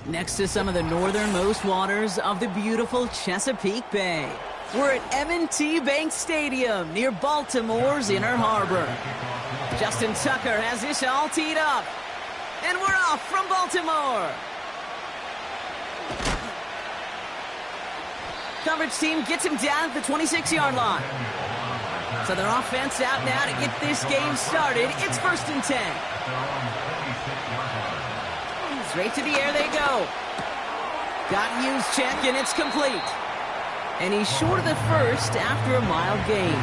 Next to some of the northernmost waters of the beautiful Chesapeake Bay, we're at M&T Bank Stadium near Baltimore's Inner Harbor. Justin Tucker has this all teed up, and we're off from Baltimore. Coverage team gets him down at the 26-yard line. So their offense out now to get this game started. It's 1st and 10. Straight to the air they go. Got Juszczyk, and it's complete. And he's short of the first after a mile gain.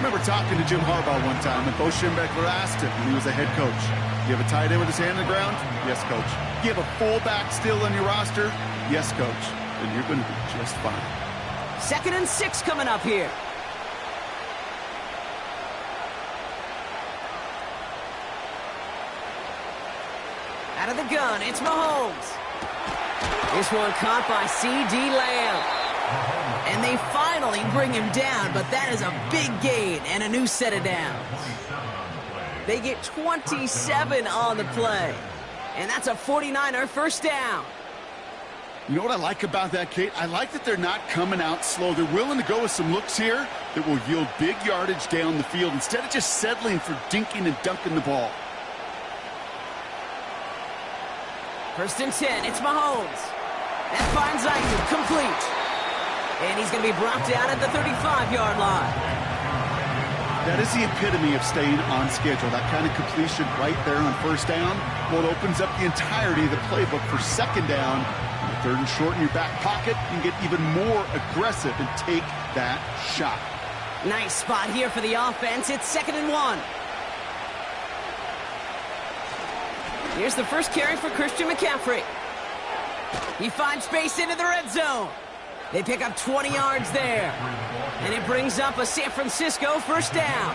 remember talking to Jim Harbaugh one time, and Bo Schembechler asked him when he was a head coach, you have a tight end with his hand on the ground? Yes, coach. You have a fullback still on your roster? Yes, coach. Then you're going to be just fine. 2nd and 6 coming up here. Out of the gun, it's Mahomes. This one caught by C.D. Lamb. And they finally bring him down, but that is a big gain and a new set of downs. They get 27 on the play. And that's a 49er first down. You know what I like about that, Kate? I like that they're not coming out slow. They're willing to go with some looks here that will yield big yardage down the field instead of just settling for dinking and dunking the ball. 1st and 10, it's Mahomes. That finds Ayuk complete. And he's going to be brought down at the 35-yard line. That is the epitome of staying on schedule. That kind of completion right there on first down. Well, it opens up the entirety of the playbook for second down. On 3rd and short in your back pocket, you can get even more aggressive and take that shot. Nice spot here for the offense. It's 2nd and 1. Here's the first carry for Christian McCaffrey. He finds space into the red zone. They pick up 20 yards there. And it brings up a San Francisco first down.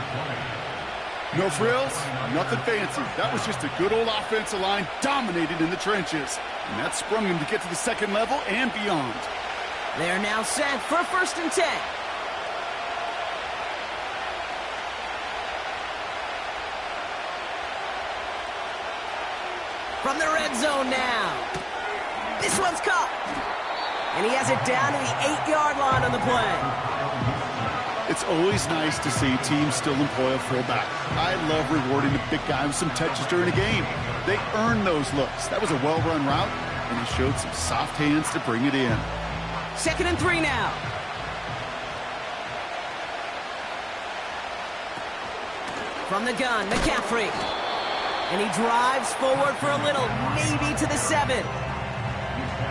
No frills, nothing fancy. That was just a good old offensive line dominated in the trenches. And that sprung him to get to the second level and beyond. They're now set for 1st and 10. From the red zone now. This one's caught. And he has it down to the 8-yard line on the play. It's always nice to see teams still employ a fullback. I love rewarding the big guy with some touches during a game. They earn those looks. That was a well-run route, and he showed some soft hands to bring it in. 2nd and 3 now. From the gun, McCaffrey. And he drives forward for a little, maybe to the 7.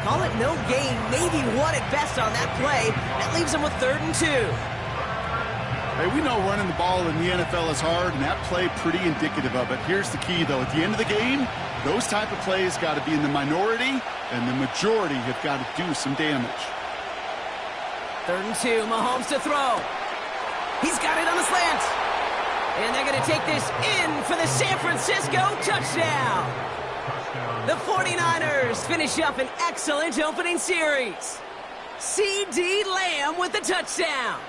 Call it no gain, maybe one at best on that play. That leaves him with 3rd and 2. Hey, we know running the ball in the NFL is hard, and that play pretty indicative of it. Here's the key, though. At the end of the game, those type of plays got to be in the minority, and the majority have got to do some damage. 3rd and 2, Mahomes to throw. He's got it on the slant. And they're going to take this in for the San Francisco touchdown. The 49ers finish up an excellent opening series. C.D. Lamb with the touchdown.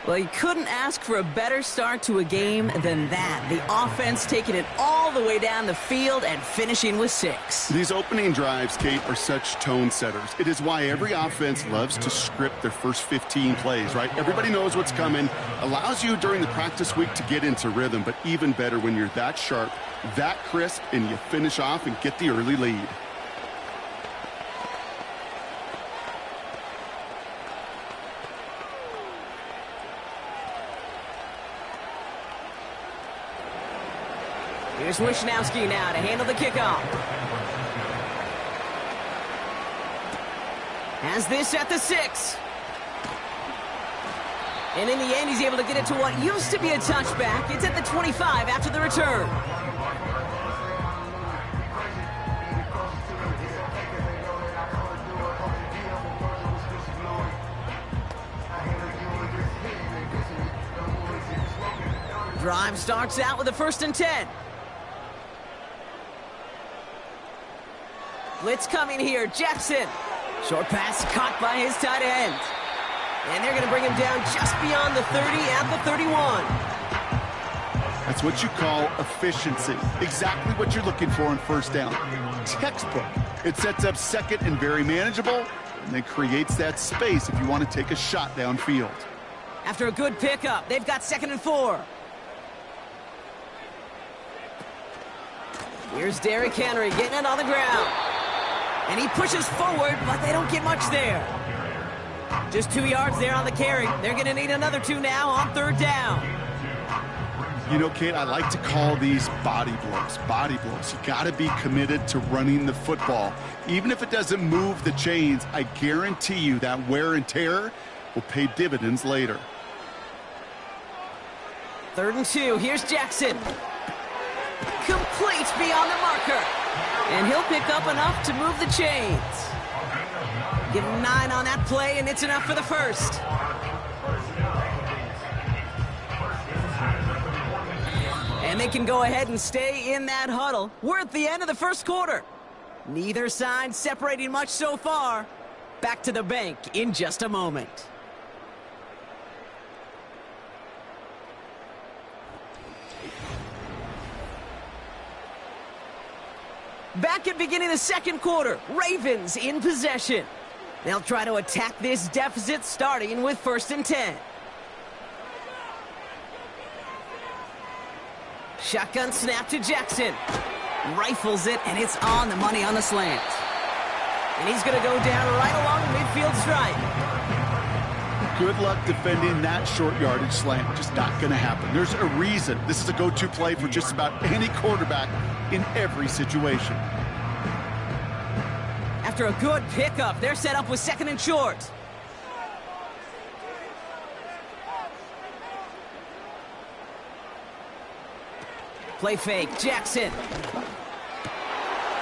Well, you couldn't ask for a better start to a game than that. The offense taking it all the way down the field and finishing with 6. These opening drives, Kate, are such tone setters. It is why every offense loves to script their first 15 plays, right? Everybody knows what's coming. Allows you during the practice week to get into rhythm, but even better when you're that sharp, that crisp, and you finish off and get the early lead. Here's Wishnowski now to handle the kickoff. Has this at the 6. And in the end, he's able to get it to what used to be a touchback. It's at the 25 after the return. Drive starts out with a 1st and 10. Blitz coming here, Jackson. Short pass caught by his tight end. And they're going to bring him down just beyond the 30 at the 31. That's what you call efficiency. Exactly what you're looking for in first down. Textbook. It sets up second and very manageable, and then creates that space if you want to take a shot downfield. After a good pickup, they've got 2nd and 4. Here's Derrick Henry getting it on the ground. And he pushes forward, but they don't get much there. Just 2 yards there on the carry. They're going to need another 2 now on 3rd down. You know, Kate, I like to call these body blows. Body blows. You got to be committed to running the football. Even if it doesn't move the chains, I guarantee you that wear and tear will pay dividends later. 3rd and 2. Here's Jackson. Complete beyond the marker. And he'll pick up enough to move the chains. Give him 9 on that play, and it's enough for the first. And they can go ahead and stay in that huddle. We're at the end of the first quarter. Neither side separating much so far. Back to the bank in just a moment. Back at beginning of the second quarter, Ravens in possession. They'll try to attack this deficit starting with 1st and 10. Shotgun snap to Jackson. Rifles it, and it's on the money on the slant. And he's going to go down right along the midfield stripe. Good luck defending that short yardage slant. Just not going to happen. There's a reason this is a go-to play for just about any quarterback in every situation. After a good pickup, they're set up with 2nd and short. Play fake, Jackson.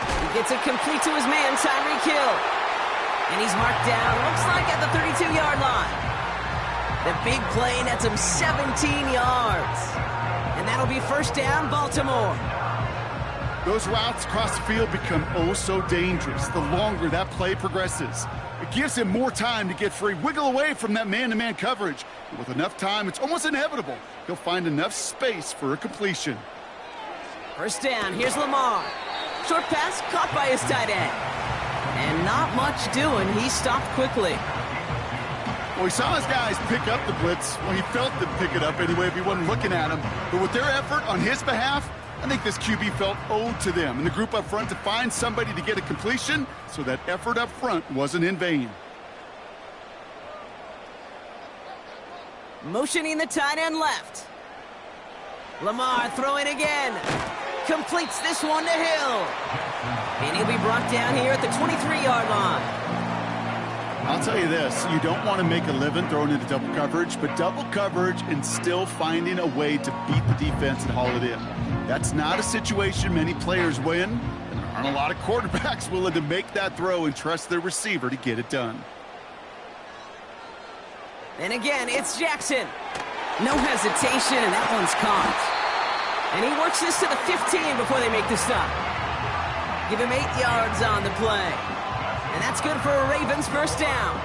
He gets it complete to his man, Tyreek Hill. And he's marked down, looks like at the 32-yard line. The big play nets him 17 yards. And that'll be 1st down, Baltimore. Those routes across the field become oh so dangerous the longer that play progresses. It gives him more time to get free, wiggle away from that man-to-man coverage. And with enough time, it's almost inevitable he'll find enough space for a completion. 1st down, here's Lamar. Short pass caught by his tight end. And not much doing, he stopped quickly. Well, he saw his guys pick up the blitz. Well, he felt them pick it up anyway if he wasn't looking at him. But with their effort on his behalf, I think this QB felt owed to them and the group up front to find somebody to get a completion, so that effort up front wasn't in vain. Motioning the tight end left. Lamar throwing again. Completes this one to Hill. And he'll be brought down here at the 23-yard line. I'll tell you this, you don't want to make a living throwing into double coverage, but double coverage and still finding a way to beat the defense and haul it in. That's not a situation many players win, and there aren't a lot of quarterbacks willing to make that throw and trust their receiver to get it done. And again, it's Jackson. No hesitation, and that one's caught. And he works this to the 15 before they make the stop. Give him 8 yards on the play. And that's good for a Ravens 1st down.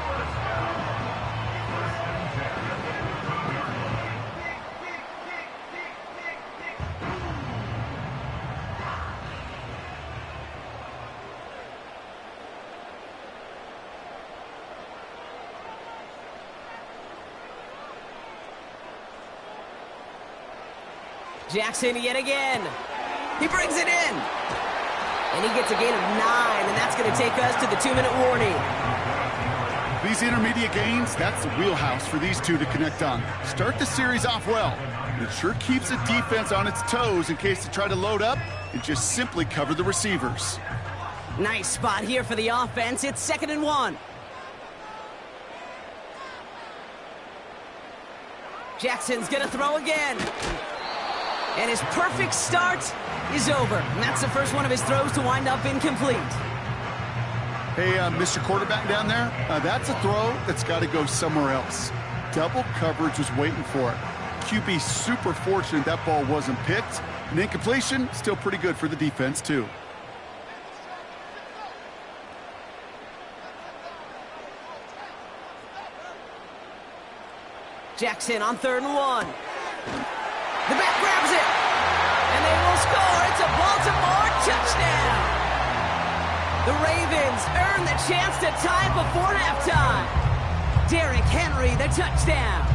Jackson yet again. He brings it in. And he gets a gain of 9, and that's going to take us to the 2-minute warning. These intermediate gains, that's the wheelhouse for these two to connect on. Start the series off well. It sure keeps the defense on its toes in case they try to load up and just simply cover the receivers. Nice spot here for the offense. It's 2nd and 1. Jackson's going to throw again. And his perfect start is over. And that's the first one of his throws to wind up incomplete. Hey, Mr. Quarterback down there, that's a throw that's got to go somewhere else. Double coverage was waiting for it. QB super fortunate that ball wasn't picked. And incompletion, still pretty good for the defense, too. Jackson on 3rd and 1. The back grabs it. And they will score. It's a Baltimore touchdown. The Ravens earn the chance to tie before halftime. Derrick Henry, the touchdown.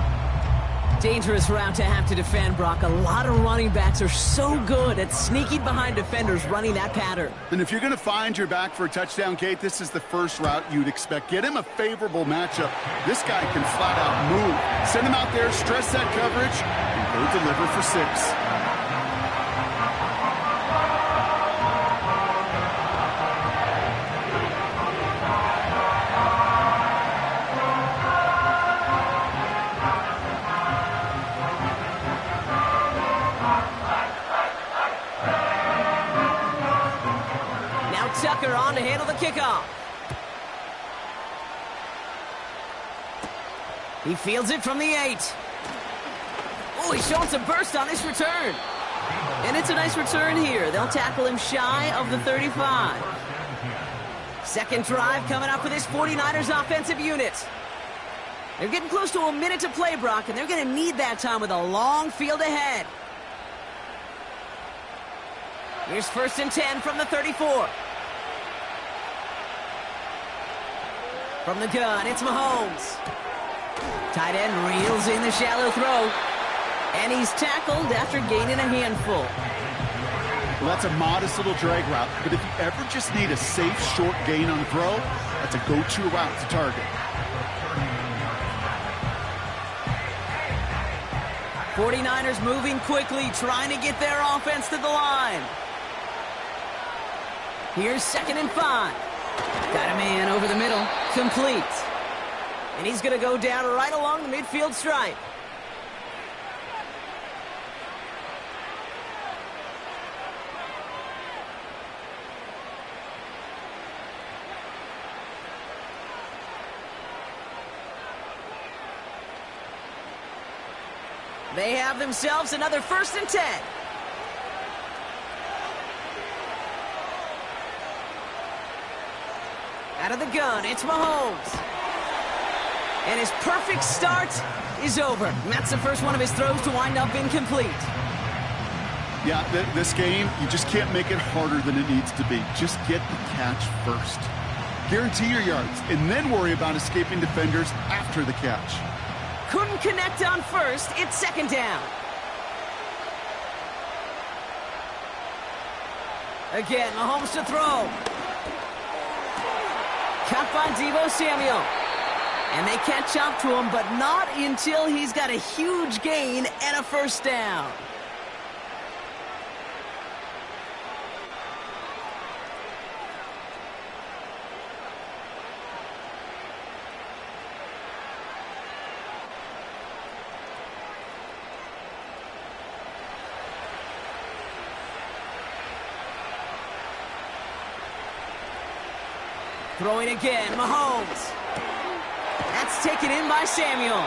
Dangerous route to have to defend, Brock. A lot of running backs are so good at sneaking behind defenders running that pattern. And if you're going to find your back for a touchdown, Kate, this is the first route you'd expect. Get him a favorable matchup. This guy can flat out move. Send him out there, stress that coverage, and go deliver for 6. the kickoff. He fields it from the 8. Oh, he's showing some burst on this return. And it's a nice return here. They'll tackle him shy of the 35. Second drive coming up for this 49ers offensive unit. They're getting close to a minute to play, Brock, and they're going to need that time with a long field ahead. Here's 1st and 10 from the 34. From the gun, it's Mahomes. Tight end reels in the shallow throw. And he's tackled after gaining a handful. Well, that's a modest little drag route, but if you ever just need a safe, short gain on the throw, that's a go-to route to target. 49ers moving quickly, trying to get their offense to the line. Here's 2nd and 5. Got a man over the middle, complete. And he's going to go down right along the midfield stripe. They have themselves another 1st and 10. Out of the gun, it's Mahomes. And his perfect start is over. And that's the first one of his throws to wind up incomplete. Yeah, this game, you just can't make it harder than it needs to be. Just get the catch first. Guarantee your yards, and then worry about escaping defenders after the catch. Couldn't connect on 1st. It's 2nd down. Again, Mahomes to throw. Caught by Deebo Samuel. And they catch up to him, but not until he's got a huge gain and a 1st down. Throwing again, Mahomes. That's taken in by Samuel.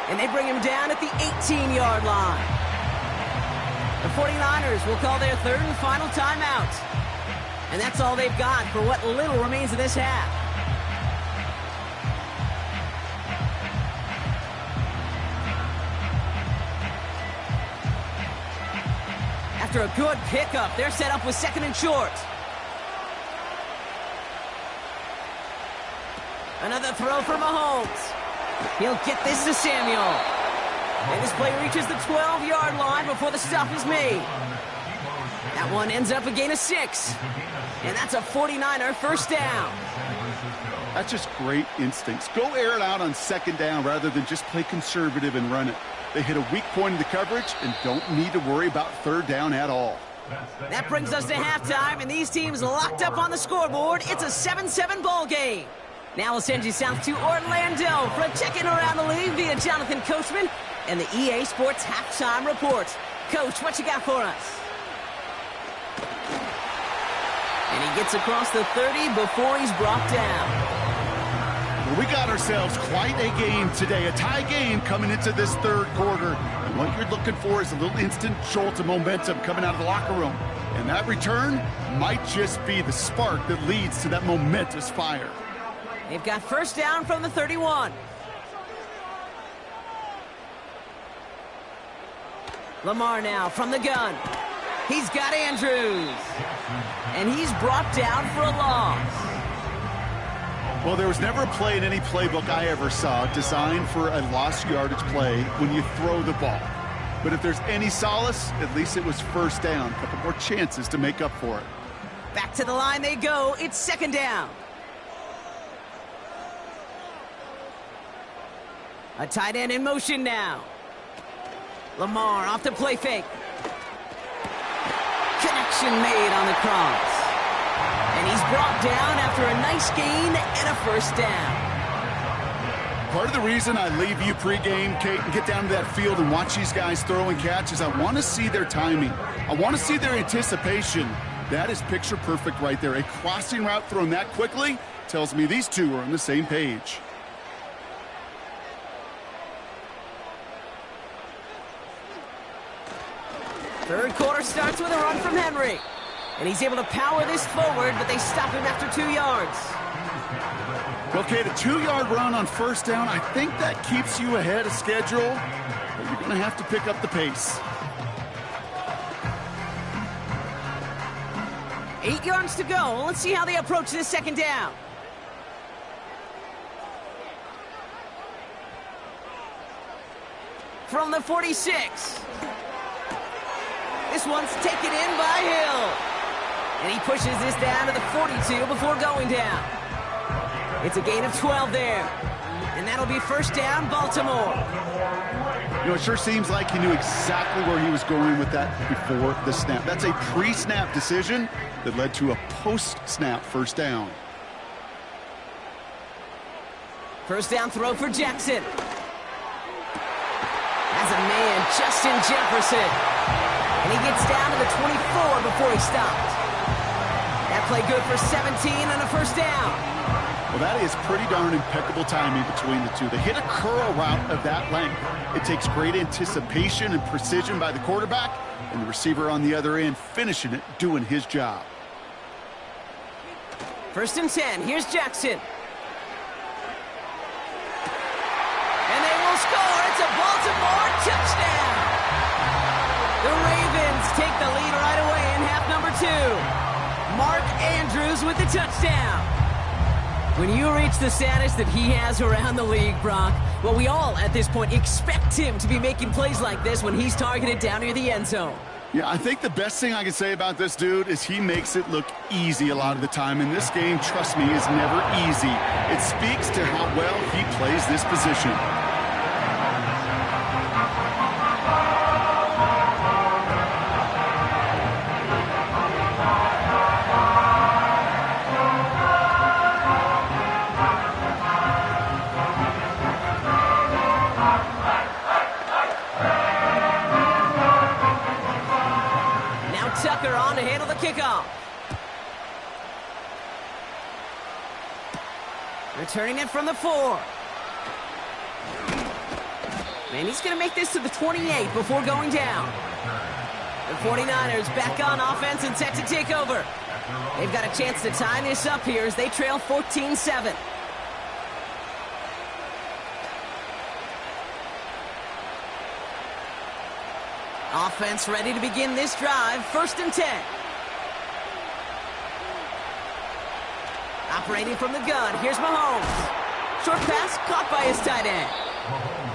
And they bring him down at the 18-yard line. The 49ers will call their 3rd and final timeout. And that's all they've got for what little remains of this half. After a good pickup, they're set up with 2nd and short. Another throw for Mahomes. He'll get this to Samuel. And this play reaches the 12-yard line before the stop is made. That one ends up a gain of 6. And that's a 49er 1st down. That's just great instincts. Go air it out on 2nd down rather than just play conservative and run it. They hit a weak point in the coverage and don't need to worry about 3rd down at all. That brings us to halftime, and these teams locked up on the scoreboard. It's a 7-7 ball game. Now we'll send you south to Orlando for a check-in around the league via Jonathan Coachman and the EA Sports Halftime Report. Coach, what you got for us? And he gets across the 30 before he's brought down. Well, we got ourselves quite a game today, a tie game coming into this 3rd quarter. And what you're looking for is a little instant jolt of momentum coming out of the locker room. And that return might just be the spark that leads to that momentous fire. They've got 1st down from the 31. Lamar now from the gun. He's got Andrews. And he's brought down for a loss. Well, there was never a play in any playbook I ever saw designed for a lost yardage play when you throw the ball. But if there's any solace, at least it was 1st down. A couple more chances to make up for it. Back to the line they go. It's 2nd down. A tight end in motion now. Lamar off the play fake. Connection made on the cross. And he's brought down after a nice gain and a 1st down. Part of the reason I leave you pregame, Kate, and get down to that field and watch these guys throw and catch is I want to see their timing. I want to see their anticipation. That is picture perfect right there. A crossing route thrown that quickly tells me these two are on the same page. Third quarter starts with a run from Henry. And he's able to power this forward, but they stop him after 2 yards. Okay, the 2-yard run on first down, I think that keeps you ahead of schedule, but you're going to have to pick up the pace. 8 yards to go. Let's see how they approach this second down. From the 46. This one's taken in by Hill. And he pushes this down to the 42 before going down. It's a gain of 12 there. And that'll be first down, Baltimore. You know, it sure seems like he knew exactly where he was going with that before the snap. That's a pre-snap decision that led to a post-snap first down. First down throw for Jackson. As a man, Justin Jefferson. And he gets down to the 24 before he stopped. That play good for 17 and a first down. Well, that is pretty darn impeccable timing between the two. They hit a curl route of that length. It takes great anticipation and precision by the quarterback, and the receiver on the other end finishing it, doing his job. First and 10. Here's Jackson. And they will score. It's a Baltimore touchdown. The Ravens take the lead right away in half number 2. Mark Andrews with the touchdown. When you reach the status that he has around the league, Brock, well, we all at this point expect him to be making plays like this when he's targeted down near the end zone. Yeah, I think the best thing I can say about this dude is he makes it look easy a lot of the time. And this game, trust me, is never easy. It speaks to how well he plays this position. Tucker on to handle the kickoff. Returning it from the 4. And he's going to make this to the 28 before going down. The 49ers back on offense and set to take over. They've got a chance to tie this up here as they trail 14-7. Offense ready to begin this drive. First and 10. Operating from the gun. Here's Mahomes. Short pass caught by his tight end.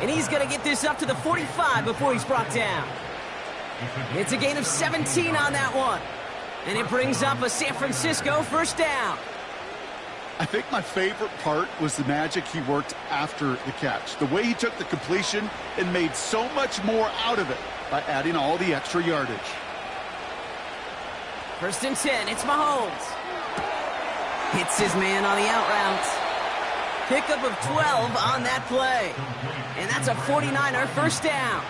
And he's going to get this up to the 45 before he's brought down. It's a gain of 17 on that one. And it brings up a San Francisco first down. I think my favorite part was the magic he worked after the catch. The way he took the completion and made so much more out of it by adding all the extra yardage. First and 10, it's Mahomes. Hits his man on the out route. Pickup of 12 on that play. And that's a 49er first down.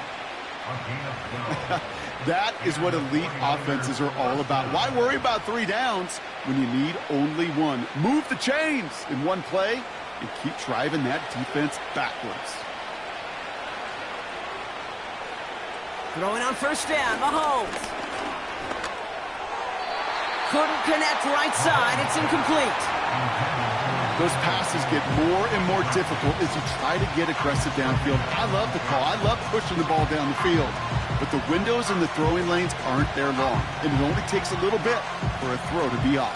That is what elite offenses are all about. Why worry about 3 downs when you need only 1? Move the chains in one play and keep driving that defense backwards. Throwing on first down, Mahomes. Couldn't connect right side. It's incomplete. Those passes get more and more difficult as you try to get aggressive downfield. I love the call. I love pushing the ball down the field. But the windows in the throwing lanes aren't there long. And it only takes a little bit for a throw to be off.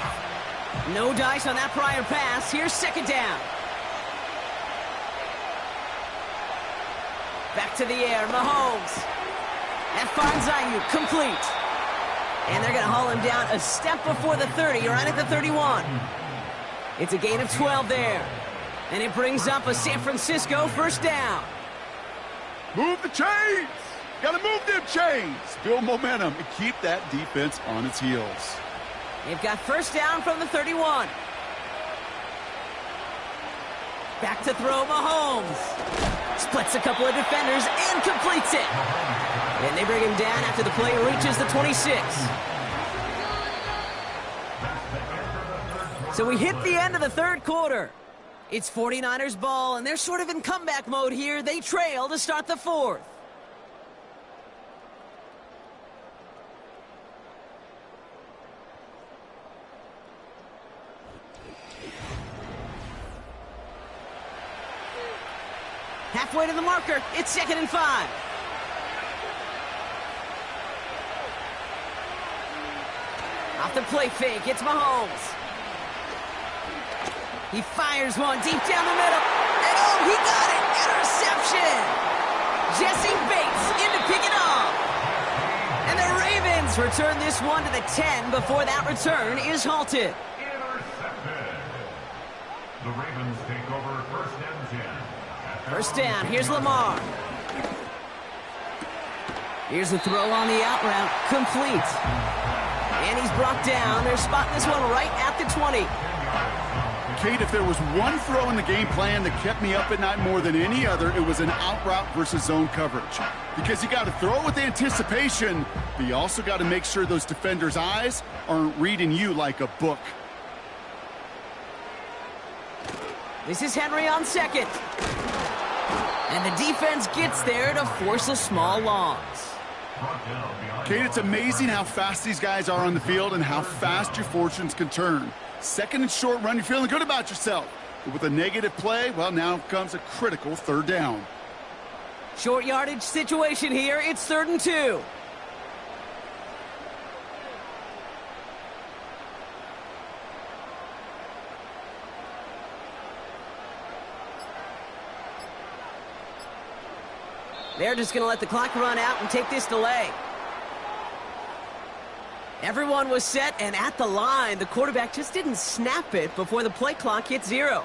No dice on that prior pass. Here's second down. Back to the air, Mahomes. That finds Ayuk, complete. And they're going to haul him down a step before the 30, right at the 31. It's a gain of 12 there. And it brings up a San Francisco first down. Move the chains! Got to move them chains! Build momentum and keep that defense on its heels. They've got first down from the 31. Back to throw, Mahomes. Splits a couple of defenders and completes it. And they bring him down after the play reaches the 26. So we hit the end of the third quarter. It's 49ers ball, and they're sort of in comeback mode here. They trail to start the fourth. Halfway to the marker. It's 2nd and 5. Off the play fake. It's Mahomes. He fires one deep down the middle. And oh, he got it! Interception! Jesse Bates in to pick it off. And the Ravens return this one to the 10 before that return is halted. Intercepted. The Ravens take over 1st and 10. First down, here's Lamar. Here's the throw on the out route, complete. And he's brought down. They're spotting this one right at the 20. Kate, if there was one throw in the game plan that kept me up at night more than any other, it was an out route versus zone coverage. Because you got to throw with anticipation, but you also got to make sure those defenders' eyes aren't reading you like a book. This is Henry on second. And the defense gets there to force a small loss. Kate, it's amazing how fast these guys are on the field and how fast your fortunes can turn. 2nd and short run, you're feeling good about yourself. But with a negative play, well, now comes a critical 3rd down. Short yardage situation here. It's 3rd and 2. They're just going to let the clock run out and take this delay. Everyone was set and at the line. The quarterback just didn't snap it before the play clock hit 0.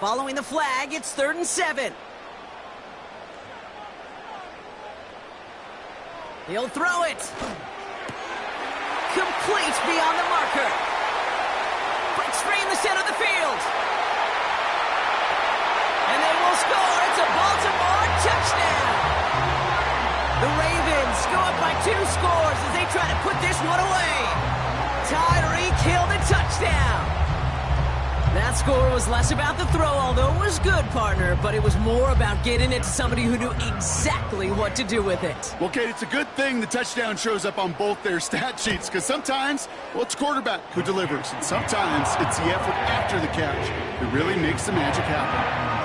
Following the flag, it's 3rd and 7. He'll throw it. Complete beyond the marker. Breaks free in the center of the field. And they will score. It's a Baltimore touchdown. The Ravens go up by 2 scores as they try to put this one away. Tyreek Hill the touchdown. That score was less about the throw, although it was good, partner, but it was more about getting it to somebody who knew exactly what to do with it. Well, Kate, it's a good thing the touchdown shows up on both their stat sheets, because sometimes, well, it's quarterback who delivers, and sometimes it's the effort after the catch that really makes the magic happen.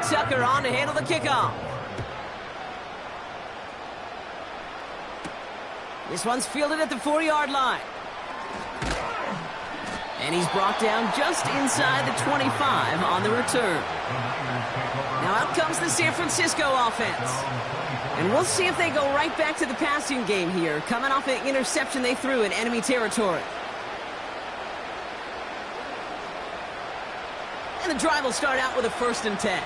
Tucker on to handle the kickoff. This one's fielded at the 4-yard line. And he's brought down just inside the 25 on the return. Now out comes the San Francisco offense. And we'll see if they go right back to the passing game here, coming off an interception they threw in enemy territory. And the drive will start out with a 1st and 10.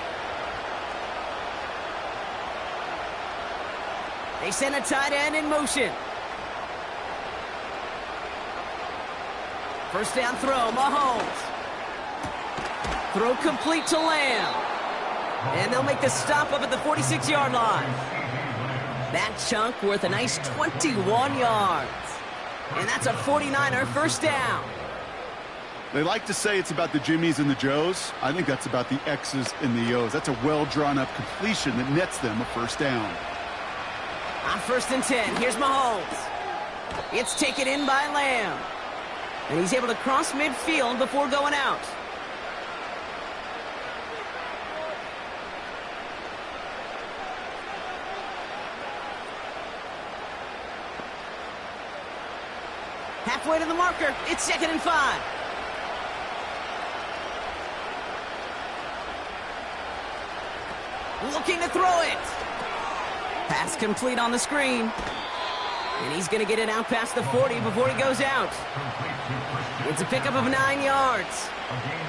They send a tight end in motion. First down throw, Mahomes. Throw complete to Lamb. And they'll make the stop up at the 46-yard line. That chunk worth a nice 21 yards. And that's a 49er first down. They like to say it's about the Jimmies and the Joes. I think that's about the X's and the O's. That's a well-drawn-up completion that nets them a first down. On 1st and 10, here's Mahomes. It's taken in by Lamb. And he's able to cross midfield before going out. Halfway to the marker, it's 2nd and 5. Looking to throw it. Pass complete on the screen. And he's going to get it out past the 40 before he goes out. It's a pickup of 9 yards.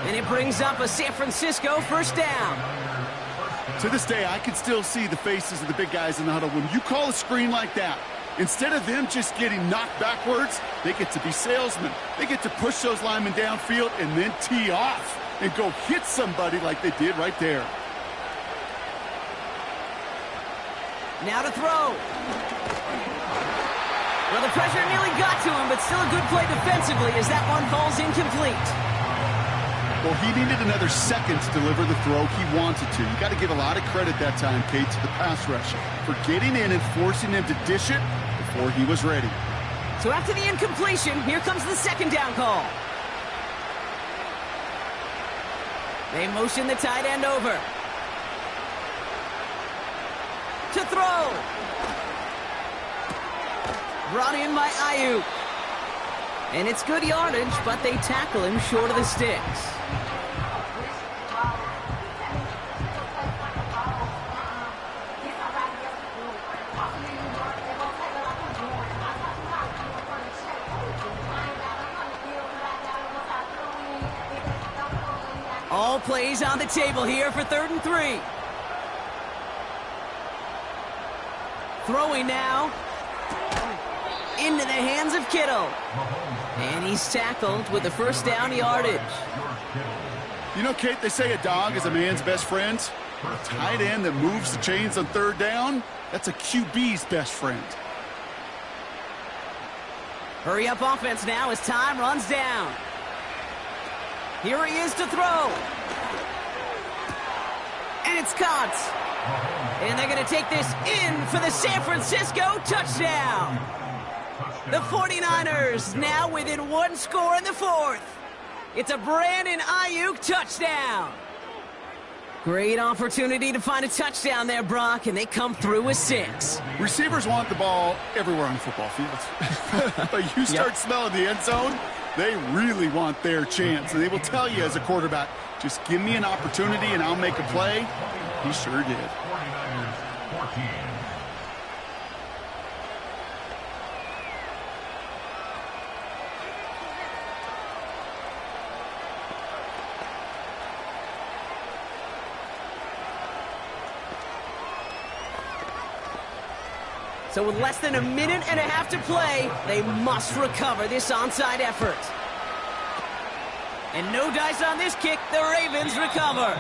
And it brings up a San Francisco first down. To this day, I can still see the faces of the big guys in the huddle. When you call a screen like that, instead of them just getting knocked backwards, they get to be salesmen. They get to push those linemen downfield and then tee off and go hit somebody like they did right there. Now to throw. Well, the pressure nearly got to him, but still a good play defensively as that one falls incomplete. Well, he needed another second to deliver the throw he wanted to. You got to give a lot of credit that time, Kate, to the pass rush for getting in and forcing him to dish it before he was ready. So after the incompletion, here comes the second down call. They motion the tight end over. To throw. Brought in by Aiyuk. And it's good yardage, but they tackle him short of the sticks. All plays on the table here for 3rd and 3. Throwing now. Into the hands of Kittle. And he's tackled with the first down yardage. You know, Kate, they say a dog is a man's best friend. A tight end that moves the chains on 3rd down, that's a QB's best friend. Hurry up offense now as time runs down. Here he is to throw. And it's caught. And they're going to take this in for the San Francisco touchdown. The 49ers now within 1 score in the 4th. It's a Brandon Aiyuk touchdown. Great opportunity to find a touchdown there, Brock, and they come through with 6. Receivers want the ball everywhere on the football field. But you start smelling the end zone, they really want their chance. And they will tell you as a quarterback, just give me an opportunity and I'll make a play. He sure did. 49ers 14. So with less than a minute and a half to play, they must recover this onside effort. And no dice on this kick, the Ravens recover.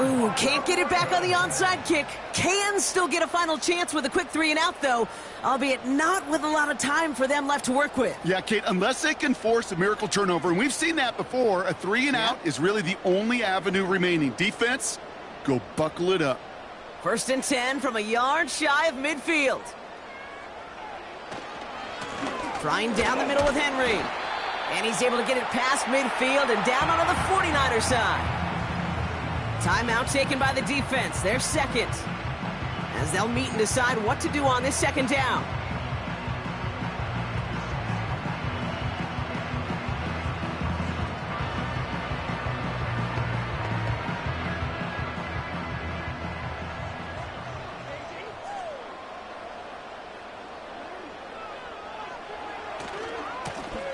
Ooh, can't get it back on the onside kick. Can still get a final chance with a quick 3 and out, though, albeit not with a lot of time for them left to work with. Yeah, Kate, unless they can force a miracle turnover, and we've seen that before, a 3 and out is really the only avenue remaining. Defense, go buckle it up. 1st and 10 from a yard shy of midfield. Trying down the middle with Henry. And he's able to get it past midfield and down onto the 49er side. Timeout taken by the defense. Their second. As they'll meet and decide what to do on this 2nd down.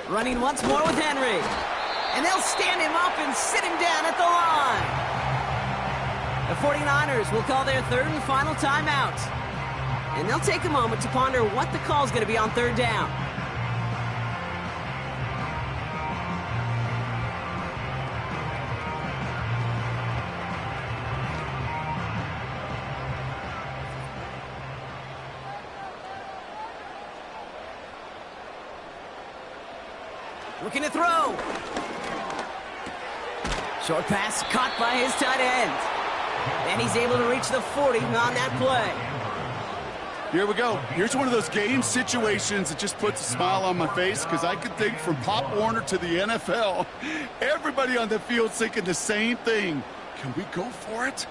Running once more with Henry. And they'll stand him up and sit him down at the line. The 49ers will call their 3rd and final timeout. And they'll take a moment to ponder what the call is going to be on 3rd down. Looking to throw. Short pass caught by his tight end. And he's able to reach the 40 on that play. Here we go. Here's one of those game situations that just puts a smile on my face because I can think from Pop Warner to the NFL, everybody on the field thinking the same thing. Can we go for it?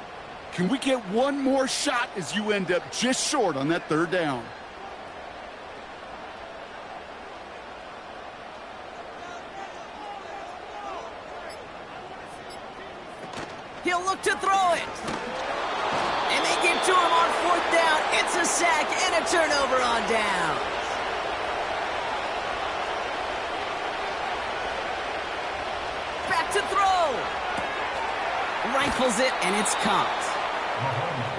Can we get one more shot as you end up just short on that 3rd down? He'll look to throw it. And they get to him on 4th down. It's a sack and a turnover on down. Rifles it, and it's caught.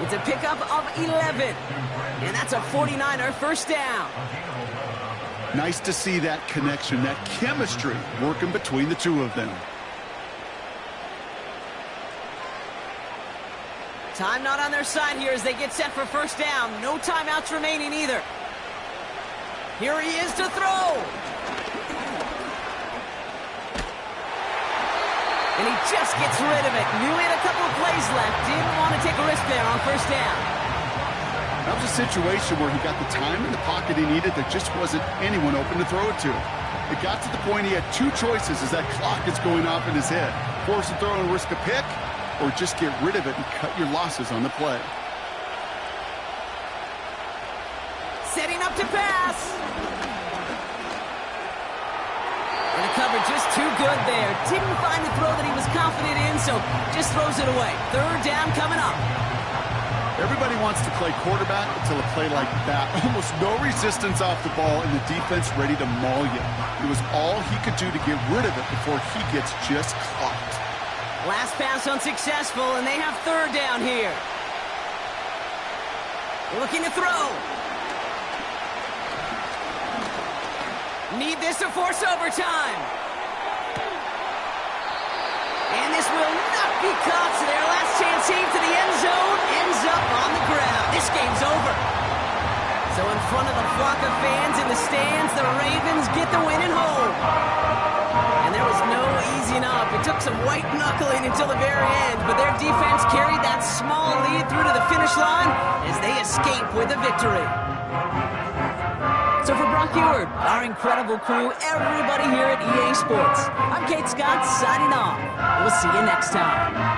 It's a pickup of 11. And that's a 49er first down. Nice to see that connection, that chemistry working between the two of them. Time not on their side here as they get set for first down. No timeouts remaining either. Here he is to throw. And he just gets rid of it. Knew he had a couple of plays left. Didn't want to take a risk there on first down. That was a situation where he got the time in the pocket he needed. There just wasn't anyone open to throw it to. It got to the point he had two choices as that clock is going off in his head. Force a throw and risk a pick, or just get rid of it and cut your losses on the play. Setting up to pass. And the cover just too good there. Didn't find the throw that he was confident in, so just throws it away. Third down coming up. Everybody wants to play quarterback until a play like that. Almost no resistance off the ball and the defense ready to maul you. It was all he could do to get rid of it before he gets just caught. Last pass unsuccessful, and they have third down here. Looking to throw. Need this to force overtime. And this will not be caught, so their last chance save to the end zone ends up on the ground. This game's over. So in front of the flock of fans in the stands, the Ravens get the win at home. And there was no easing up. It took some white knuckling until the very end, but their defense carried that small lead through to the finish line as they escape with a victory. So for Brock Eward, our incredible crew, everybody here at EA Sports, I'm Kate Scott signing off. We'll see you next time.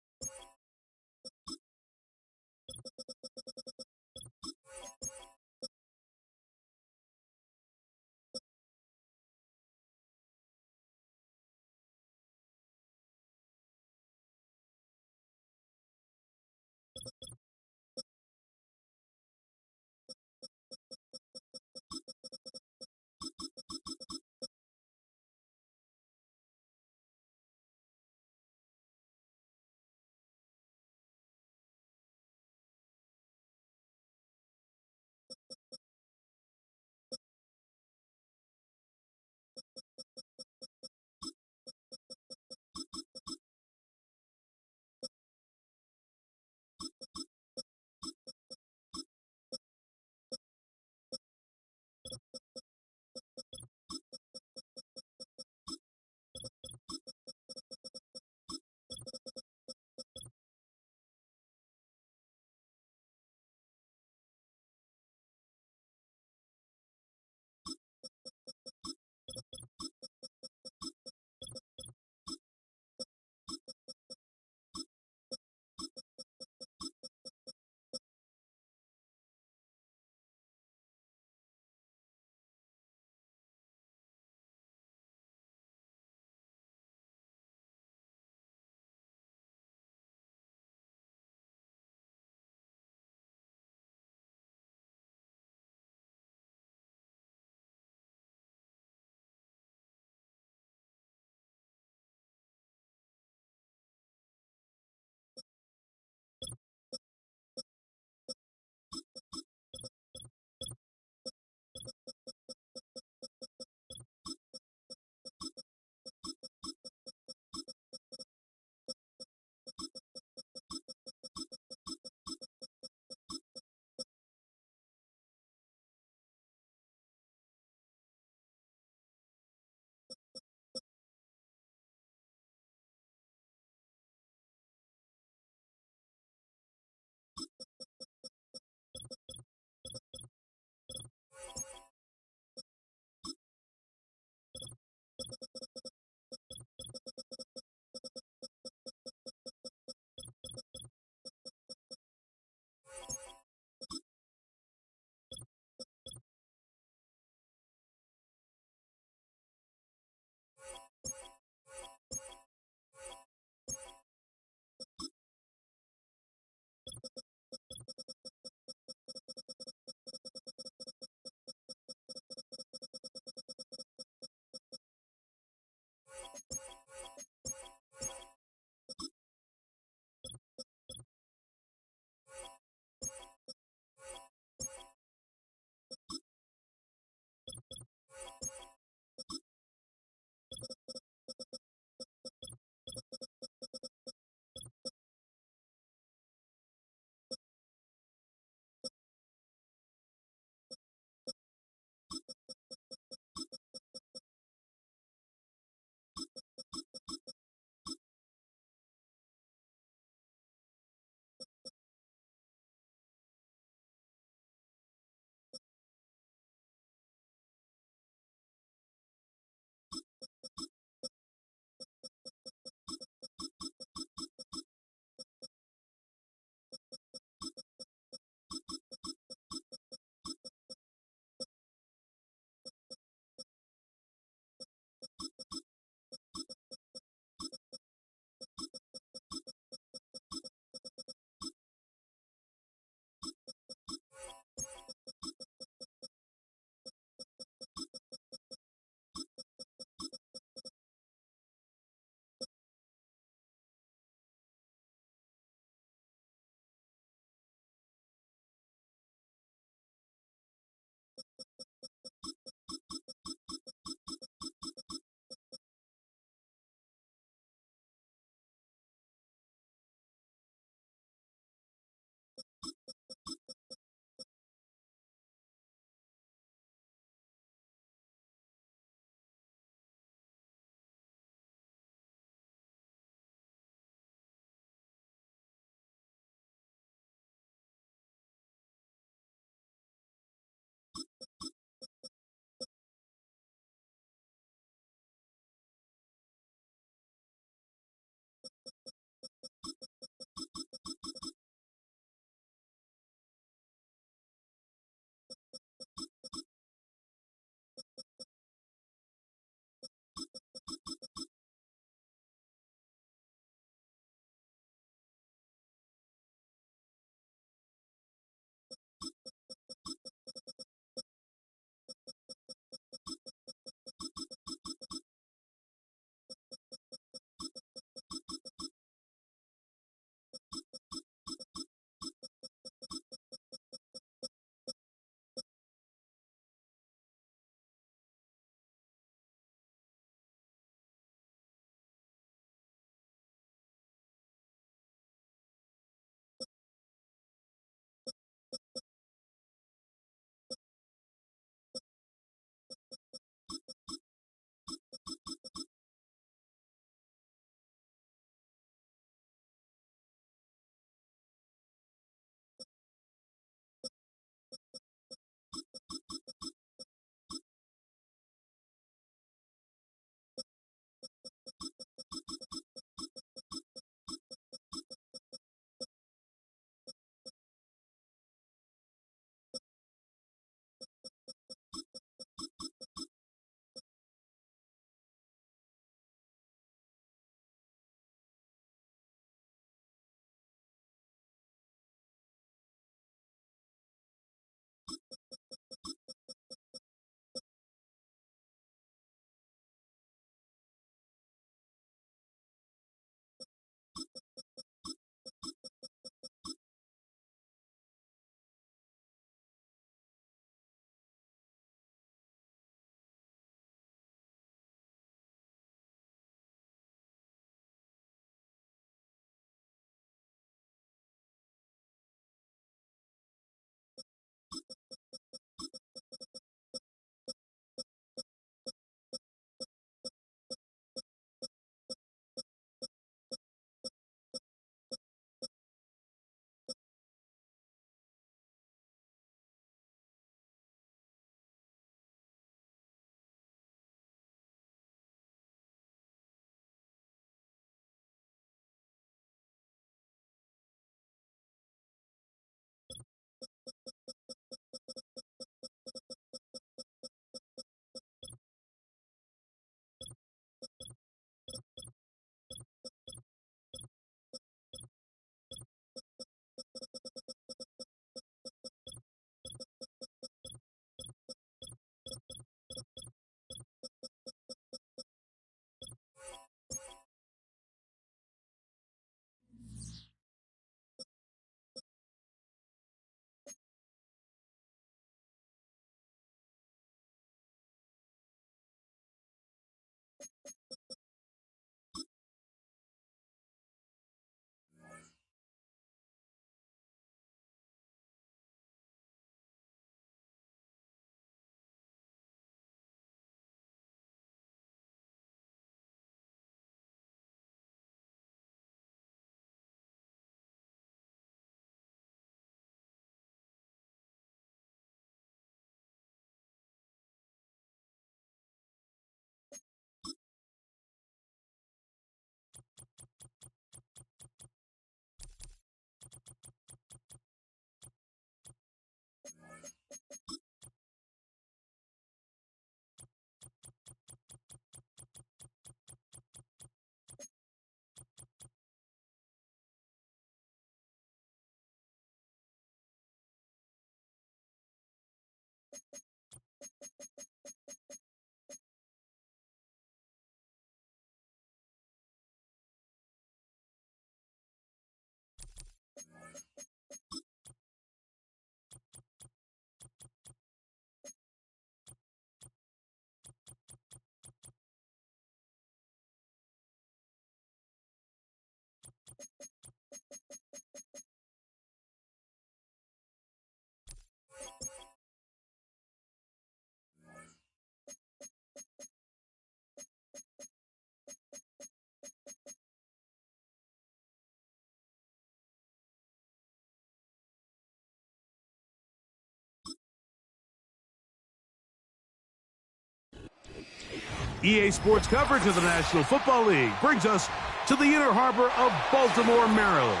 EA Sports coverage of the National Football League brings us to the Inner Harbor of Baltimore, Maryland,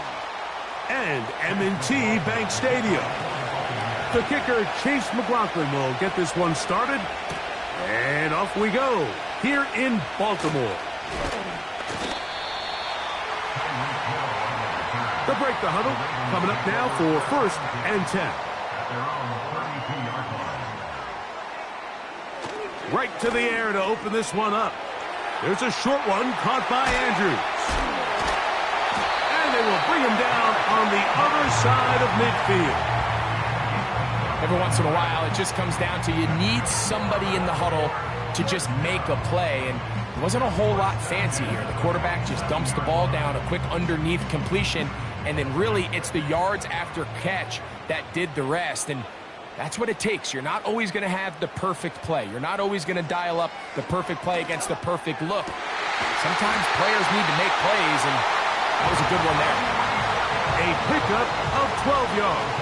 and M&T Bank Stadium. The kicker, Chase McLaughlin, will get this one started, and off we go here in Baltimore. The break the huddle coming up now for 1st and 10. Right to the air to open this one up. There's a short one caught by Andrews. And they will bring him down on the other side of midfield. Every once in a while, it just comes down to you need somebody in the huddle to just make a play. And it wasn't a whole lot fancy here. The quarterback just dumps the ball down, a quick underneath completion, and then really it's the yards after catch that did the rest. And that's what it takes. You're not always going to have the perfect play. You're not always going to dial up the perfect play against the perfect look. Sometimes players need to make plays, and that was a good one there. A pickup of 12 yards.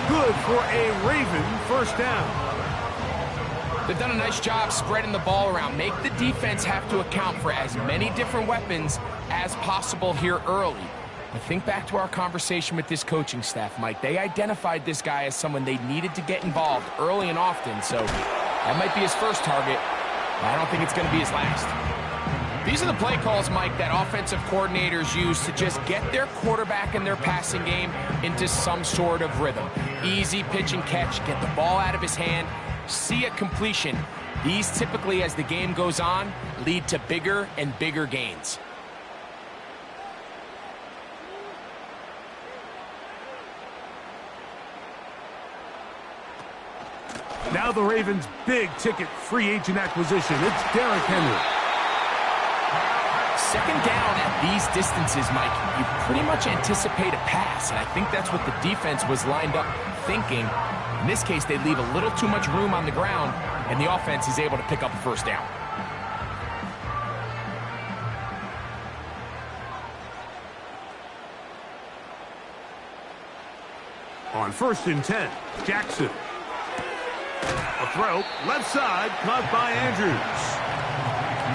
Good for a Raven first down. They've done a nice job spreading the ball around. Make the defense have to account for as many different weapons as possible here early. But think back to our conversation with this coaching staff, Mike. They identified this guy as someone they needed to get involved early and often, so that might be his first target. I don't think it's going to be his last. These are the play calls, Mike, that offensive coordinators use to just get their quarterback and their passing game into some sort of rhythm. Easy pitch and catch, get the ball out of his hand, see a completion. These typically, as the game goes on, lead to bigger and bigger gains. Now the Ravens' big-ticket free agent acquisition. It's Derrick Henry. Second down at these distances, Mike, you pretty much anticipate a pass, and I think that's what the defense was lined up thinking. In this case, they leave a little too much room on the ground, and the offense is able to pick up a first down. On 1st and 10, Jackson. A throw, left side, caught by Andrews.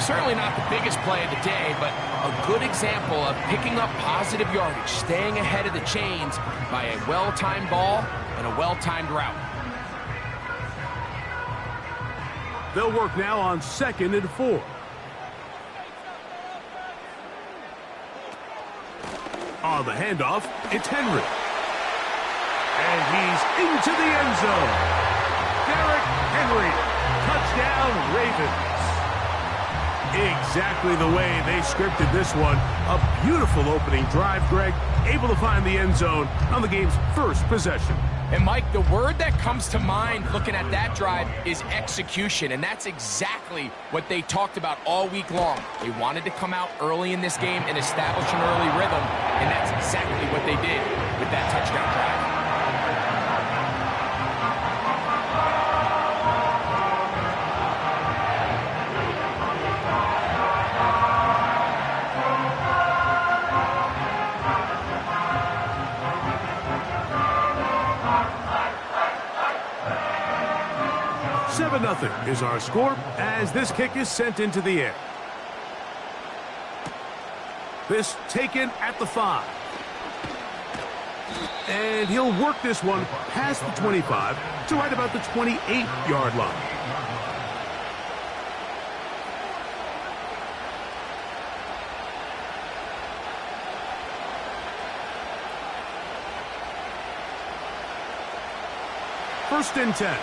Certainly not the biggest play of the day, but a good example of picking up positive yardage, staying ahead of the chains by a well-timed ball and a well-timed route. They'll work now on 2nd and 4. On the handoff, it's Henry. And he's into the end zone. Derrick Henry, touchdown Ravens. Exactly the way they scripted this one. A beautiful opening drive, Greg. Able to find the end zone on the game's first possession. And, Mike, the word that comes to mind looking at that drive is execution, and that's exactly what they talked about all week long. They wanted to come out early in this game and establish an early rhythm, and that's exactly what they did with that touchdown drive. 7-0 is our score as this kick is sent into the air. This taken at the 5. And he'll work this one past the 25 to right about the 28-yard line. First and 10.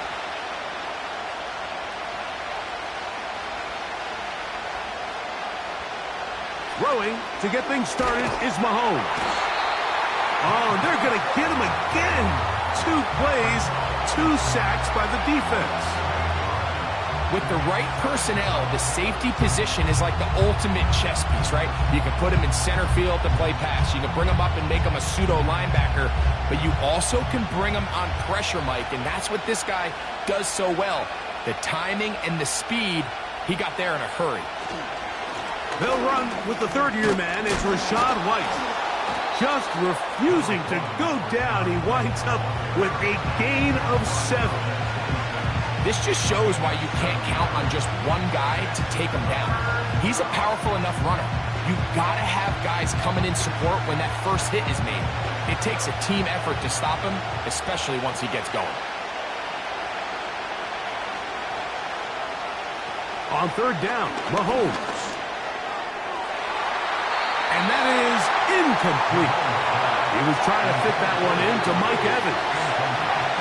Throwing to get things started is Mahomes. Oh, and they're going to get him again. 2 plays, 2 sacks by the defense. With the right personnel, the safety position is like the ultimate chess piece, right? You can put him in center field to play pass. You can bring him up and make him a pseudo linebacker, but you also can bring him on pressure, Mike, and that's what this guy does so well. The timing and the speed, he got there in a hurry. They'll run with the third-year man. It's Rachaad White. Just refusing to go down. He winds up with a gain of 7. This just shows why you can't count on just one guy to take him down. He's a powerful enough runner. You've got to have guys coming in support when that first hit is made. It takes a team effort to stop him, especially once he gets going. On 3rd down, Mahomes. And that is incomplete. He was trying to fit that one in to Mike Evans.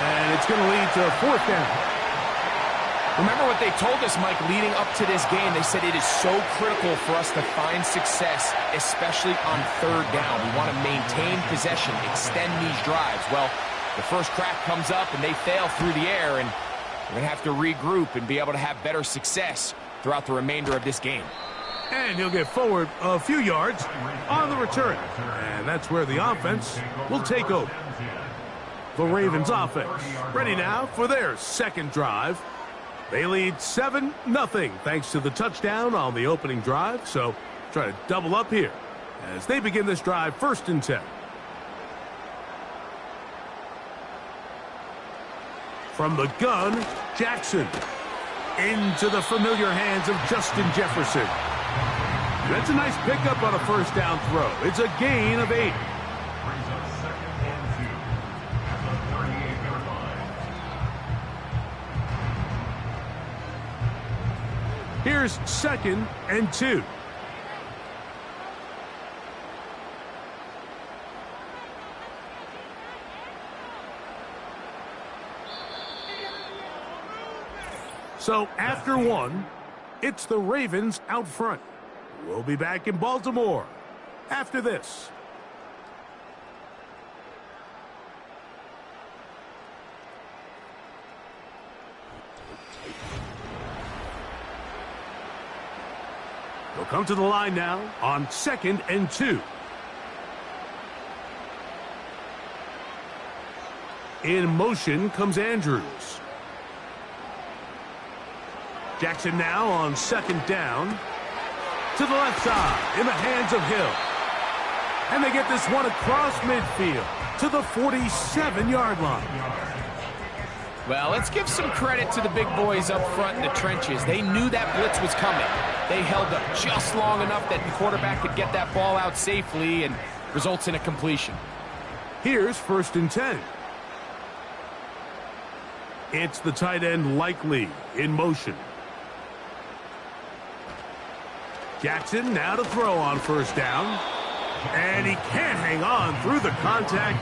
And it's going to lead to 4th down. Remember what they told us, Mike, leading up to this game. They said it is so critical for us to find success, especially on third down. We want to maintain possession, extend these drives. Well, the first crack comes up and they fail through the air, and we're going to have to regroup and be able to have better success throughout the remainder of this game. And he'll get forward a few yards on the return. And that's where the offense will take over. The Ravens offense ready now for their second drive. They lead 7-0 thanks to the touchdown on the opening drive. So try to double up here as they begin this drive 1st and 10. From the gun, Jackson. Into the familiar hands of Justin Jefferson. That's a nice pickup on a first down throw. It's a gain of 8. Brings up 2nd and 2 at the 38-yard line. Here's 2nd and 2. So after 1, it's the Ravens out front. We'll be back in Baltimore after this. They'll come to the line now on 2nd and 2. In motion comes Andrews. Jackson now on 2nd down. To the left side in the hands of Hill. And they get this one across midfield to the 47-yard line. Well, let's give some credit to the big boys up front in the trenches. They knew that blitz was coming. They held up just long enough that the quarterback could get that ball out safely and results in a completion. Here's 1st and 10. It's the tight end Likely in motion. Jackson now to throw on 1st down. And he can't hang on through the contact.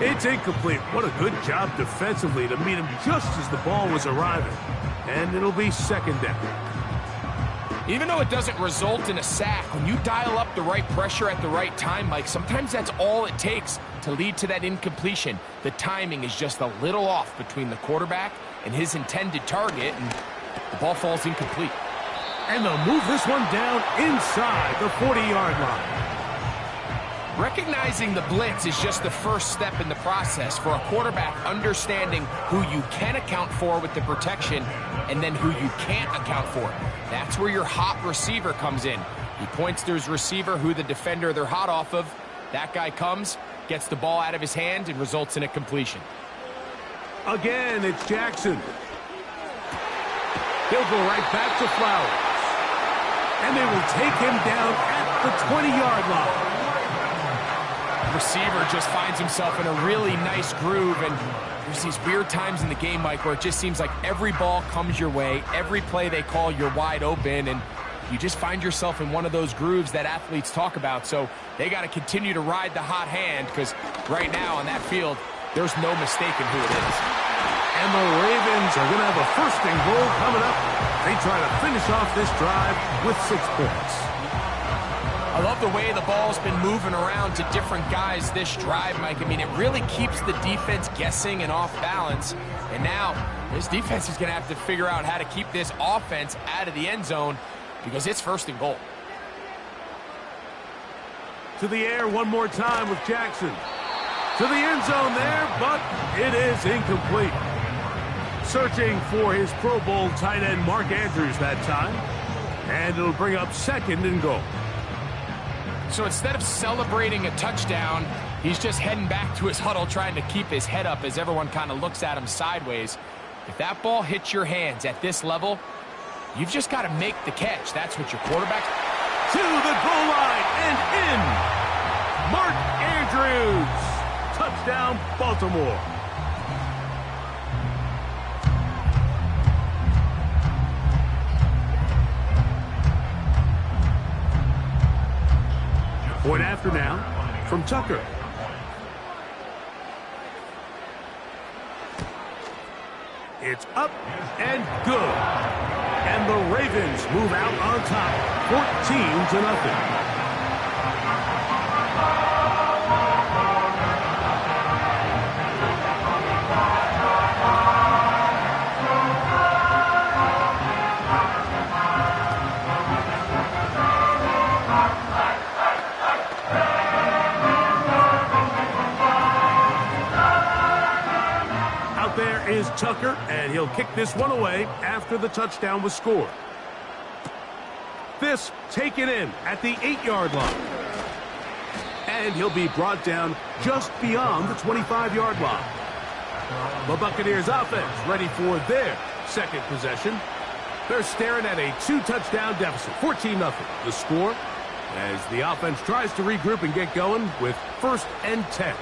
It's incomplete. What a good job defensively to meet him just as the ball was arriving. And it'll be 2nd down. Even though it doesn't result in a sack, when you dial up the right pressure at the right time, Mike, sometimes that's all it takes to lead to that incompletion. The timing is just a little off between the quarterback and his intended target, and the ball falls incomplete. And they'll move this one down inside the 40-yard line. Recognizing the blitz is just the first step in the process for a quarterback understanding who you can account for with the protection and then who you can't account for. That's where your hot receiver comes in. He points to his receiver who the defender they're hot off of. That guy comes, gets the ball out of his hand, and results in a completion. Again, it's Jackson. He'll go right back to Flowers. And they will take him down at the 20-yard line. Receiver just finds himself in a really nice groove, and there's these weird times in the game, Mike, where it just seems like every ball comes your way, every play they call, you're wide open, and you just find yourself in one of those grooves that athletes talk about. So they got to continue to ride the hot hand, because right now on that field, there's no mistaking who it is. And the Ravens are going to have a 1st and goal coming up. They try to finish off this drive with 6 points. I love the way the ball's been moving around to different guys this drive, Mike. I mean, it really keeps the defense guessing and off balance. And now, this defense is going to have to figure out how to keep this offense out of the end zone because it's 1st and goal. To the air one more time with Jackson. To the end zone there, but it is incomplete. Searching for his Pro Bowl tight end Mark Andrews that time. And it'll bring up 2nd and goal. So instead of celebrating a touchdown, he's just heading back to his huddle trying to keep his head up as everyone kind of looks at him sideways. If that ball hits your hands at this level, you've just got to make the catch. That's what your quarterback... To the goal line and in. Mark Andrews. Touchdown, Baltimore. Point after now from Tucker. It's up and good. And the Ravens move out on top, 14-0. There is Tucker, and he'll kick this one away after the touchdown was scored. This taken in at the 8-yard line. And he'll be brought down just beyond the 25-yard line. The Buccaneers offense ready for their second possession. They're staring at a 2-touchdown deficit, 14-0. The score as the offense tries to regroup and get going with 1st and 10.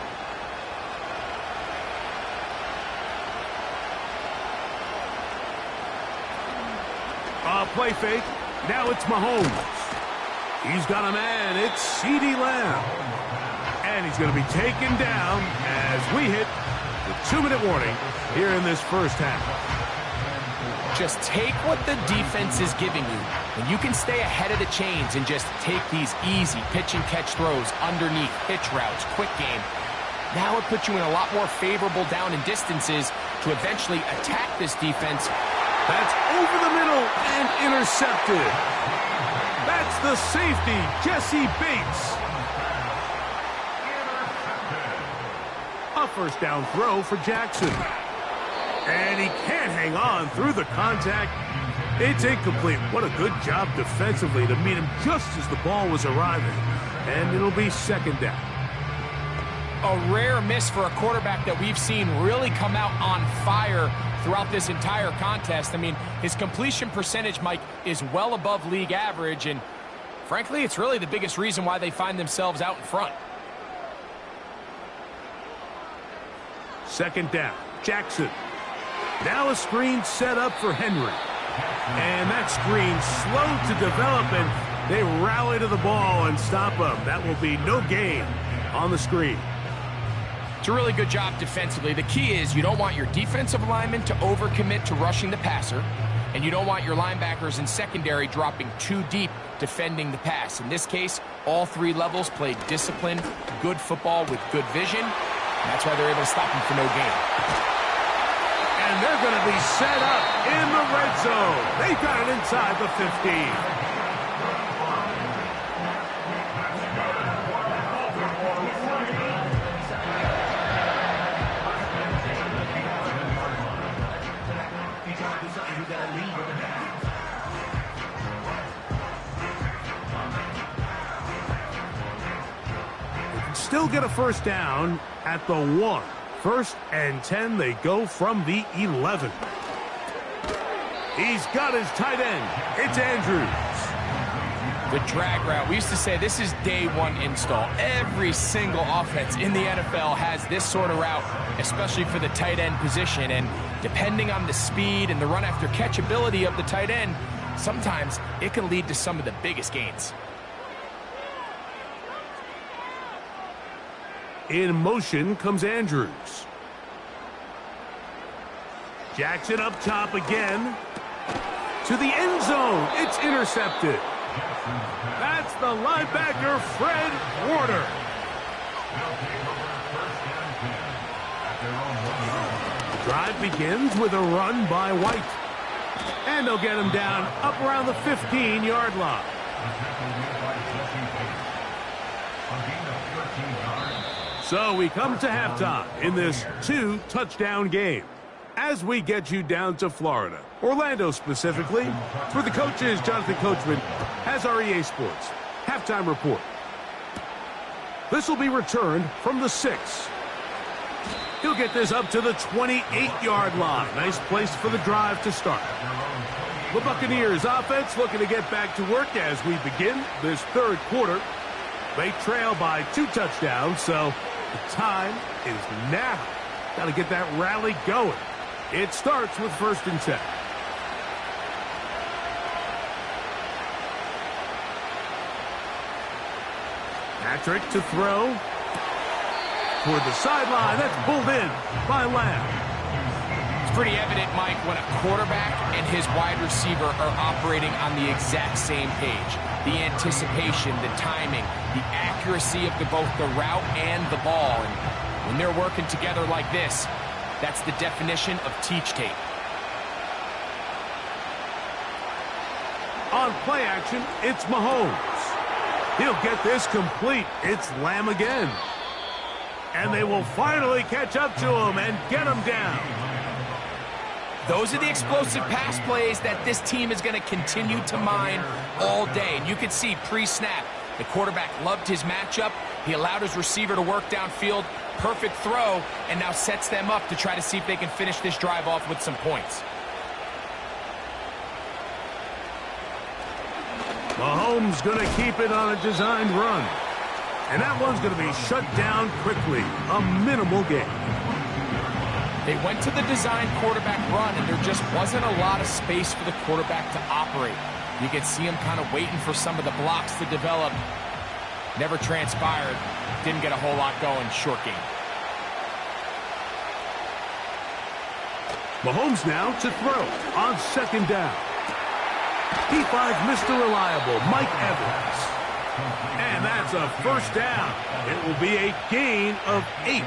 Play fake. Now it's Mahomes. He's got a man. It's CeeDee Lamb. And he's going to be taken down as we hit the 2-minute warning here in this first half. Just take what the defense is giving you, and you can stay ahead of the chains and just take these easy pitch and catch throws underneath, pitch routes, quick game. Now it puts you in a lot more favorable down and distances to eventually attack this defense. That's over the middle and intercepted. That's the safety, Jesse Bates. A first down throw for Jackson. And he can't hang on through the contact. It's incomplete. What a good job defensively to meet him just as the ball was arriving. And it'll be 2nd down. A rare miss for a quarterback that we've seen really come out on fire throughout this entire contest. I mean, his completion percentage, Mike, is well above league average, and frankly, it's really the biggest reason why they find themselves out in front. 2nd down, Jackson. Now a screen set up for Henry. And that screen slow to develop, and they rally to the ball and stop him. That will be no gain on the screen. It's a really good job defensively. The key is you don't want your defensive linemen to overcommit to rushing the passer, and you don't want your linebackers in secondary dropping too deep defending the pass. In this case, all 3 levels played disciplined, good football with good vision, and that's why they're able to stop him for no gain. And they're going to be set up in the red zone. They've got it inside the 15. Still get a first down at the 1. 1st and 10, they go from the 11. He's got his tight end. It's Andrews. The drag route. We used to say this is day 1 install. Every single offense in the NFL has this sort of route, especially for the tight end position. And depending on the speed and the run after catch ability of the tight end, sometimes it can lead to some of the biggest gains. In motion comes Andrews. Jackson up top again. To the end zone. It's intercepted. That's the linebacker, Fred Warner. The drive begins with a run by White. And they'll get him down up around the 15-yard line. So we come to halftime in this 2-touchdown game as we get you down to Florida, Orlando specifically. For the coaches, Jonathan Coachman has our EA Sports halftime report. This will be returned from the 6. He'll get this up to the 28-yard line. Nice place for the drive to start. The Buccaneers offense looking to get back to work as we begin this 3rd quarter. They trail by 2 touchdowns, so the time is now. Got to get that rally going. It starts with 1st and 10. Patrick to throw. Toward the sideline. That's pulled in by Lamb. It's pretty evident, Mike, when a quarterback and his wide receiver are operating on the exact same page. The anticipation, the timing, the accuracy of both the route and the ball. And when they're working together like this, that's the definition of teach tape. On play action, it's Mahomes. He'll get this complete. It's Lamb again. And they will finally catch up to him and get him down. Those are the explosive pass plays that this team is going to continue to mine all day. And you can see pre-snap, the quarterback loved his matchup. He allowed his receiver to work downfield. Perfect throw, and now sets them up to try to see if they can finish this drive off with some points. Mahomes going to keep it on a designed run. And that one's going to be shut down quickly. A minimal gain. They went to the design quarterback run, and there just wasn't a lot of space for the quarterback to operate. You could see him kind of waiting for some of the blocks to develop. Never transpired. Didn't get a whole lot going. Short game. Mahomes now to throw on second down. He finds Mr. Reliable, Mike Evans. And that's a first down. It will be a gain of 8.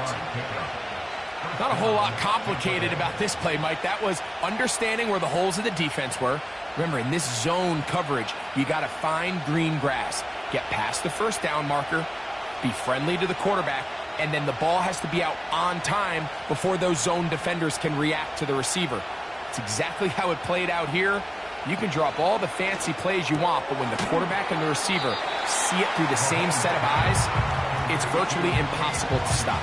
Not a whole lot complicated about this play, Mike. That was understanding where the holes of the defense were. Remember, in this zone coverage, you got to find green grass. Get past the first down marker, be friendly to the quarterback, and then the ball has to be out on time before those zone defenders can react to the receiver. It's exactly how it played out here. You can drop all the fancy plays you want, but when the quarterback and the receiver see it through the same set of eyes, it's virtually impossible to stop.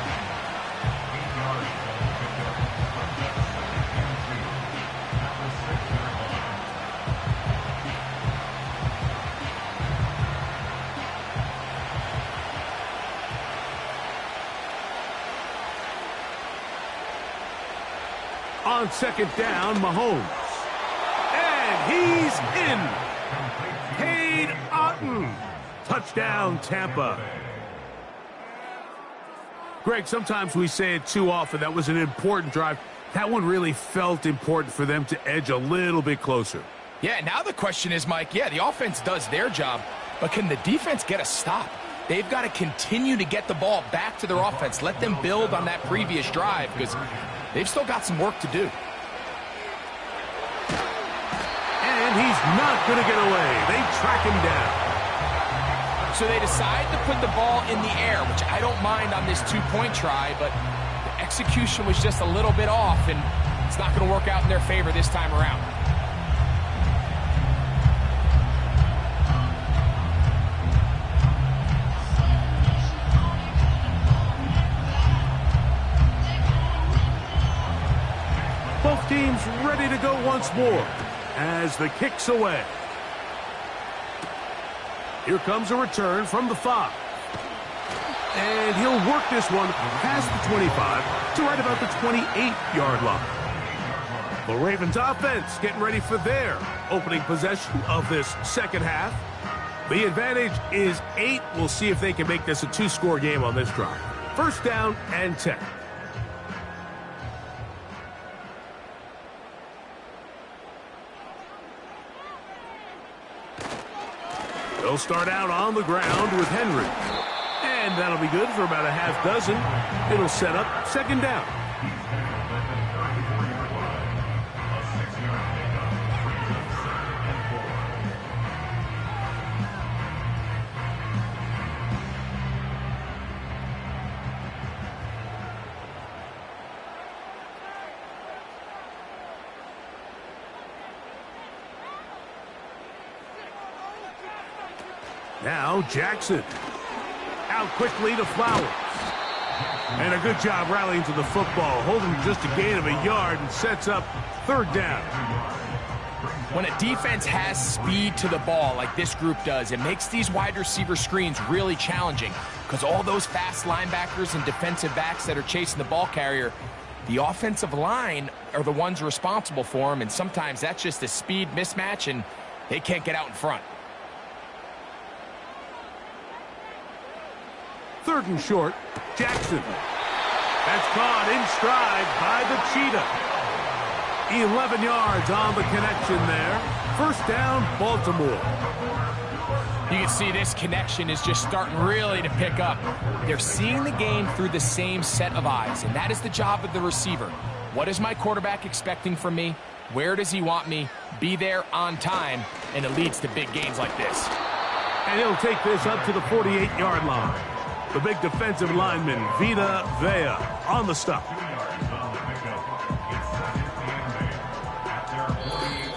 On second down, Mahomes. And he's in. Cade Otton. Touchdown, Tampa. Greg, sometimes we say it too often. That was an important drive. That one really felt important for them to edge a little bit closer. Yeah, now the question is, Mike, yeah, the offense does their job, but can the defense get a stop? They've got to continue to get the ball back to their offense. Let them build on that previous drive because they've still got some work to do. And he's not going to get away. They track him down. So they decide to put the ball in the air, which I don't mind on this two-point try, but the execution was just a little bit off, and it's not going to work out in their favor this time around. Both teams ready to go once more as the kick's away. Here comes a return from the 5. And he'll work this one past the 25 to right about the 28-yard line. The Ravens offense getting ready for their opening possession of this second half. The advantage is 8. We'll see if they can make this a 2-score game on this drive. First down and 10. They'll start out on the ground with Henry. And that'll be good for about a half dozen. It'll set up second down. Now Jackson. Out quickly to Flowers. And a good job rallying to the football, holding just a gain of a yard and sets up third down. When a defense has speed to the ball like this group does, it makes these wide receiver screens really challenging because all those fast linebackers and defensive backs that are chasing the ball carrier, the offensive line are the ones responsible for them, and sometimes that's just a speed mismatch and they can't get out in front. Third and short, Jackson. That's caught in stride by the Cheetah. 11 yards on the connection there. First down, Baltimore. You can see this connection is just starting really to pick up. They're seeing the game through the same set of eyes, and that is the job of the receiver. What is my quarterback expecting from me? Where does he want me? Be there on time, and it leads to big gains like this. And he'll take this up to the 48-yard line. The big defensive lineman, Vita Vea, on the stop.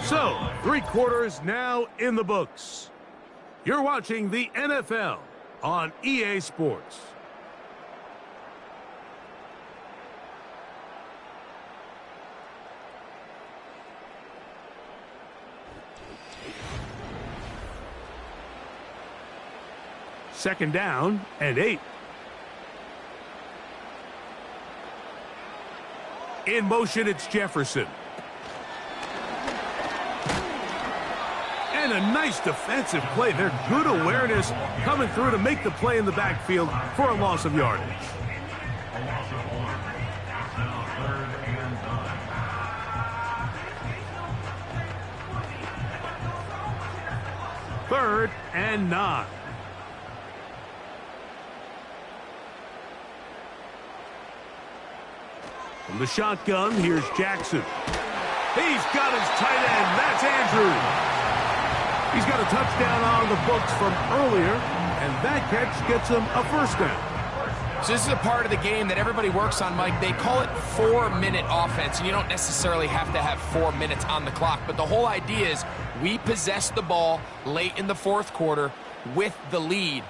So, 3 quarters now in the books. You're watching the NFL on EA Sports. Second down and 8. In motion, it's Jefferson. And a nice defensive play. They're good awareness coming through to make the play in the backfield for a loss of yardage. Third and 9. From the shotgun, here's Jackson. He's got his tight end. That's Andrews. He's got a touchdown on the books from earlier, and that catch gets him a first down. So this is a part of the game that everybody works on, Mike. They call it 4-minute offense, and you don't necessarily have to have 4 minutes on the clock. But the whole idea is we possess the ball late in the fourth quarter with the lead.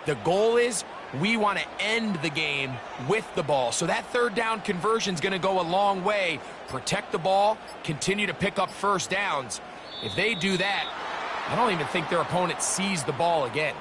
The goal is we want to end the game with the ball. So that third down conversion is going to go a long way. Protect the ball, continue to pick up first downs. If they do that, I don't even think their opponent sees the ball again.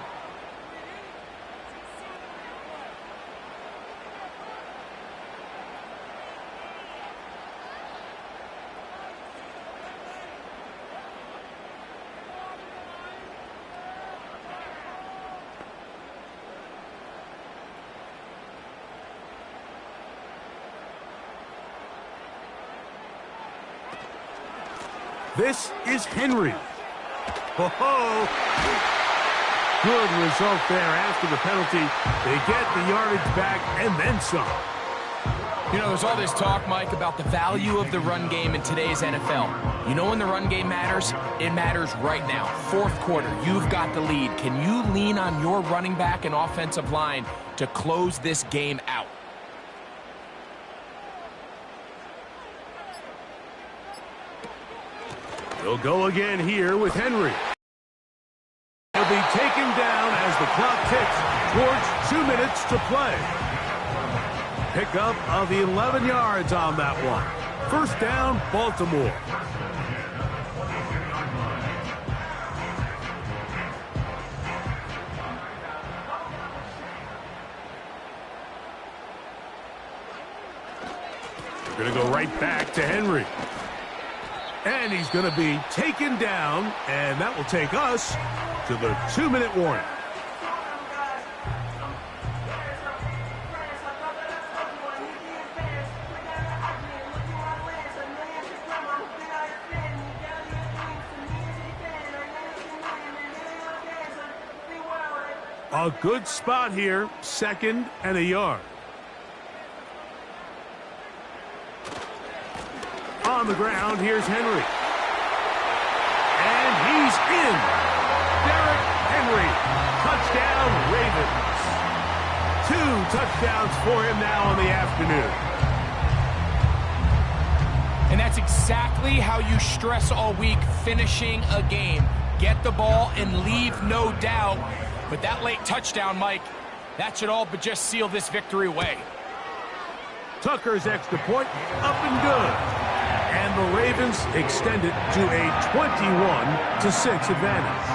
This is Henry. Oh, good result there after the penalty. They get the yardage back and then some. You know, there's all this talk, Mike, about the value of the run game in today's NFL. You know when the run game matters? It matters right now. Fourth quarter, you've got the lead. Can you lean on your running back and offensive line to close this game out? He'll go again here with Henry. He'll be taken down as the clock ticks towards 2 minutes to play. Pickup of 11 yards on that one. First down, Baltimore. We're going to go right back to Henry. And he's going to be taken down, and that will take us to the 2-minute warning. A good spot here, 2nd and a yard. On the ground, here's Henry. And he's in. Derrick Henry. Touchdown, Ravens. 2 touchdowns for him now on the afternoon. And that's exactly how you stress all week, finishing a game. Get the ball and leave no doubt. But that late touchdown, Mike, that should all but just seal this victory away. Tucker's extra point, up and good. And the Ravens extend it to a 21-6 advantage.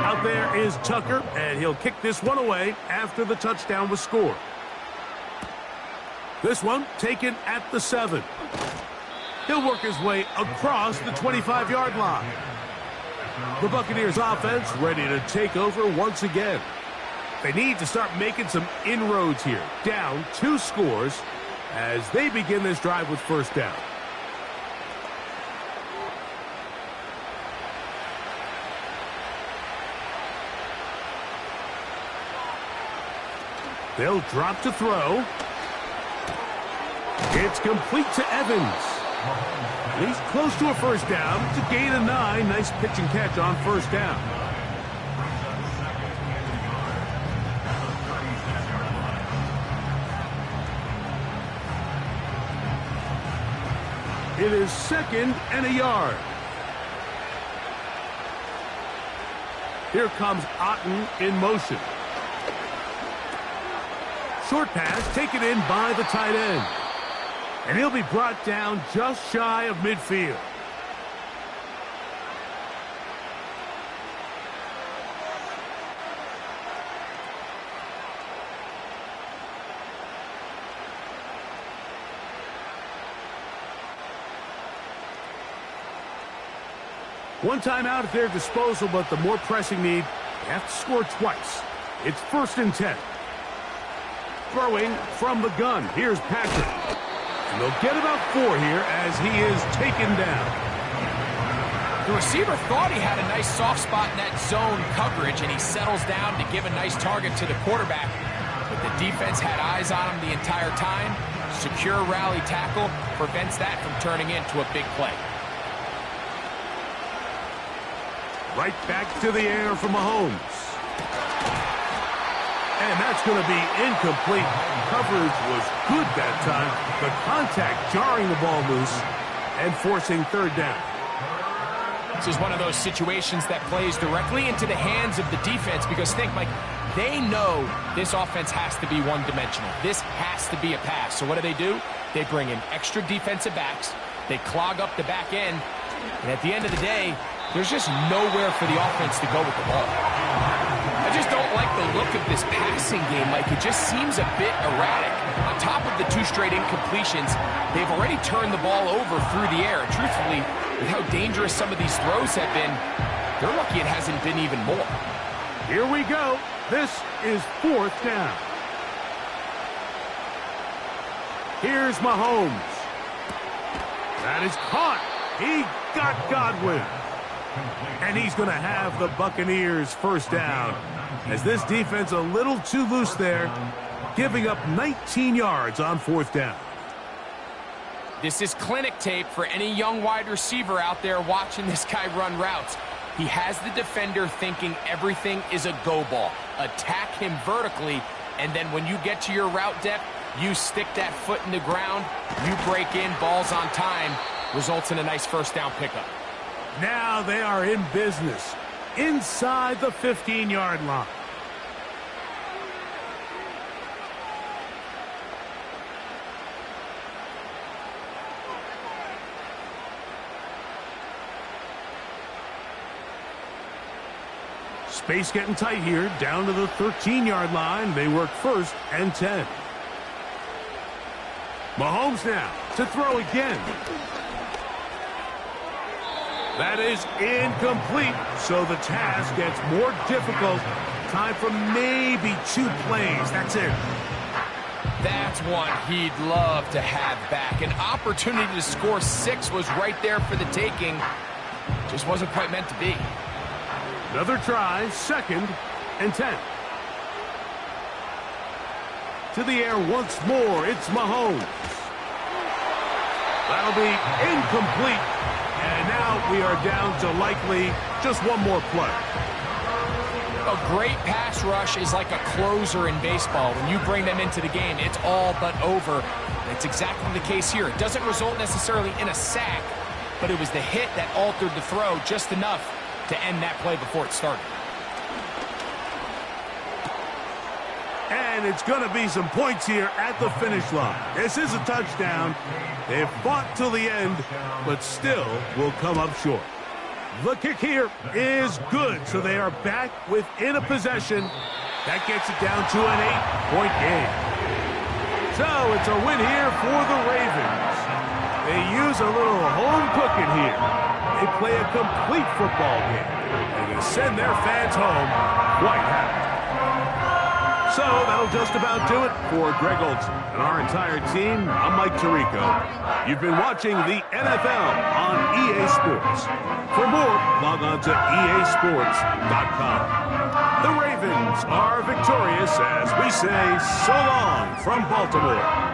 Out there is Tucker, and he'll kick this one away after the touchdown was scored. This one taken at the 7. He'll work his way across the 25-yard line. The Buccaneers offense ready to take over once again. They need to start making some inroads here. Down 2 scores as they begin this drive with first down. They'll drop to throw. It's complete to Evans. He's close to a first down. It's a gain of 9. Nice pitch and catch on first down. It is 2nd and a yard. Here comes Otten in motion. Short pass taken in by the tight end. And he'll be brought down just shy of midfield. One timeout at their disposal, but the more pressing need, they have to score twice. It's 1st and 10. Throwing from the gun. Here's Patrick. And they'll get about 4 here as he is taken down. The receiver thought he had a nice soft spot in that zone coverage, and he settles down to give a nice target to the quarterback. But the defense had eyes on him the entire time. Secure rally tackle prevents that from turning into a big play. Right back to the air for Mahomes. And that's going to be incomplete. Coverage was good that time. The contact jarring the ball loose and forcing 3rd down. This is one of those situations that plays directly into the hands of the defense because think, Mike, they know this offense has to be one-dimensional. This has to be a pass. So what do? They bring in extra defensive backs. They clog up the back end. And at the end of the day, there's just nowhere for the offense to go with the ball. I just don't like the look of this passing game, Mike. It just seems a bit erratic. On top of the 2 straight incompletions, they've already turned the ball over through the air. And truthfully, with how dangerous some of these throws have been, they're lucky it hasn't been even more. Here we go. This is 4th down. Here's Mahomes. That is caught. He got Godwin. And he's going to have the Buccaneers first down as this defense a little too loose there, giving up 19 yards on 4th down. This is clinic tape for any young wide receiver out there watching this guy run routes. He has the defender thinking everything is a go ball. Attack him vertically, and then when you get to your route depth, you stick that foot in the ground, you break in, balls on time, results in a nice first down pickup. Now they are in business inside the 15-yard line. Space getting tight here, down to the 13-yard line. They work 1st and 10. Mahomes now to throw again. That is incomplete, so the task gets more difficult. Time for maybe 2 plays. That's it. That's one he'd love to have back. An opportunity to score 6 was right there for the taking. Just wasn't quite meant to be. Another try, 2nd and 10. To the air once more, it's Mahomes. That'll be incomplete. And now we are down to likely just 1 more play. A great pass rush is like a closer in baseball. When you bring them into the game, it's all but over. That's exactly the case here. It doesn't result necessarily in a sack, but it was the hit that altered the throw just enough to end that play before it started. And it's going to be some points here at the finish line. This is a touchdown. They've fought till the end, but still will come up short. The kick here is good, so they are back within a possession. That gets it down to an 8-point game. So it's a win here for the Ravens. They use a little home cooking here. They play a complete football game. And they send their fans home quite happy. So that'll just about do it for Greg Olsen and our entire team. I'm Mike Tirico. You've been watching the NFL on EA Sports. For more, log on to easports.com. The Ravens are victorious as we say so long from Baltimore.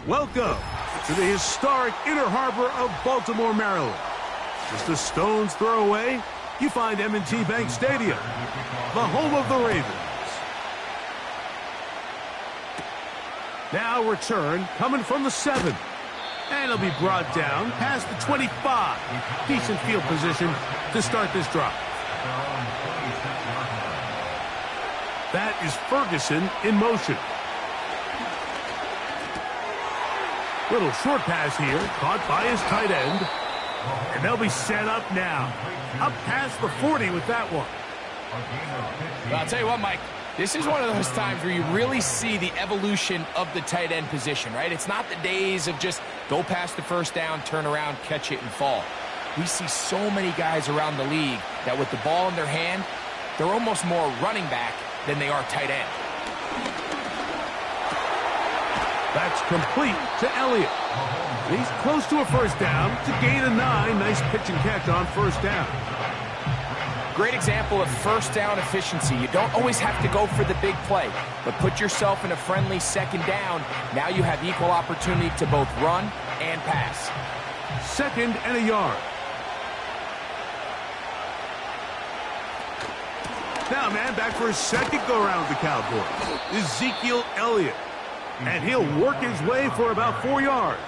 Welcome to the historic Inner Harbor of Baltimore, Maryland. Just a stone's throw away, you find M&T Bank Stadium, the home of the Ravens. Now return coming from the 7. And it'll be brought down past the 25. Decent field position to start this drive. That is Ferguson in motion. Little short pass here, caught by his tight end. And they'll be set up now. Up past the 40 with that one. Well, I'll tell you what, Mike. This is one of those times where you really see the evolution of the tight end position, right? It's not the days of just go past the first down, turn around, catch it, and fall. We see so many guys around the league that with the ball in their hand, they're almost more running back than they are tight end. That's complete to Elliott. He's close to a first down to gain a 9. Nice pitch and catch on first down. Great example of first down efficiency. You don't always have to go for the big play, but put yourself in a friendly second down. Now you have equal opportunity to both run and pass. 2nd and a yard. Now, man, back for his second go-around with the Cowboys. Ezekiel Elliott. And he'll work his way for about 4 yards.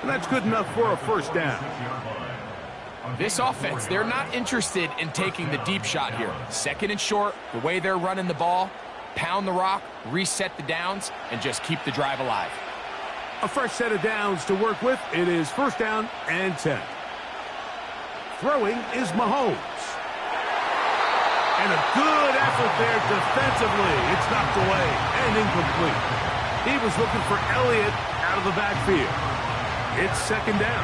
And that's good enough for a first down. This offense, they're not interested in taking the deep shot here. 2nd and short, the way they're running the ball, pound the rock, reset the downs, and just keep the drive alive. A fresh set of downs to work with. It is first down and 10. Throwing is Mahomes. And a good effort there defensively. It's knocked away and incomplete. He was looking for Elliott out of the backfield. It's 2nd down.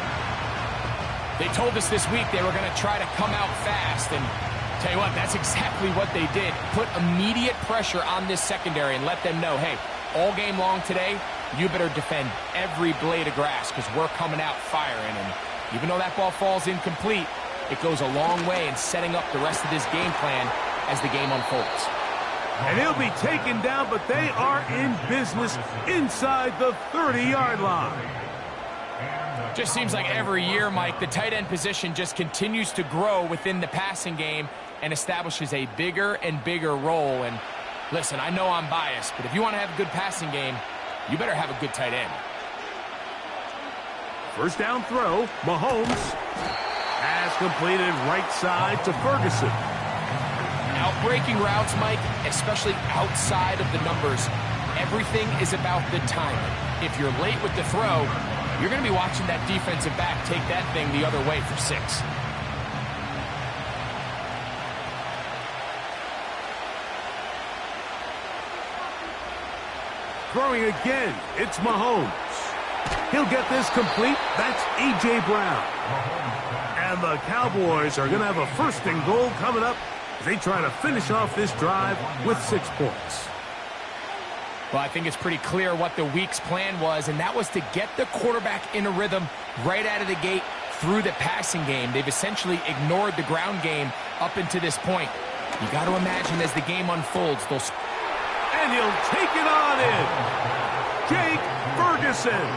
They told us this week they were going to try to come out fast, and tell you what, that's exactly what they did. Put immediate pressure on this secondary and let them know, hey, all game long today, you better defend every blade of grass because we're coming out firing. And even though that ball falls incomplete, it goes a long way in setting up the rest of this game plan as the game unfolds. And he'll be taken down, but they are in business inside the 30-yard line. Just seems like every year, Mike, the tight end position just continues to grow within the passing game and establishes a bigger and bigger role. And listen, I know I'm biased, but if you want to have a good passing game, you better have a good tight end. First down throw, Mahomes has completed right side to Ferguson. Outbreaking routes, Mike, especially outside of the numbers, everything is about the timing. If you're late with the throw, you're going to be watching that defensive back take that thing the other way for 6. Throwing again, it's Mahomes. He'll get this complete. That's A.J. Brown. And the Cowboys are going to have a 1st and goal coming up as they try to finish off this drive with 6 points. Well, I think it's pretty clear what the week's plan was, and that was to get the quarterback in a rhythm right out of the gate through the passing game. They've essentially ignored the ground game up until this point. You got to imagine as the game unfolds, they'll... And he'll take it on in. Jake Ferguson.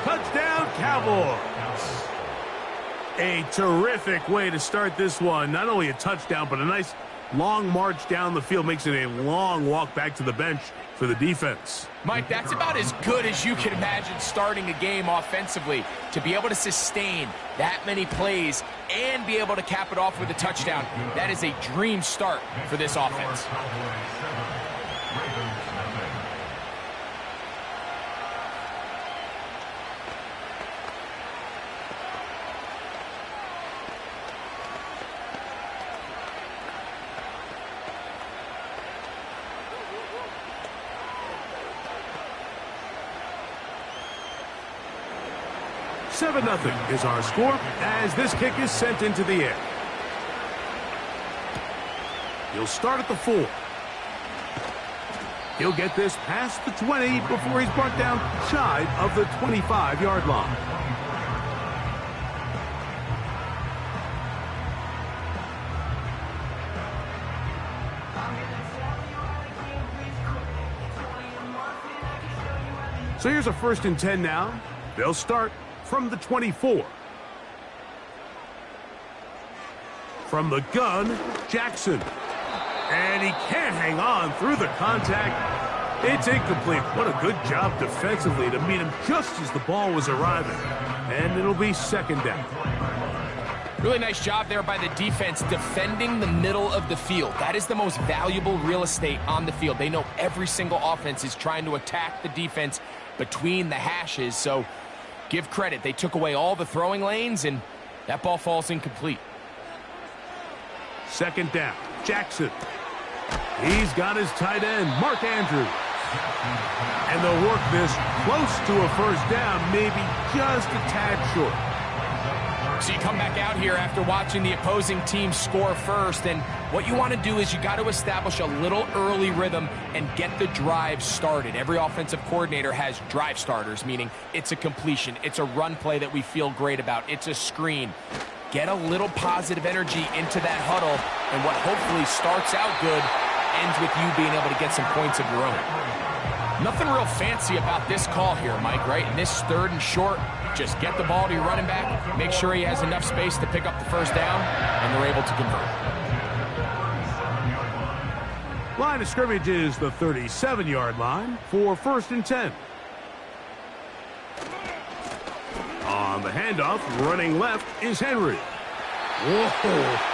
Touchdown, Cowboys. A terrific way to start this one. Not only a touchdown, but a nice long march down the field. Makes it a long walk back to the bench for the defense. Mike, that's about as good as you can imagine starting a game offensively. To be able to sustain that many plays and be able to cap it off with a touchdown, that is a dream start for this offense. Seven 7-0 is our score as this kick is sent into the air. He'll start at the 4. He'll get this past the 20 before he's brought down shy of the 25-yard line. So here's a 1st and 10 now They'll start from the 24. From the gun, Jackson. And he can't hang on through the contact. It's incomplete. What a good job defensively to meet him just as the ball was arriving. And it'll be second down. Really nice job there by the defense defending the middle of the field. That is the most valuable real estate on the field. They know every single offense is trying to attack the defense between the hashes. So give credit. They took away all the throwing lanes, and that ball falls incomplete. Second down, Jackson. He's got his tight end, Mark Andrews. And they'll work this close to a first down, maybe just a tad short. So you come back out here after watching the opposing team score first, and what you want to do is you got to establish a little early rhythm and get the drive started. Every offensive coordinator has drive starters, meaning it's a completion, it's a run play that we feel great about, it's a screen. Get a little positive energy into that huddle, and what hopefully starts out good ends with you being able to get some points of your own. Nothing real fancy about this call here, Mike, right? In this third and short, just get the ball to your running back, make sure he has enough space to pick up the first down, and they're able to convert. Line of scrimmage is the 37-yard line for 1st and 10. On the handoff, running left is Henry. Whoa.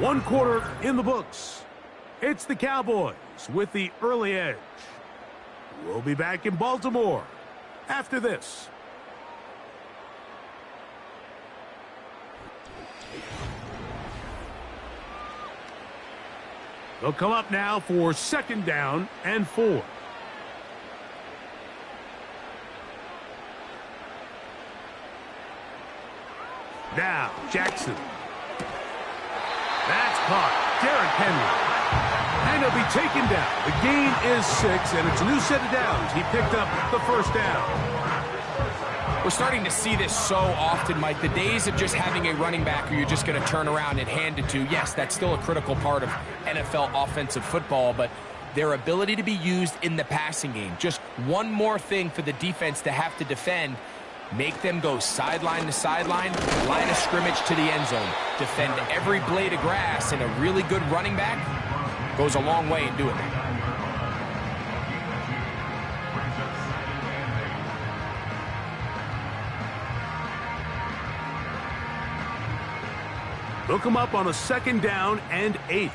One quarter in the books. It's the Cowboys with the early edge. We'll be back in Baltimore after this. They'll come up now for second down and 4. Now, Jackson. That's caught. Derrick Henry. And he'll be taken down. The gain is 6, and it's a new set of downs. He picked up the first down. We're starting to see this so often, Mike. The days of just having a running back who you're just going to turn around and hand it to, yes, that's still a critical part of NFL offensive football, but their ability to be used in the passing game. Just one more thing for the defense to have to defend. Make them go sideline to sideline, line of scrimmage to the end zone. Defend every blade of grass, and a really good running back goes a long way in doing that. They'll come up on a second down and 8.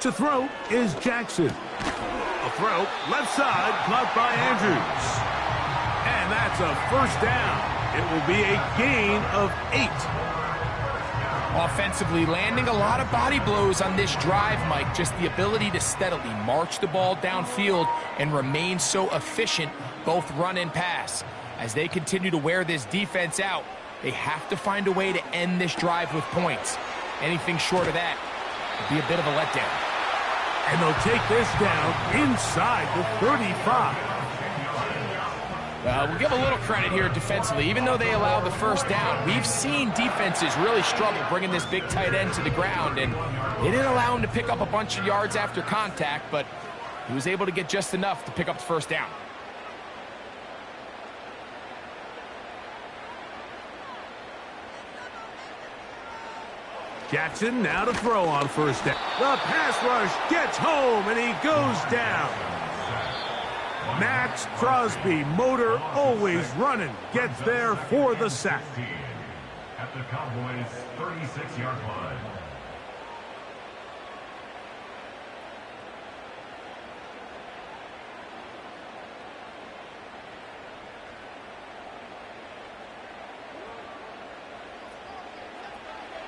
To throw is Jackson. A throw, left side, caught by Andrews. And that's a first down. It will be a gain of 8. Offensively, landing a lot of body blows on this drive, Mike. Just the ability to steadily march the ball downfield and remain so efficient, both run and pass. As they continue to wear this defense out, they have to find a way to end this drive with points. Anything short of that would be a bit of a letdown. And they'll take this down inside the 35. We'll give a little credit here defensively. Even though they allowed the first down, we've seen defenses really struggle bringing this big tight end to the ground, and they didn't allow him to pick up a bunch of yards after contact, but he was able to get just enough to pick up the first down. Jackson now to throw on first down. The pass rush gets home, and he goes down. Max Crosby, motor always running, gets there for the sack. At the Cowboys' 36-yard line.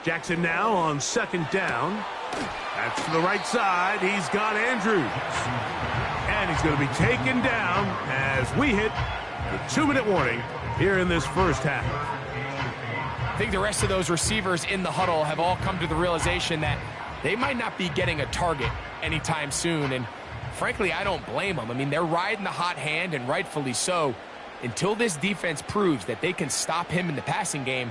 Jackson now on second down. That's to the right side. He's got Andrews. And he's going to be taken down as we hit the 2-minute warning here in this first half. I think the rest of those receivers in the huddle have all come to the realization that they might not be getting a target anytime soon, and frankly, I don't blame them. I mean, they're riding the hot hand, and rightfully so. Until this defense proves that they can stop him in the passing game,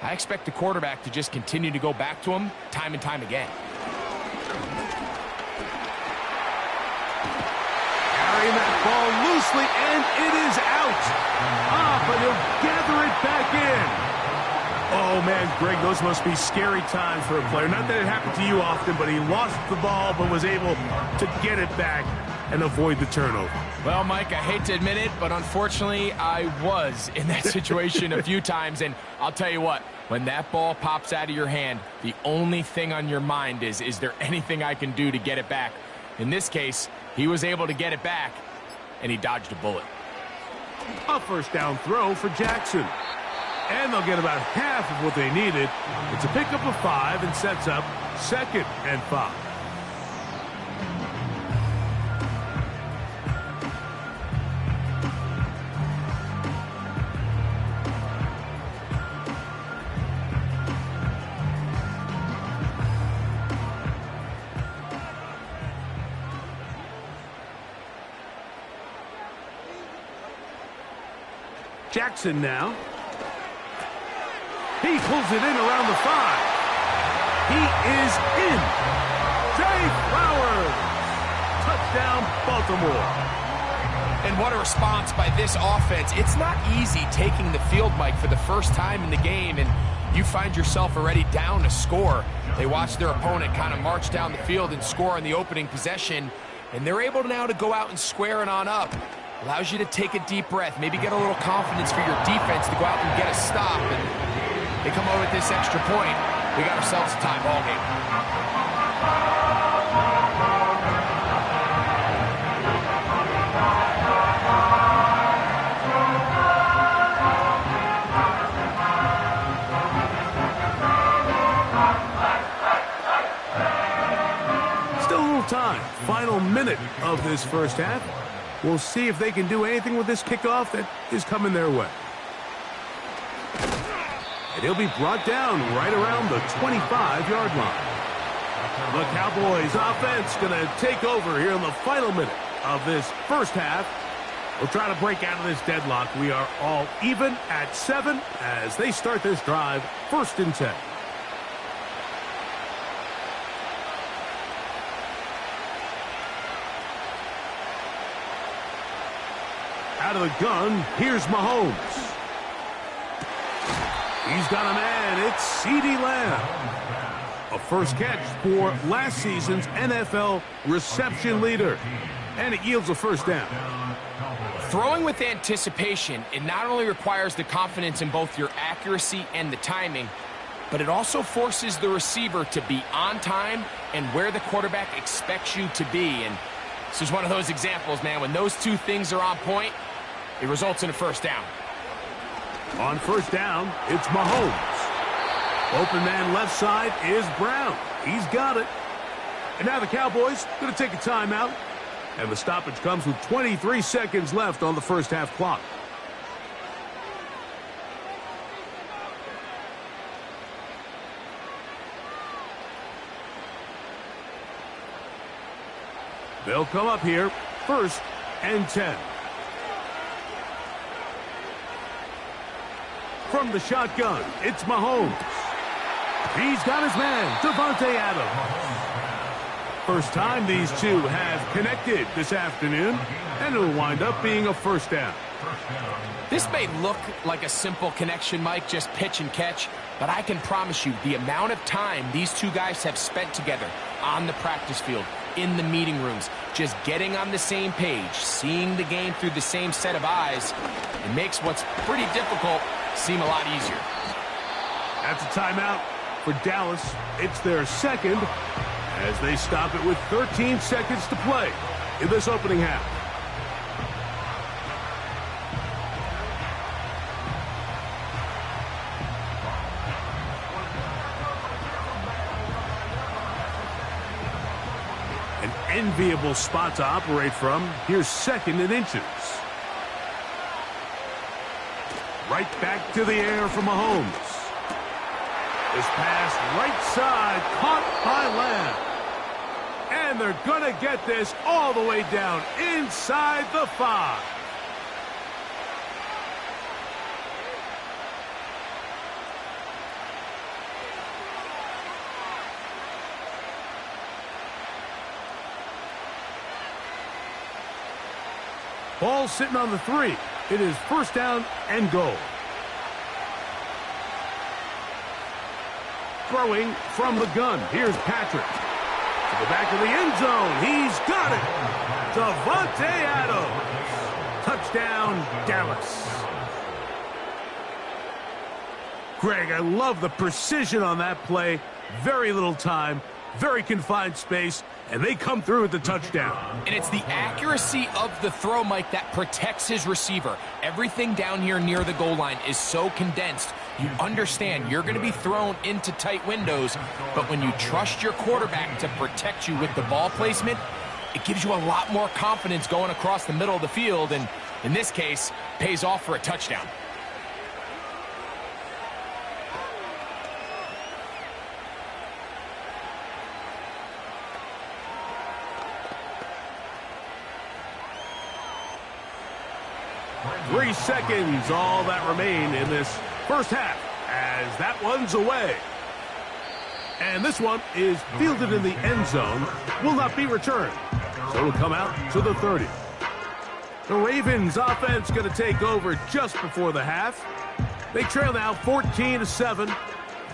I expect the quarterback to just continue to go back to him time and time again. Carrying that ball loosely, and it is out. But he'll gather it back in. Oh, man, Greg, those must be scary times for a player. Not that it happened to you often, but he lost the ball but was able to get it back and avoid the turnover. Well, Mike, I hate to admit it, but unfortunately, I was in that situation a few times, and I'll tell you what, when that ball pops out of your hand, the only thing on your mind is there anything I can do to get it back? In this case, he was able to get it back, and he dodged a bullet. A first down throw for Jackson. And they'll get about half of what they needed. It's a pickup of 5 and sets up 2nd and 5. Jackson now. He pulls it in around the 5. He is in. Zay Flowers. Touchdown, Baltimore. And what a response by this offense. It's not easy taking the field, Mike, for the first time in the game, and you find yourself already down to score. They watch their opponent kind of march down the field and score on the opening possession, and they're able now to go out and square it on up. Allows you to take a deep breath, maybe get a little confidence for your defense to go out and get a stop. And they come over with this extra point. We got ourselves a tie ball game. Still a little time. Final minute of this first half. We'll see if they can do anything with this kickoff that is coming their way. And he'll be brought down right around the 25-yard line. The Cowboys offense going to take over here in the final minute of this first half. We'll try to break out of this deadlock. We are all even at 7 as they start this drive, 1st and 10. Out of the gun, here's Mahomes. He's got a man. It's CeeDee Lamb. A first catch for last season's NFL reception leader. And it yields a first down. Throwing with anticipation, it not only requires the confidence in both your accuracy and the timing, but it also forces the receiver to be on time and where the quarterback expects you to be. And this is one of those examples, man. When those two things are on point, it results in a first down. On first down, it's Mahomes. Open man left side is Brown. He's got it. And now the Cowboys going to take a timeout. And the stoppage comes with 23 seconds left on the first half clock. They'll come up here, 1st and 10. From the shotgun, it's Mahomes. He's got his man, Davante Adams. First time these two have connected this afternoon, and it'll wind up being a first down. This may look like a simple connection, Mike, just pitch and catch, but I can promise you the amount of time these two guys have spent together on the practice field, in the meeting rooms, just getting on the same page, seeing the game through the same set of eyes, it makes what's pretty difficult seem a lot easier. That's a timeout for Dallas. It's their second as they stop it with 13 seconds to play in this opening half. An enviable spot to operate from. Here's 2nd and inches. Right back to the air for Mahomes. This pass right side, caught by Lamb. And they're going to get this all the way down inside the 5. Ball sitting on the 3. It is first down and goal. Throwing from the gun. Here's Patrick. To the back of the end zone. He's got it. Davante Adams. Touchdown, Dallas. Greg, I love the precision on that play. Very little time, very confined space, and they come through with the touchdown. And it's the accuracy of the throw, Mike, that protects his receiver. Everything down here near the goal line is so condensed. You understand you're going to be thrown into tight windows, but when you trust your quarterback to protect you with the ball placement, it gives you a lot more confidence going across the middle of the field, and in this case, pays off for a touchdown. Three seconds, all that remain in this first half, as that one's away. And this one is fielded in the end zone, will not be returned. So it'll come out to the 30. The Ravens offense going to take over just before the half. They trail now 14-7,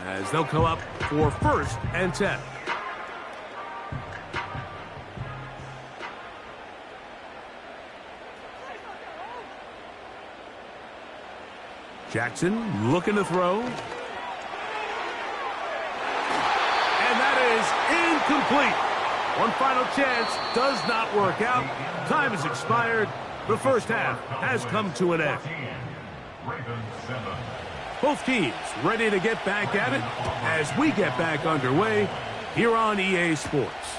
as they'll come up for first and 10. Jackson looking to throw. And that is incomplete. One final chance does not work out. Time has expired. The first half has come to an end. Both teams ready to get back at it as we get back underway here on EA Sports.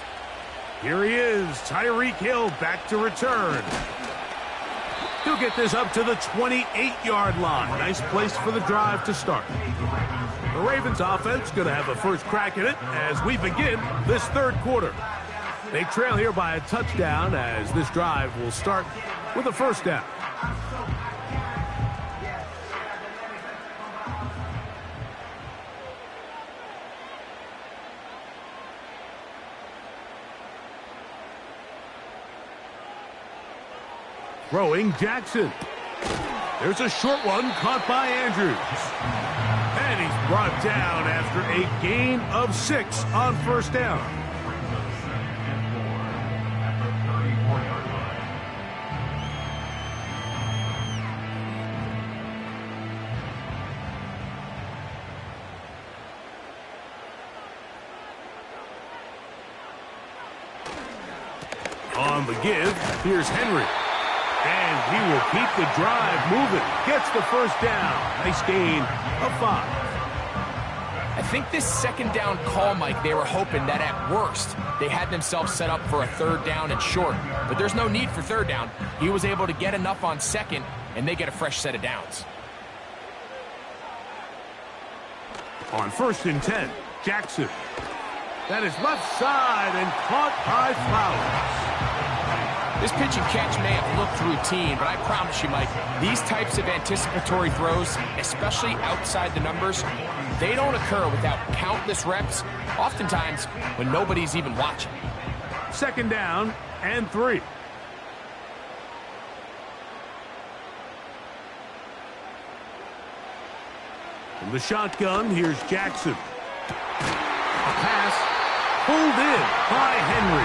Here he is, Tyreek Hill back to return. He'll get this up to the 28-yard line. Nice place for the drive to start. The Ravens offense going to have a first crack at it as we begin this third quarter. They trail here by a touchdown as this drive will start with a first down. Throwing Jackson. There's a short one caught by Andrews. And he's brought down after a gain of 6 on first down. On the give, here's Henry. And he will keep the drive moving. Gets the first down. Nice gain of 5. I think this second down call, Mike, they were hoping that at worst they had themselves set up for a third down and short. But there's no need for third down. He was able to get enough on second, and they get a fresh set of downs. On first and 10, Jackson. That is left side and caught by Flowers. This pitch and catch may have looked routine, but I promise you, Mike, these types of anticipatory throws, especially outside the numbers, they don't occur without countless reps, oftentimes when nobody's even watching. Second down and 3. From the shotgun, here's Jackson. A pass pulled in by Henry.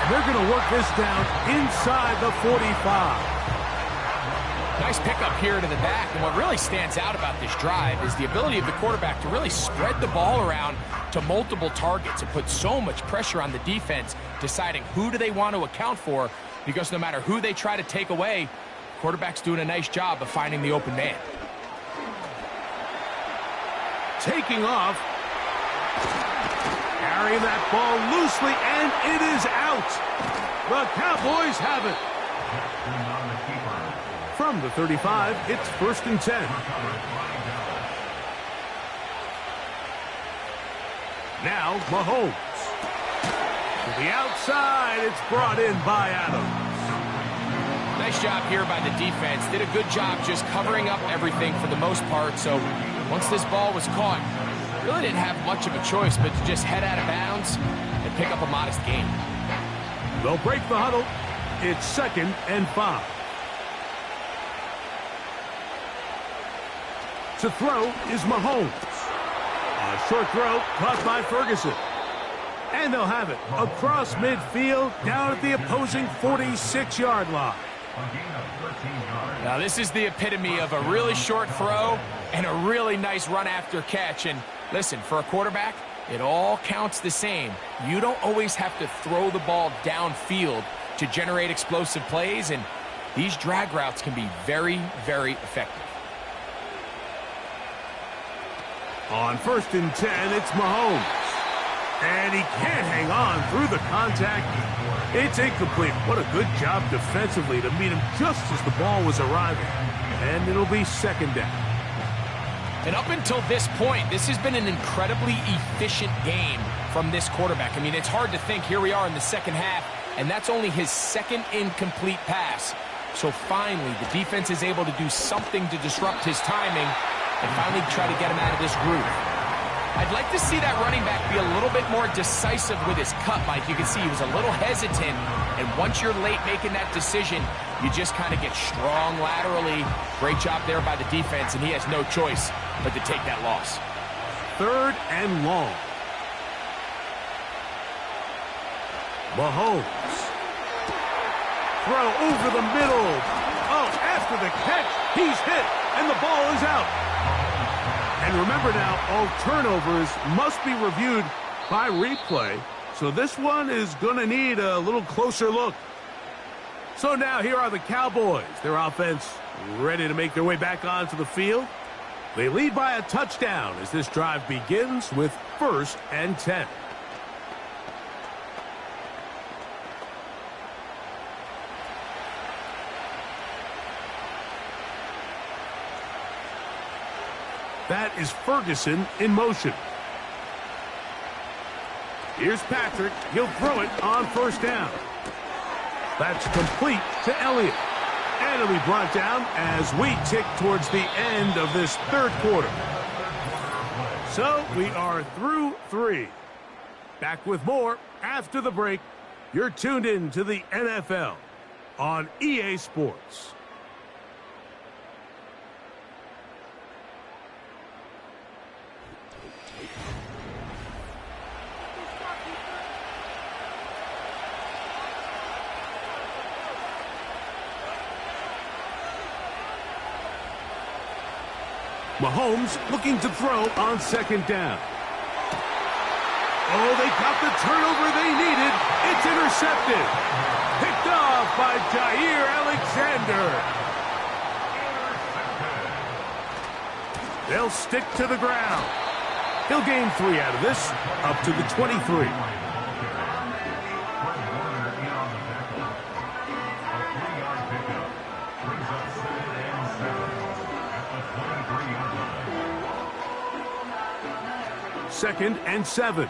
And they're going to work this down inside the 45. Nice pickup here to the back. And what really stands out about this drive is the ability of the quarterback to really spread the ball around to multiple targets and put so much pressure on the defense, deciding who do they want to account for, because no matter who they try to take away, the quarterback's doing a nice job of finding the open man. Taking off. Carrying that ball loosely, and it is out. The Cowboys have it. From the 35, it's first and 10. Now Mahomes. To the outside, it's brought in by Adams. Nice job here by the defense. Did a good job just covering up everything for the most part. So once this ball was caught, really didn't have much of a choice but to just head out of bounds and pick up a modest gain. They'll break the huddle. It's 2nd and 5. To throw is Mahomes. A short throw caught by Ferguson. And they'll have it across midfield down at the opposing 46-yard line. Now this is the epitome of a really short throw and a really nice run after catch. And listen, for a quarterback, it all counts the same. You don't always have to throw the ball downfield to generate explosive plays, and these drag routes can be very, very effective. On 1st and 10, it's Mahomes. And he can't hang on through the contact. It's incomplete. What a good job defensively to meet him just as the ball was arriving. And it'll be 2nd down. And up until this point, this has been an incredibly efficient game from this quarterback. I mean, it's hard to think. Here we are in the second half, and that's only his 2nd incomplete pass. So finally, the defense is able to do something to disrupt his timing and finally try to get him out of this groove. I'd like to see that running back be a little bit more decisive with his cut, Mike. You can see he was a little hesitant, and once you're late making that decision, you just kind of get strong laterally. Great job there by the defense, and he has no choice but to take that loss. 3rd and long. Mahomes. Throw over the middle. Oh, after the catch, he's hit, and the ball is out. And remember now, all turnovers must be reviewed by replay. So this one is going to need a little closer look. So now here are the Cowboys. Their offense ready to make their way back onto the field. They lead by a touchdown as this drive begins with 1st and 10. That is Ferguson in motion. Here's Patrick. He'll throw it on 1st down. That's complete to Elliott. And it'll be brought down as we tick towards the end of this 3rd quarter. So we are through 3. Back with more after the break. You're tuned in to the NFL on EA Sports. Mahomes looking to throw on 2nd down. Oh, they got the turnover they needed. It's intercepted. Picked off by Jair Alexander. They'll stick to the ground. He'll gain 3 out of this, up to the 23. Second and 7.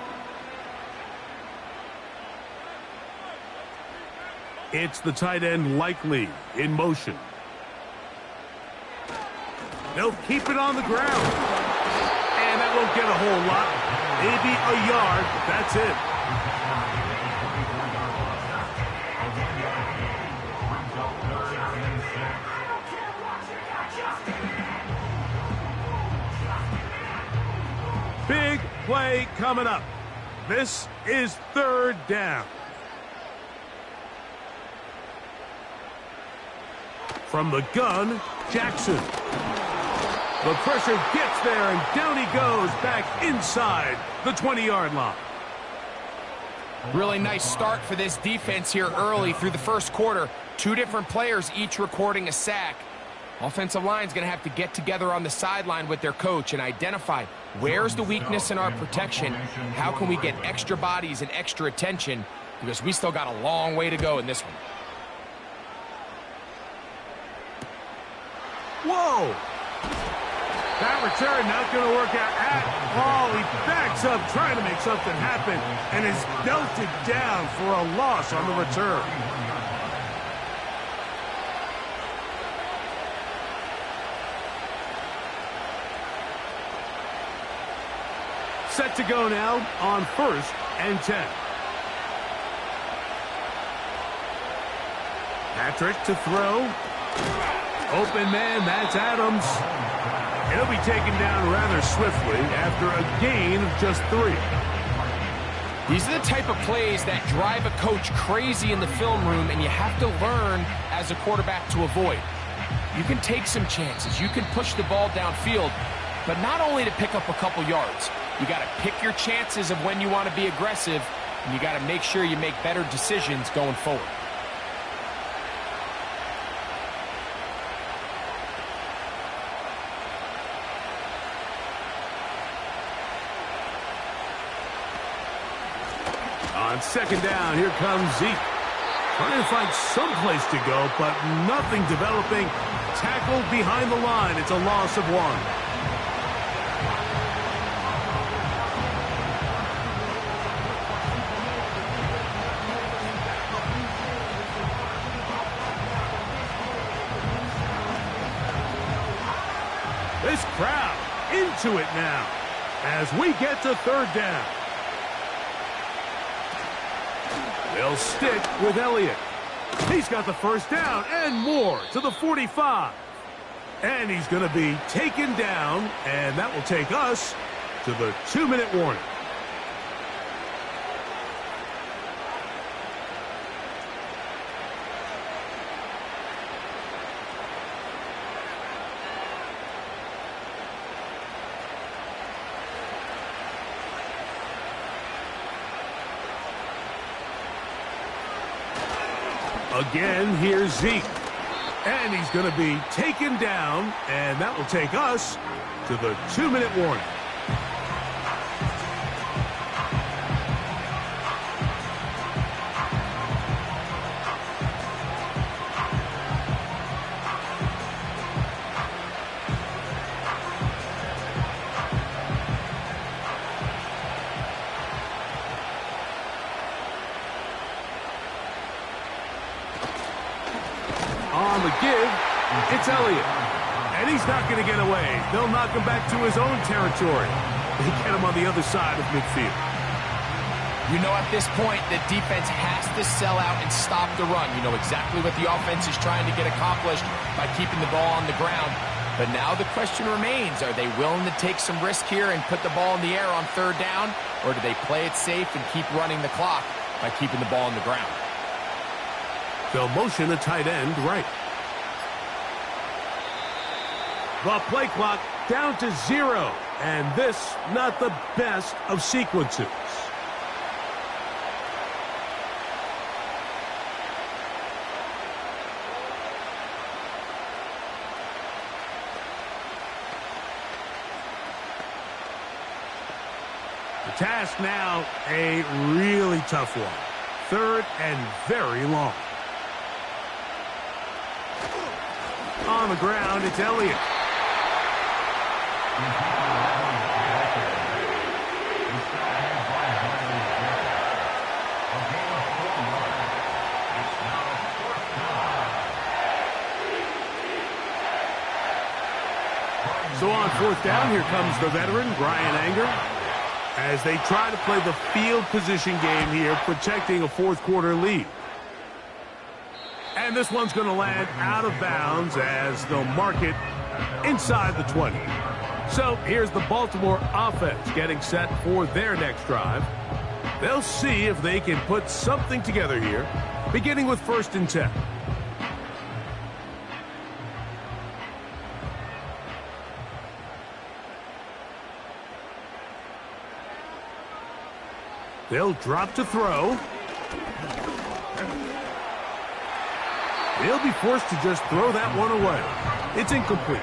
It's the tight end Likely in motion. They'll keep it on the ground. And that won't get a whole lot. Maybe a yard. That's it. Big play coming up. This is 3rd down. From the gun, Jackson. The pressure gets there, and down he goes back inside the 20-yard line. Really nice start for this defense here early through the 1st quarter. 2 different players each recording a sack. Offensive line's going to have to get together on the sideline with their coach and identify where's the weakness in our protection, how can we get extra bodies and extra attention, because we still got a long way to go in this one. Whoa! That return not going to work out at Oh, he backs up trying to make something happen and is belted down for a loss on the return. Set to go now on 1st and 10. Patrick to throw. Open man, that's Adams. He'll be taken down rather swiftly after a gain of just 3. These are the type of plays that drive a coach crazy in the film room, and you have to learn as a quarterback to avoid. You can take some chances. You can push the ball downfield, but not only to pick up a couple yards. You got to pick your chances of when you want to be aggressive, and you got to make sure you make better decisions going forward. On 2nd down, here comes Zeke. Trying to find some place to go, but nothing developing. Tackled behind the line. It's a loss of 1. This crowd into it now as we get to 3rd down. They'll stick with Elliott. He's got the 1st down and more to the 45. And he's going to be taken down, and that will take us to the 2-minute warning. Again, here's Zeke. And he's going to be taken down, and that will take us to the 2-minute warning. On the give, it's Elliott. And he's not going to get away. They'll knock him back to his own territory. They get him on the other side of midfield. You know at this point the defense has to sell out and stop the run. You know exactly what the offense is trying to get accomplished by keeping the ball on the ground. But now the question remains, are they willing to take some risk here and put the ball in the air on 3rd down? Or do they play it safe and keep running the clock by keeping the ball on the ground? They'll motion a tight end right. The play clock down to 0. And this, not the best of sequences. The task now, a really tough one. 3rd and very long. On the ground, it's Elliott. So on 4th down, here comes the veteran, Bryan Anger, as they try to play the field position game here, protecting a 4th quarter lead. And this one's going to land out of bounds as they'll mark it inside the 20. So here's the Baltimore offense getting set for their next drive. They'll see if they can put something together here, beginning with 1st and 10. They'll drop to throw. They'll be forced to just throw that one away. It's incomplete.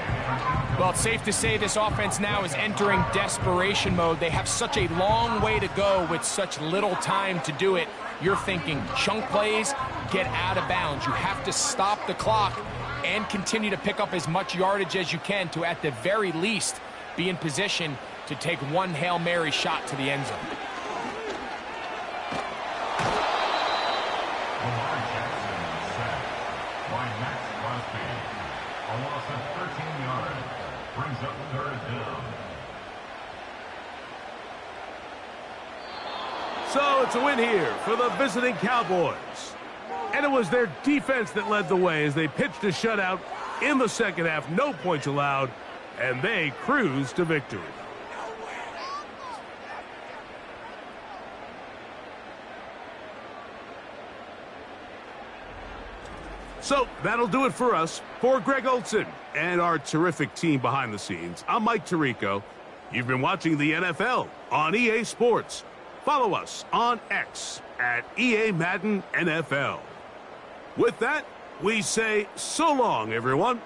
Well, it's safe to say this offense now is entering desperation mode. They have such a long way to go with such little time to do it. You're thinking chunk plays, get out of bounds. You have to stop the clock and continue to pick up as much yardage as you can to, at the very least, be in position to take one Hail Mary shot to the end zone. Lamar Jackson sacked by Max Crosby. A loss of 13 yards brings up third down. So it's a win here for the visiting Cowboys. And it was their defense that led the way as they pitched a shutout in the second half. No points allowed, and they cruised to victory. So that'll do it for us. For Greg Olson and our terrific team behind the scenes, I'm Mike Tirico. You've been watching the NFL on EA Sports. Follow us on X at EA Madden NFL. With that, we say so long, everyone.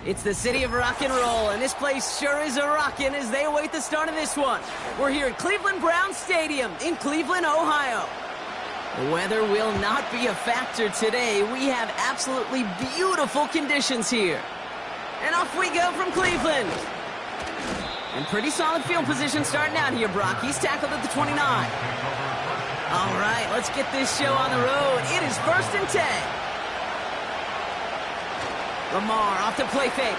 It's the city of rock and roll, and this place sure is a rockin' as they await the start of this one. We're here at Cleveland Browns Stadium in Cleveland, Ohio. The weather will not be a factor today. We have absolutely beautiful conditions here. And off we go from Cleveland. And pretty solid field position starting out here, Brock. He's tackled at the 29. All right, let's get this show on the road. It is 1st and 10. Lamar off the play fake.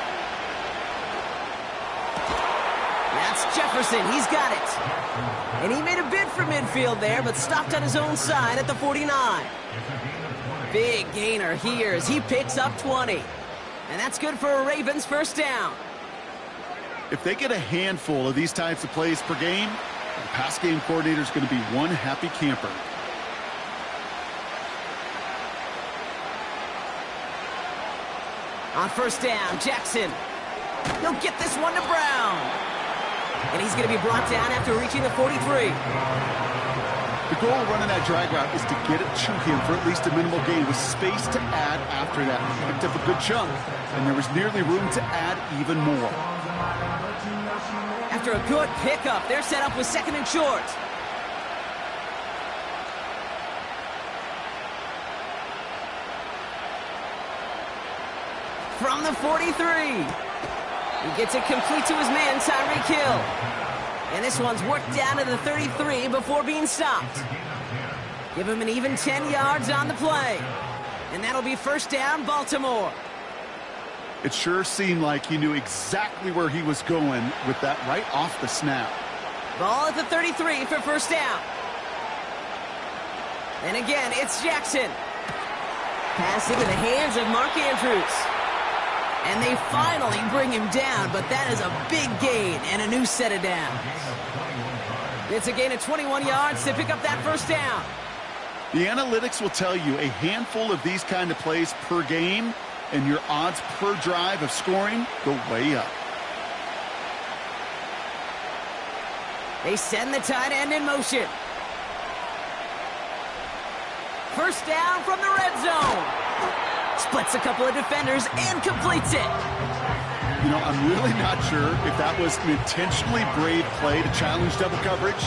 That's Jefferson. He's got it. And he made a bid for midfield there, but stopped on his own side at the 49. Big gainer here as he picks up 20. And that's good for a Ravens first down. If they get a handful of these types of plays per game, the pass game coordinator is going to be one happy camper. On first down, Jackson. He'll get this one to Brown. And he's going to be brought down after reaching the 43. The goal of running that drag route is to get it to him for at least a minimal gain with space to add after that. He picked up a good chunk, and there was nearly room to add even more. After a good pickup, they're set up with 2nd and short. From the 43. He gets it complete to his man, Tyreek Hill. And this one's worked down to the 33 before being stopped. Give him an even 10 yards on the play. And that'll be first down, Baltimore. It sure seemed like he knew exactly where he was going with that right off the snap. Ball at the 33 for first down. And again, it's Jackson. Pass into the hands of Mark Andrews. And they finally bring him down, but that is a big gain and a new set of downs. It's a gain of 21 yards to pick up that first down. The analytics will tell you a handful of these kind of plays per game, and your odds per drive of scoring go way up. They send the tight end in motion. First down from the red zone. Splits a couple of defenders and completes it. You know, I'm really not sure if that was an intentionally brave play to challenge double coverage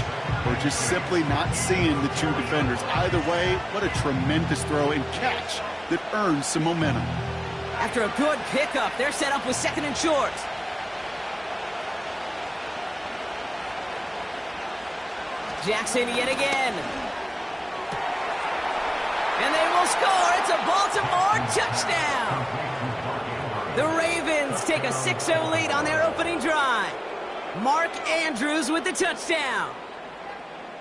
or just simply not seeing the two defenders. Either way, what a tremendous throw and catch that earns some momentum. After a good pickup, they're set up with 2nd and short. Jackson yet again. And they will score. It's a Baltimore touchdown. The Ravens take a 6-0 lead on their opening drive. Mark Andrews with the touchdown.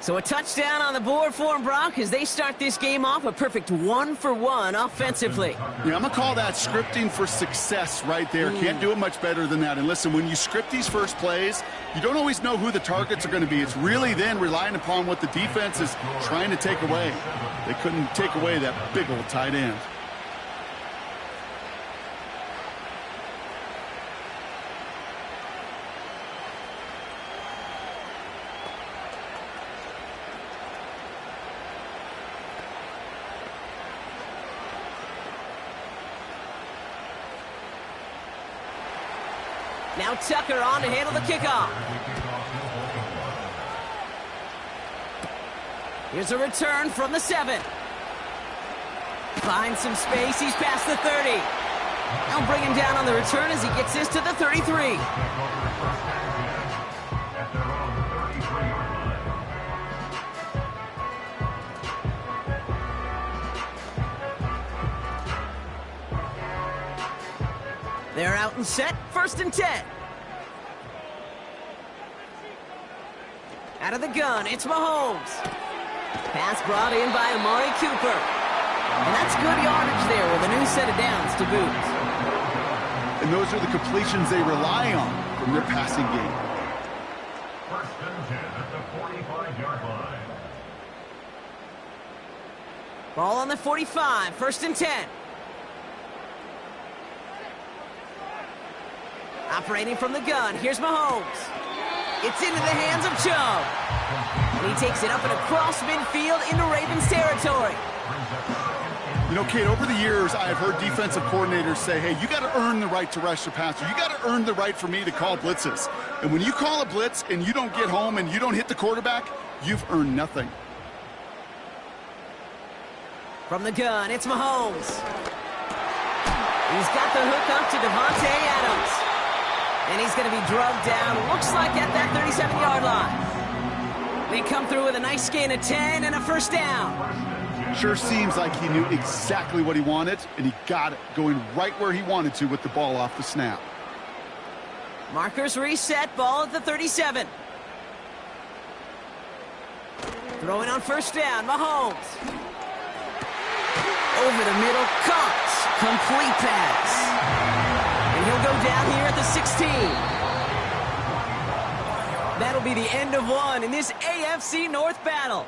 So a touchdown on the board for them, Brock, as they start this game off a perfect 1-for-1 offensively. Yeah, I'm going to call that scripting for success right there. Can't do it much better than that. And listen, when you script these first plays, you don't always know who the targets are going to be. It's really then relying upon what the defense is trying to take away. They couldn't take away that big old tight end. Now Tucker on to handle the kickoff. Here's a return from the 7. Finds some space. He's past the 30. They'll bring him down on the return as he gets this to the 33. They're out and set. 1st and 10. Out of the gun, it's Mahomes. Pass brought in by Amari Cooper. And that's good yardage there with a new set of downs to boot. And those are the completions they rely on from their passing game. 1st and 10 at the 45-yard line. Ball on the 45. 1st and 10. Operating from the gun, here's Mahomes. It's into the hands of Chubb. And he takes it up and across midfield into Ravens territory. You know, Kate, over the years, I've heard defensive coordinators say, hey, you got to earn the right to rush the passer. You got to earn the right for me to call blitzes. And when you call a blitz and you don't get home and you don't hit the quarterback, you've earned nothing. From the gun, it's Mahomes. He's got the hook up to Devontae Adams. And he's going to be drugged down, looks like at that 37-yard line. They come through with a nice gain of 10 and a 1st down. Sure seems like he knew exactly what he wanted, and he got it, going right where he wanted to with the ball off the snap. Markers reset, ball at the 37. Throwing on 1st down, Mahomes. Over the middle, caught. Complete pass. And he'll go down here at the 16. That'll be the end of one in this AFC North battle.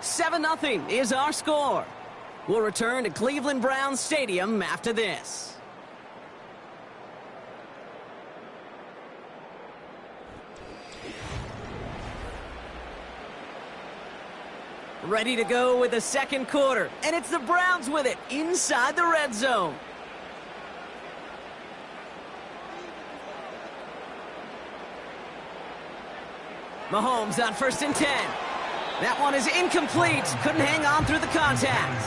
7-0 is our score. We'll return to Cleveland Browns Stadium after this. Ready to go with the 2nd quarter, and it's the Browns with it inside the red zone. Mahomes on 1st and 10. That one is incomplete. Couldn't hang on through the contact.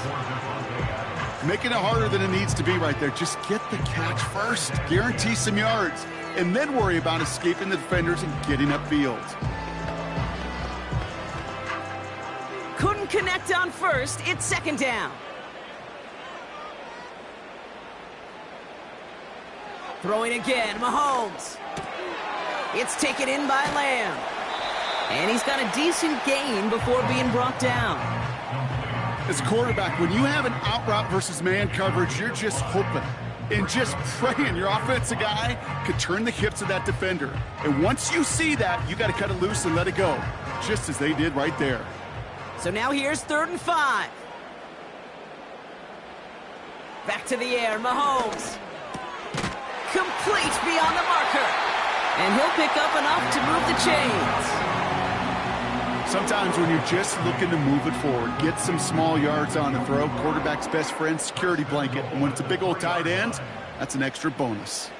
Making it harder than it needs to be right there. Just get the catch first. Guarantee some yards. And then worry about escaping the defenders and getting upfield. Couldn't connect on 1st. It's 2nd down. Throwing again. Mahomes. It's taken in by Lamb. And he's got a decent gain before being brought down. As a quarterback, when you have an out route versus man coverage, you're just hoping and just praying your offensive guy could turn the hips of that defender. And once you see that, you got to cut it loose and let it go, just as they did right there. So now here's 3rd and 5. Back to the air, Mahomes. Complete beyond the marker. And he'll pick up enough to move the chains. Sometimes when you're just looking to move it forward, get some small yards on a throw, quarterback's best friend, security blanket. And when it's a big old tight end, that's an extra bonus.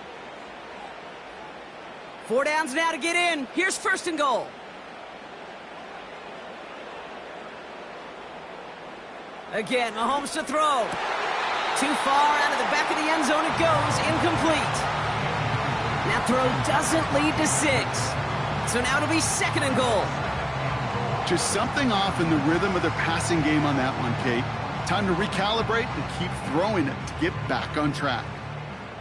4 downs now to get in. Here's 1st and goal. Again, Mahomes to throw. Too far out of the back of the end zone it goes. Incomplete. That throw doesn't lead to 6. So now it'll be 2nd and goal. Just something off in the rhythm of their passing game on that one, Kate. Time to recalibrate and keep throwing it to get back on track.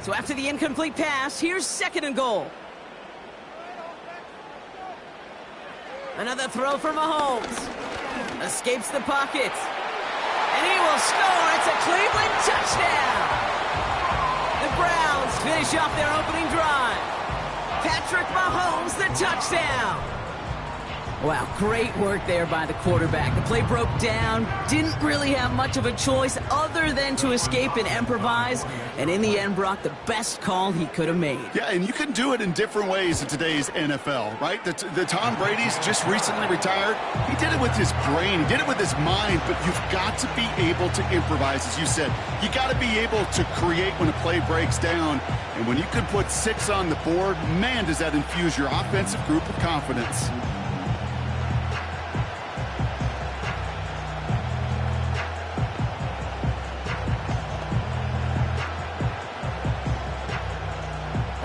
So after the incomplete pass, here's 2nd and goal. Another throw for Mahomes. Escapes the pocket. And he will score. It's a Cleveland touchdown. The Browns finish off their opening drive. Patrick Mahomes, the touchdown. Wow, great work there by the quarterback. The play broke down, didn't really have much of a choice other than to escape and improvise, and in the end, Brock, the best call he could have made. Yeah, and you can do it in different ways in today's NFL, right? The Tom Brady's just recently retired. He did it with his brain. He did it with his mind, but you've got to be able to improvise, as you said. You got to be able to create when a play breaks down, and when you can put 6 on the board, man, does that infuse your offensive group with confidence.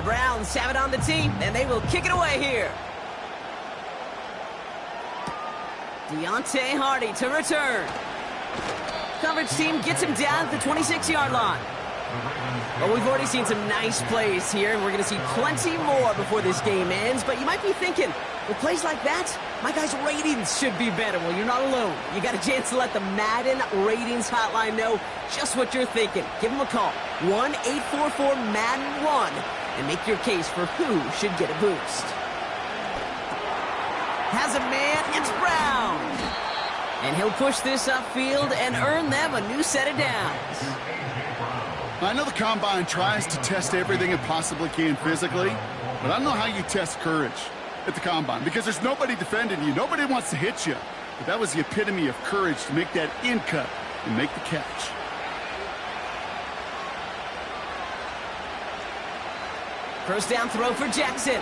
Browns have it on the team, and they will kick it away here. Deontay Hardy to return. Coverage team gets him down at the 26-yard line. Well, we've already seen some nice plays here, and we're going to see plenty more before this game ends. But you might be thinking, with plays like that, my guys' ratings should be better. Well, you're not alone. You got a chance to let the Madden Ratings Hotline know just what you're thinking. Give them a call, 1-844-MADDEN-1, and make your case for who should get a boost. Has a man, it's Brown. And he'll push this upfield and earn them a new set of downs. I know the Combine tries to test everything it possibly can physically, but I don't know how you test courage at the Combine, because there's nobody defending you. Nobody wants to hit you. But that was the epitome of courage to make that in cut and make the catch. First down throw for Jackson.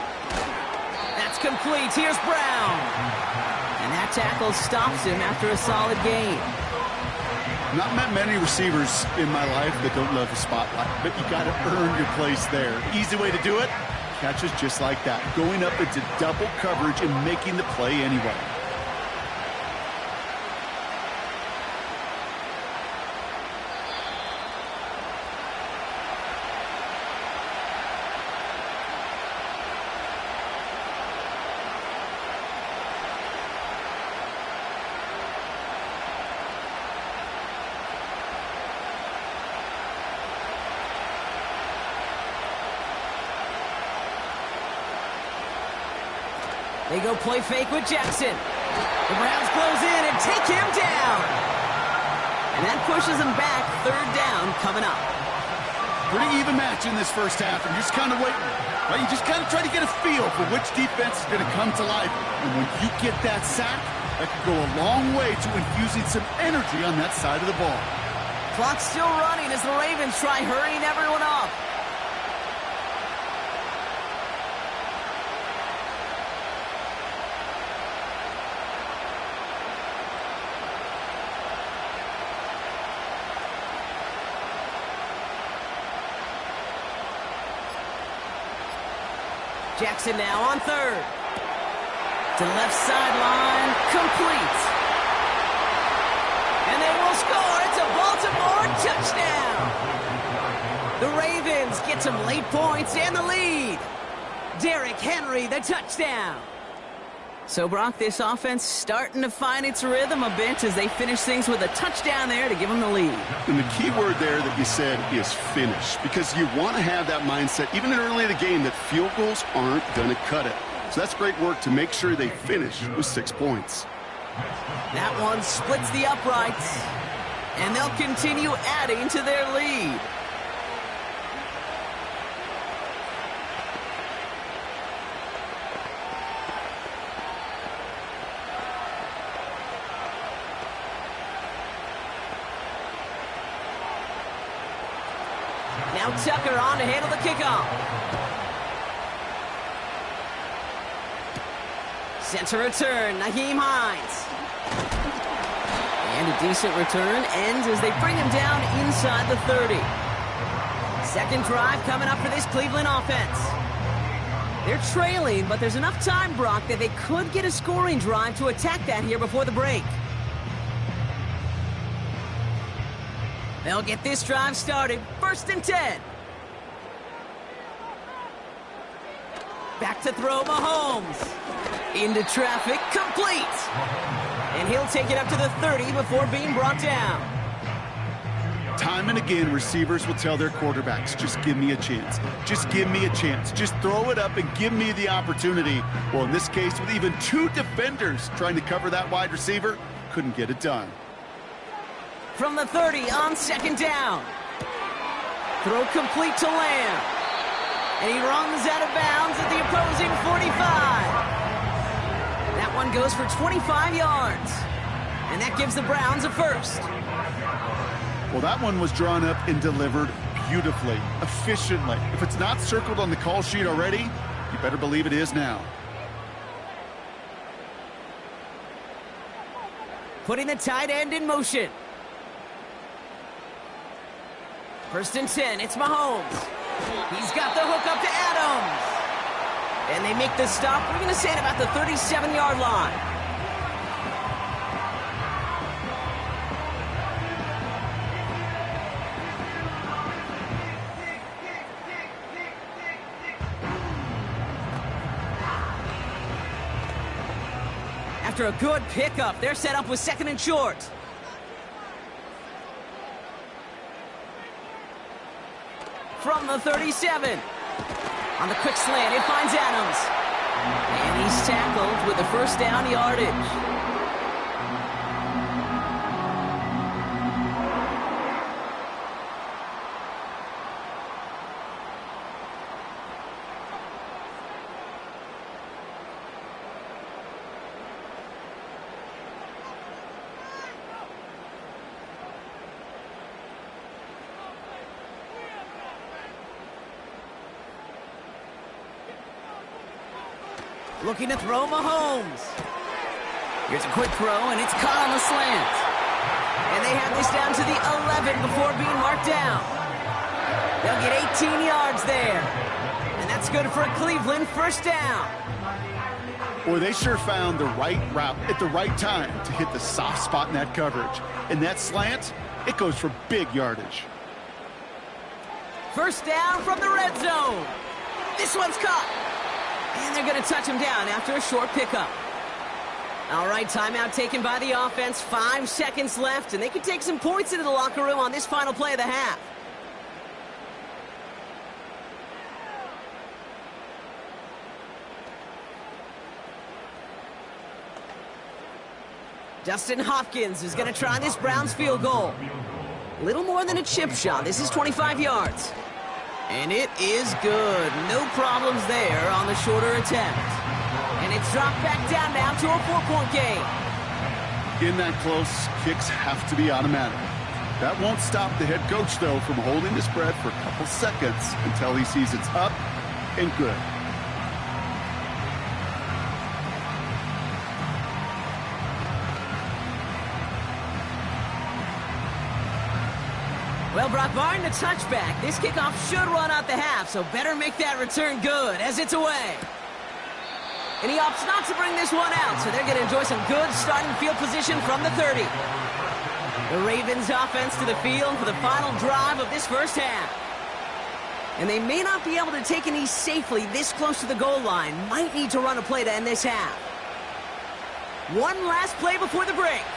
That's complete. Here's Brown. And that tackle stops him after a solid gain. Not met many receivers in my life that don't love the spotlight, but you got to earn your place there. Easy way to do it, catches just like that, going up into double coverage and making the play anyway. They go play fake with Jackson. The Browns close in and take him down. And that pushes him back. Third down coming up. Pretty even match in this first half, and you're just kind of waiting. Right? You just kind of try to get a feel for which defense is going to come to life. And when you get that sack, that could go a long way to infusing some energy on that side of the ball. Clock's still running as the Ravens try hurrying everyone up. Jackson now on third. To the left sideline, complete. And they will score. It's a Baltimore touchdown. The Ravens get some late points and the lead. Derrick Henry, the touchdown. So, Brock, this offense starting to find its rhythm a bit as they finish things with a touchdown there to give them the lead. And the key word there that you said is finish, because you want to have that mindset, even early in the game, that field goals aren't going to cut it. So that's great work to make sure they finish with 6 points. That one splits the uprights, and they'll continue adding to their lead. Now Tucker on to handle the kickoff. Center return, Nyheim Hines. And a decent return ends as they bring him down inside the 30. Second drive coming up for this Cleveland offense. They're trailing, but there's enough time, Brock, that they could get a scoring drive to attack that here before the break. They'll get this drive started. 1st and 10. Back to throw, Mahomes. Into traffic, complete. And he'll take it up to the 30 before being brought down. Time and again, receivers will tell their quarterbacks, just give me a chance. Just give me a chance. Just throw it up and give me the opportunity. Well, in this case, with even 2 defenders trying to cover that wide receiver, couldn't get it done. From the 30 on second down. Throw complete to Lamb. And he runs out of bounds at the opposing 45. That one goes for 25 yards. And that gives the Browns a first. Well, that one was drawn up and delivered beautifully, efficiently. If it's not circled on the call sheet already, you better believe it is now. Putting the tight end in motion. First and 10, it's Mahomes. He's got the hook up to Adams. And they make the stop, we're going to say at about the 37-yard line. After a good pickup, they're set up with second and short. From the 37. On the quick slant, it finds Adams. And he's tackled with the first down yardage. Looking to throw Mahomes. Here's a quick throw, and it's caught on the slant. And they have this down to the 11 before being marked down. They'll get 18 yards there. And that's good for a Cleveland first down. Boy, they sure found the right route at the right time to hit the soft spot in that coverage. And that slant, it goes for big yardage. First down from the red zone. This one's caught. And they're going to touch him down after a short pickup. All right, timeout taken by the offense. 5 seconds left, and they can take some points into the locker room on this final play of the half. Justin Hopkins is going to try this Browns field goal. Little more than a chip shot. This is 25 yards. And it is good. No problems there on the shorter attempt. And it's dropped back down now to a 4-point game. In that close, kicks have to be automatic. That won't stop the head coach, though, from holding his breath for a couple seconds until he sees it's up and good. Well, Brock, barring the touchback, this kickoff should run out the half, so better make that return good as it's away. And he opts not to bring this one out, so they're going to enjoy some good starting field position from the 30. The Ravens offense to the field for the final drive of this first half. And they may not be able to take an ease safely this close to the goal line. Might need to run a play to end this half. One last play before the break.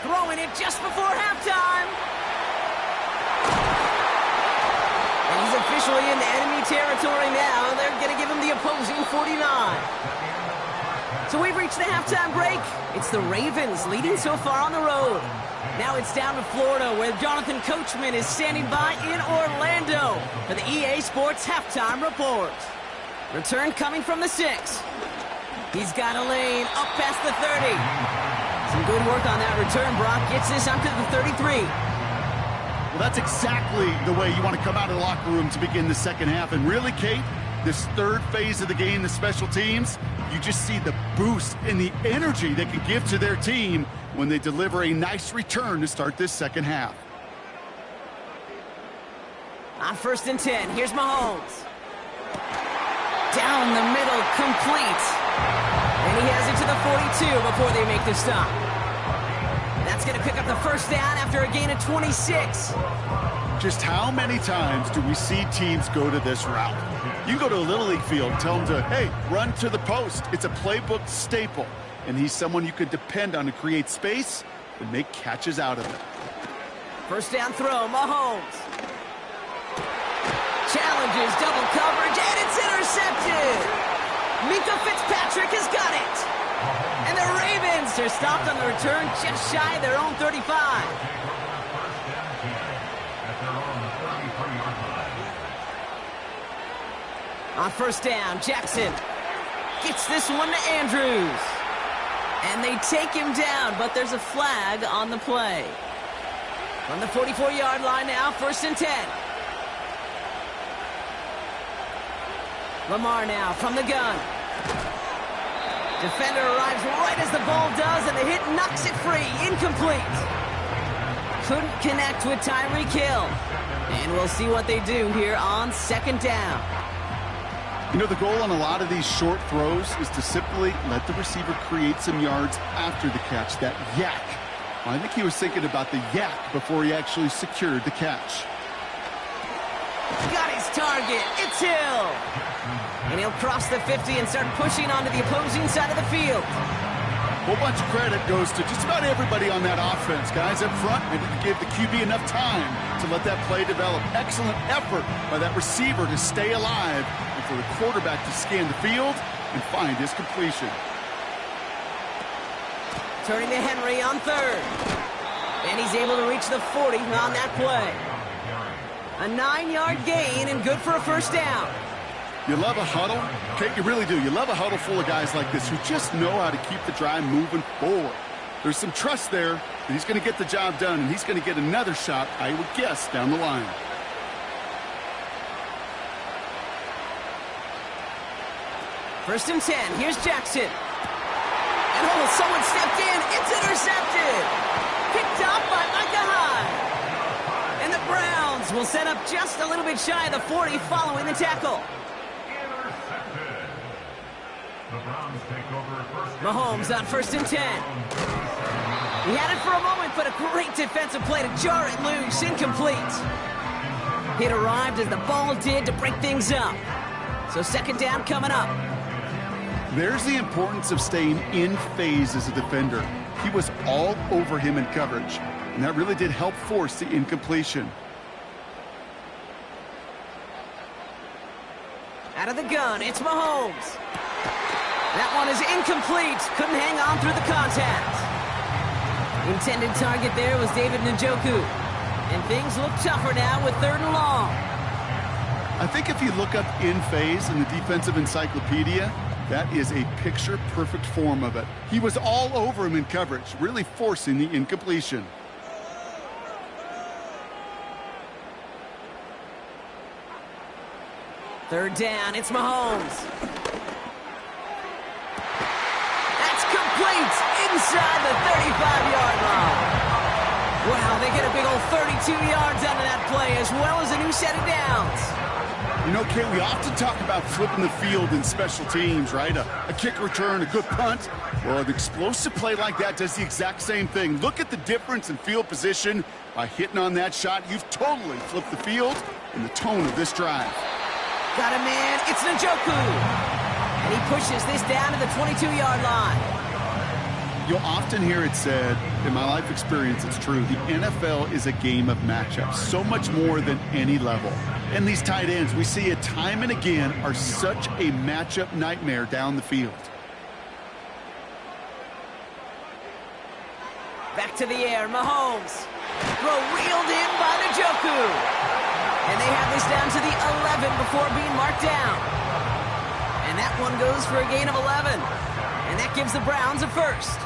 Throwing it just before halftime. And he's officially in enemy territory now. They're going to give him the opposing 49. So we've reached the halftime break. It's the Ravens leading so far on the road. Now it's down to Florida, where Jonathan Coachman is standing by in Orlando for the EA Sports Halftime Report. Return coming from the 6. He's got a lane up past the 30. Some good work on that return. Brock gets this up to the 33. Well, that's exactly the way you want to come out of the locker room to begin the second half. And really, Kate, this third phase of the game, the special teams, you just see the boost and the energy they can give to their team when they deliver a nice return to start this second half. On first and 10, here's Mahomes. Down the middle, complete. And he has it to the 42 before they make the stop. That's going to pick up the first down after a gain of 26. Just how many times do we see teams go to this route? You go to a Little League field, tell them to, hey, run to the post. It's a playbook staple. and he's someone you could depend on to create space and make catches out of it. First down throw, Mahomes. Challenges double coverage, and it's intercepted. Minkah Fitzpatrick has got it. And the Ravens are stopped on the return just shy of their own 35. On first down, Jackson gets this one to Andrews. And they take him down, but there's a flag on the play. From the 44-yard line now, 1st and 10. Lamar now from the gun. Defender arrives right as the ball does, and the hit knocks it free. Incomplete. Couldn't connect with Tyreek Hill. And we'll see what they do here on 2nd down. You know, the goal on a lot of these short throws is to simply let the receiver create some yards after the catch, that yak. Well, I think he was thinking about the yak before he actually secured the catch. Got his target. It's Hill. And he'll cross the 50 and start pushing onto the opposing side of the field. A whole bunch of credit goes to just about everybody on that offense. Guys up front, maybe to give the QB enough time to let that play develop. Excellent effort by that receiver to stay alive and for the quarterback to scan the field and find his completion. Turning to Henry on 3rd. And he's able to reach the 40 on that play. A 9-yard gain and good for a 1st down. You love a huddle? Okay, you really do. You love a huddle full of guys like this who just know how to keep the drive moving forward. There's some trust there that he's going to get the job done, and he's going to get another shot, I would guess, down the line. First and 10. Here's Jackson. And someone stepped in. It's intercepted. Picked up by Micah Hyde. And the Browns will set up just a little bit shy of the 40 following the tackle. Mahomes on 1st and 10. He had it for a moment, but a great defensive play to jar it loose. Incomplete. It arrived as the ball did to break things up. So 2nd down coming up. There's the importance of staying in phase as a defender. He was all over him in coverage, and that really did help force the incompletion. Out of the gun, it's Mahomes. That one is incomplete. Couldn't hang on through the contact. Intended target there was David Njoku. And things look tougher now with 3rd and long. I think if you look up in phase in the defensive encyclopedia, that is a picture-perfect form of it. He was all over him in coverage, really forcing the incompletion. Third down, it's Mahomes. That's complete inside the 35-yard line. Wow, they get a big old 32 yards out of that play, as well as a new set of downs. You know, Kate, we often talk about flipping the field in special teams, right? A kick return, a good punt. Well, an explosive play like that does the exact same thing. Look at the difference in field position. By hitting on that shot, you've totally flipped the field and the tone of this drive. Got a man, it's Njoku. And he pushes this down to the 22-yard line. You'll often hear it said, in my life experience, it's true, the NFL is a game of matchups, so much more than any level. And these tight ends, we see it time and again, are such a matchup nightmare down the field. Back to the air, Mahomes. Throw reeled in by Njoku. And they have this down to the 11 before being marked down. And that one goes for a gain of 11. And that gives the Browns a 1st.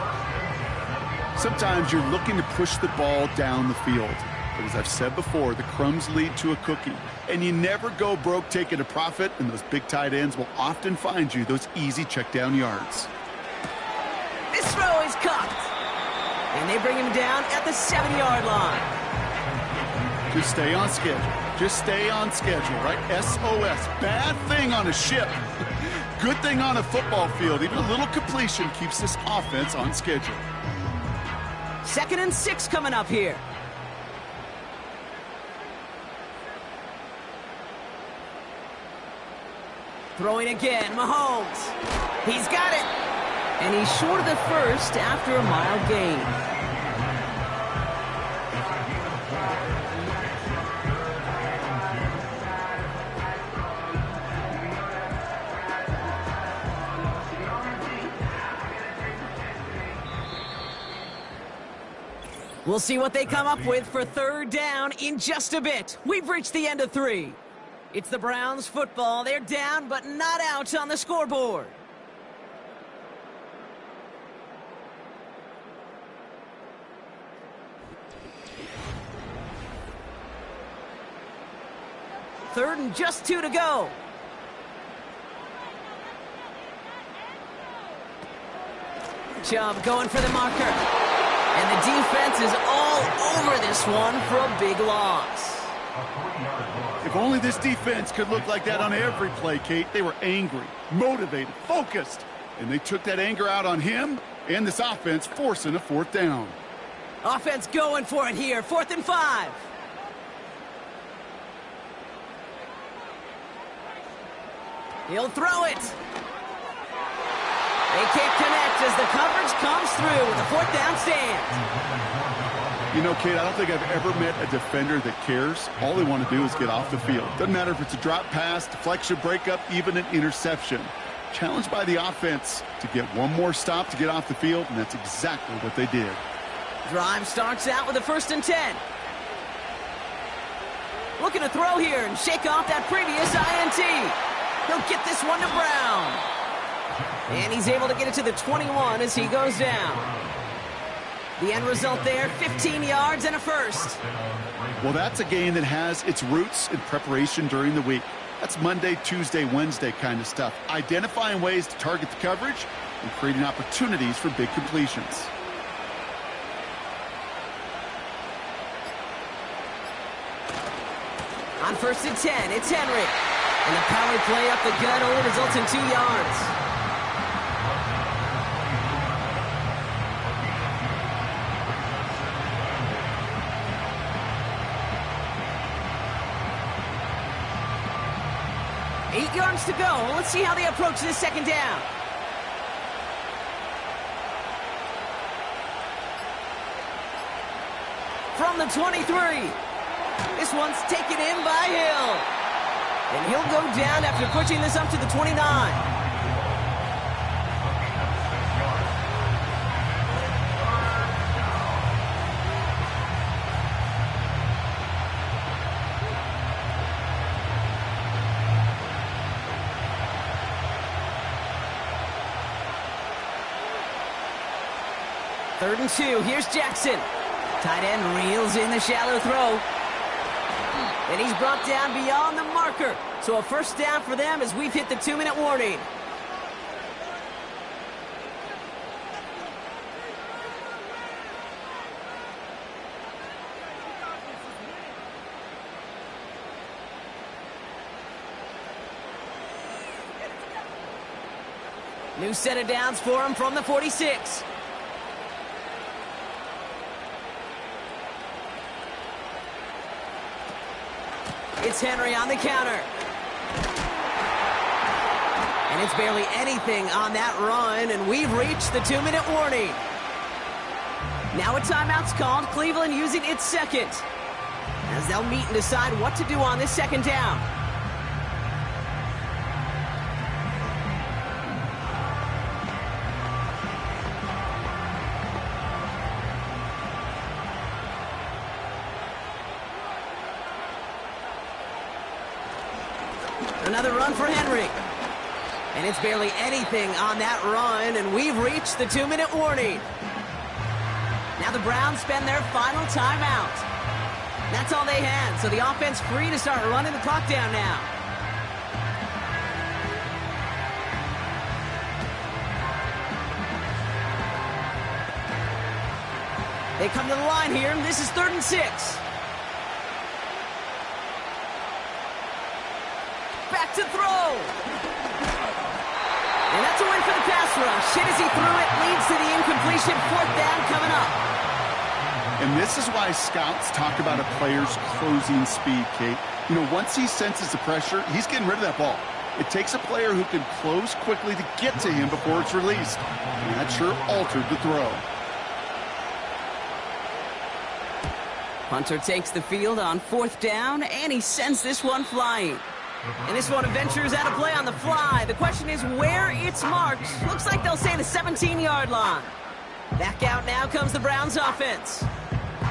Sometimes you're looking to push the ball down the field. But as I've said before, the crumbs lead to a cookie. And you never go broke taking a profit, and those big tight ends will often find you those easy check down yards. This throw is caught. And they bring him down at the 7-yard line. Just stay on schedule. Just stay on schedule, right? SOS. Bad thing on a ship. Good thing on a football field. Even a little completion keeps this offense on schedule. 2nd and 6 coming up here. Throwing again, Mahomes. He's got it. And he's short of the first after a mile gain. We'll see what they come up with for third down in just a bit. We've reached the end of 3. It's the Browns football. They're down, but not out on the scoreboard. Third and just 2 to go. Chubb going for the marker. And the defense is all over this one for a big loss. If only this defense could look like that on every play, Kate. They were angry, motivated, focused. And they took that anger out on him and this offense, forcing a 4th down. Offense going for it here. 4th and 5. He'll throw it. They can't connect as the coverage comes through with a 4th down stand. You know, Kate, I don't think I've ever met a defender that cares. All they want to do is get off the field. Doesn't matter if it's a drop pass, deflection, breakup, even an interception. Challenged by the offense to get one more stop to get off the field, and that's exactly what they did. Drive starts out with a 1st and 10. Looking to throw here and shake off that previous INT. He'll get this one to Brown. And he's able to get it to the 21 as he goes down. The end result there, 15 yards and a 1st. Well, that's a game that has its roots in preparation during the week. That's Monday, Tuesday, Wednesday kind of stuff. Identifying ways to target the coverage and creating opportunities for big completions. On 1st and 10, it's Henry. And the power play up the gut only results in 2 yards. Eight yards to go. Let's see how they approach this 2nd down. From the 23. This one's taken in by Hill. And he'll go down after pushing this up to the 29. Third and 2. Here's Jackson. Tight end reels in the shallow throw. And he's brought down beyond the marker. So a 1st down for them as we've hit the 2-minute warning. New set of downs for him from the 46. It's Henry on the counter. And it's barely anything on that run, and we've reached the 2-minute warning. Now a timeout's called, Cleveland using its 2nd, as they'll meet and decide what to do on this 2nd down. Another run for Henry. And it's barely anything on that run, and we've reached the 2-minute warning. Now the Browns spend their final timeout. That's all they had, so the offense free to start running the clock down now. They come to the line here, and this is 3rd and 6. Back to throw. And that's a win for the pass rush. Hit as he threw it, leads to the incompletion. 4th down coming up. And this is why scouts talk about a player's closing speed, Kate. You know, once he senses the pressure, he's getting rid of that ball. It takes a player who can close quickly to get to him before it's released. And that sure altered the throw. Punter takes the field on 4th down, and he sends this one flying. And this one ventures out of play on the fly. The question is where it's marked. Looks like they'll say the 17-yard line. Back out now comes the Browns offense.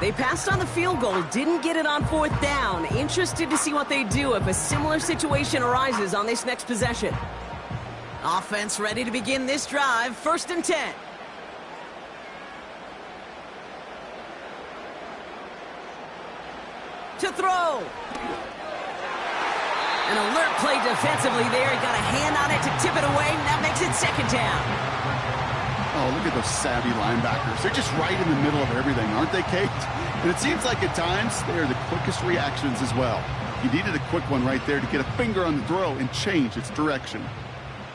They passed on the field goal, didn't get it on 4th down. Interested to see what they do if a similar situation arises on this next possession. Offense ready to begin this drive, 1st and 10. To throw. An alert play defensively there. He got a hand on it to tip it away. That makes it 2nd down. Oh, look at those savvy linebackers. They're just right in the middle of everything, aren't they, Kate? And it seems like at times they are the quickest reactions as well. He needed a quick one right there to get a finger on the throw and change its direction.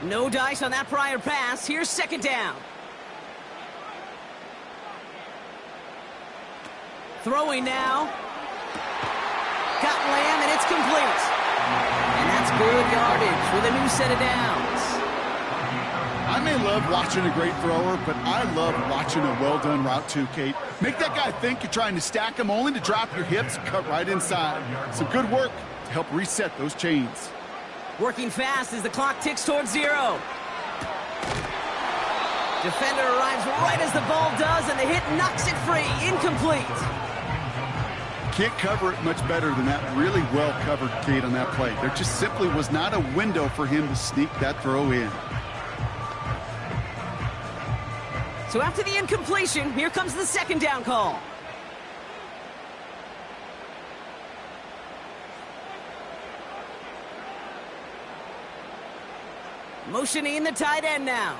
No dice on that prior pass. Here's 2nd down. Throwing now. Got Lamb, and it's complete. And that's good yardage with a new set of downs. I may love watching a great thrower, but I love watching a well-done route too, Kate. Make that guy think you're trying to stack him only to drop your hips, cut right inside. Some good work to help reset those chains. Working fast as the clock ticks towards 0. Defender arrives right as the ball does, and the hit knocks it free. Incomplete. Can't cover it much better than that really well-covered Kate on that play. There just simply was not a window for him to sneak that throw in. So after the incompletion, here comes the 2nd down call. Motioning the tight end now.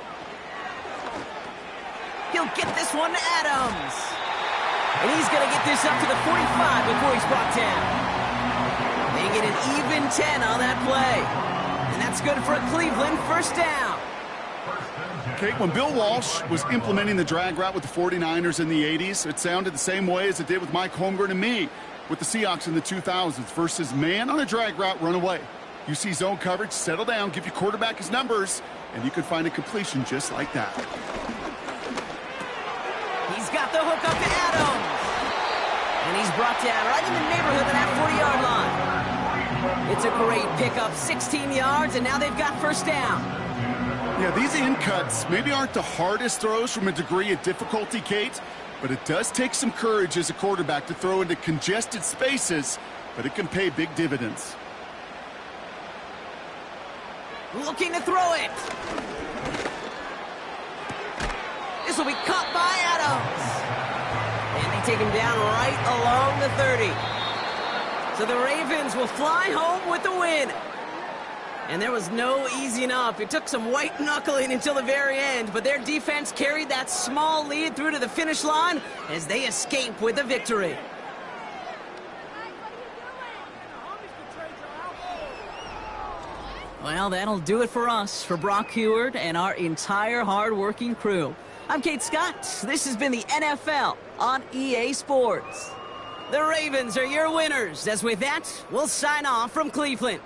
He'll get this one to Adams. And he's going to get this up to the 45 before he's brought down. They get an even 10 on that play. And that's good for a Cleveland 1st down. Kate, when Bill Walsh was implementing the drag route with the 49ers in the 80s, it sounded the same way as it did with Mike Holmgren and me with the Seahawks in the 2000s versus man on a drag route, run away. You see zone coverage, settle down, give your quarterback his numbers, and you can find a completion just like that. He's got the hook up to Adams. And he's brought down right in the neighborhood of that 40-yard line. It's a great pickup, 16 yards, and now they've got 1st down. Yeah, these in cuts maybe aren't the hardest throws from a degree of difficulty, Kate, but it does take some courage as a quarterback to throw into congested spaces, but it can pay big dividends. Looking to throw it. This will be caught by Adams. And they take him down right along the 30. So the Ravens will fly home with the win. And there was no easing up. It took some white knuckling until the very end, but their defense carried that small lead through to the finish line as they escape with a victory. Well, that'll do it for us, for Brock Huard and our entire hard-working crew. I'm Kate Scott. This has been the NFL on EA Sports. The Ravens are your winners. As with that, we'll sign off from Cleveland.